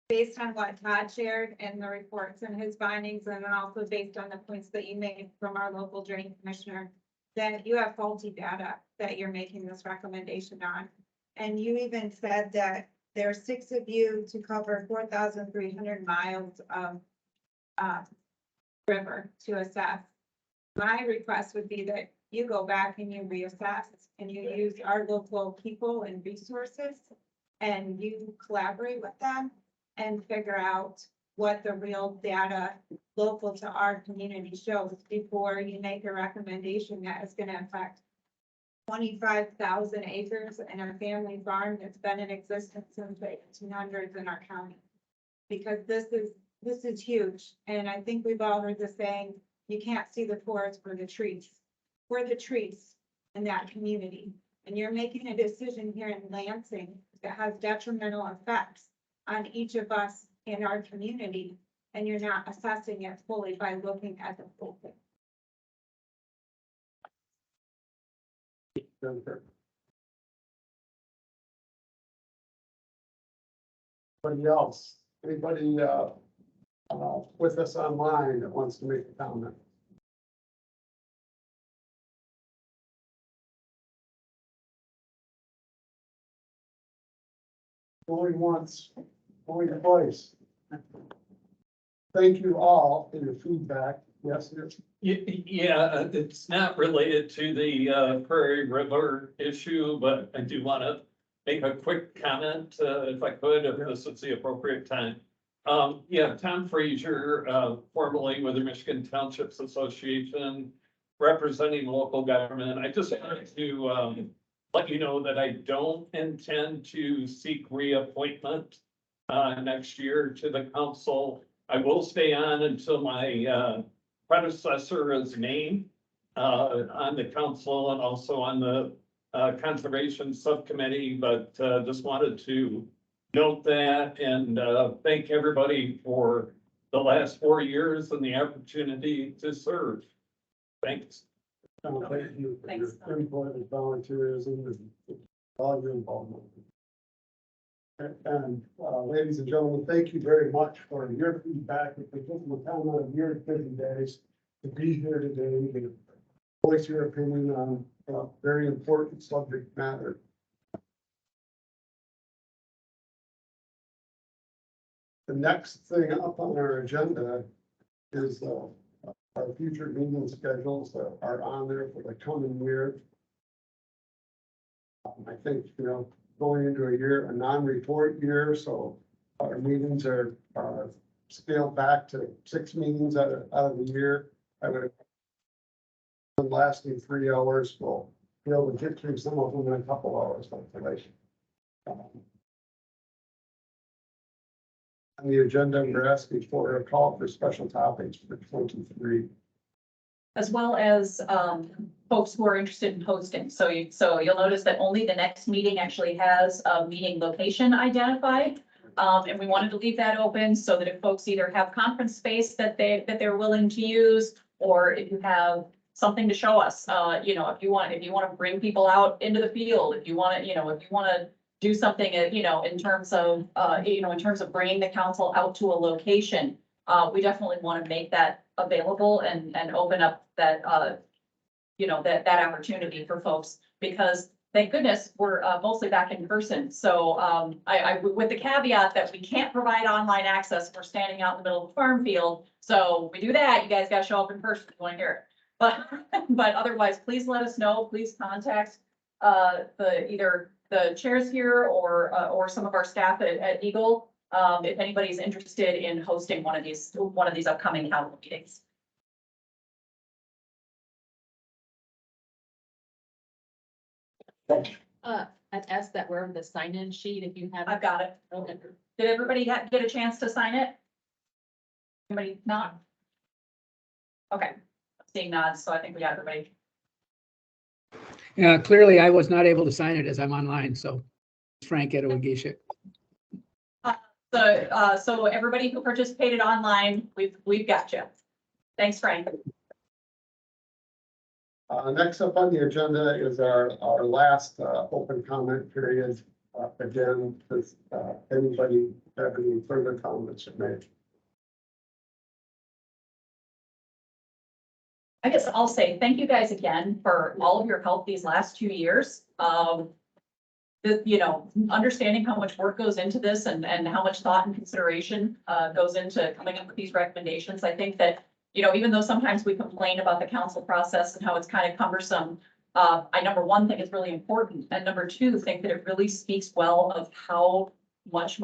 based on what Todd shared in the reports and his findings, and then also based on the points that you made from our local drain commissioner, that you have faulty data that you're making this recommendation on. And you even said that there are 6 of you to cover 4,300 miles of river to assess. My request would be that you go back and you reassess and you use our local people and resources and you collaborate with them and figure out what the real data local to our community shows before you make a recommendation that is going to affect 25,000 acres and a family farm that's been in existence since the 1800s in our county. Because this is huge. And I think we've all heard the saying, you can't see the forest for the trees. We're the trees in that community. And you're making a decision here in Lansing that has detrimental effects on each of us in our community. And you're not assessing it fully by looking at the full thing. Anybody else? Anybody with us online that wants to make a comment? Going once, going twice. Thank you all for your feedback. Yes, yes. Yeah, it's not related to the Prairie River issue, but I do want to make a quick comment, if I could, if this is the appropriate time. Yeah, Tom Frazier, formerly with the Michigan Townships Association, representing local government. I just wanted to, let you know that I don't intend to seek reappointment, next year to the council. I will stay on until my, predecessor is named, on the council and also on the, conservation subcommittee, but, just wanted to note that and thank everybody for the last 4 years and the opportunity to serve. Thanks. Thank you for Thanks. your input and volunteerism and all your involvement. And ladies and gentlemen, thank you very much for your feedback. It's taken the time out of your busy days to be here today and voice your opinion on a very important subject matter. The next thing up on our agenda is our future meeting schedules that are on there for the coming year. I think, going into a non-report year, so our meetings are scaled back to 6 meetings out of the year. I would have lasting 3 hours. We'll be able to get through some of them in a couple hours, hopefully. On the agenda, we're asking for a call for special topics for 23. As well as folks who are interested in hosting. So you'll notice that only the next meeting actually has a meeting location identified. And we wanted to leave that open so that if folks either have conference space that they're willing to use, or if you have something to show us, if you want to bring people out into the field, if you want to do something, in terms of bringing the council out to a location, we definitely want to make that available and open up that, that opportunity for folks, because thank goodness we're mostly back in person. So I with the caveat that we can't provide online access if we're standing out in the middle of the farm field. So we do that, you guys got to show up in person if you want to hear it. But otherwise, please let us know. Please contact either the chairs here or some of our staff at Eagle, if anybody's interested in hosting one of these upcoming council meetings. I'd ask that wherever the sign-in sheet, if you have. I've got it. Okay. Did everybody get a chance to sign it? Anybody not? Okay, seeing nods, so I think we got everybody. Clearly I was not able to sign it as I'm online, so Frank Edowageshik. So everybody who participated online, we've got you. Thanks, Frank. Next up on the agenda is our last open comment period. Again, does anybody have any further comments to make? I guess I'll say thank you guys again for all of your help these last 2 years. Understanding how much work goes into this and how much thought and consideration goes into coming up with these recommendations. I think that, even though sometimes we complain about the council process and how it's kind of cumbersome, I, number one, think it's really important. And number two, think that it really speaks well of how much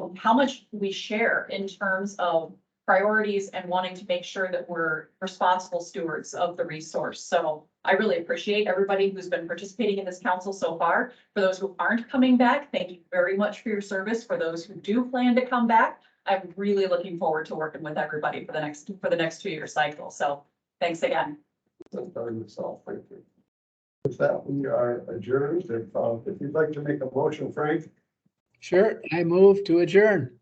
we share in terms of priorities and wanting to make sure that we're responsible stewards of the resource. So I really appreciate everybody who's been participating in this council so far. For those who aren't coming back, thank you very much for your service. For those who do plan to come back, I'm really looking forward to working with everybody for the next 2-year cycle. So thanks again. Thank you. With that, we are adjourned. If you'd like to make a motion, Frank. Sure, I move to adjourn.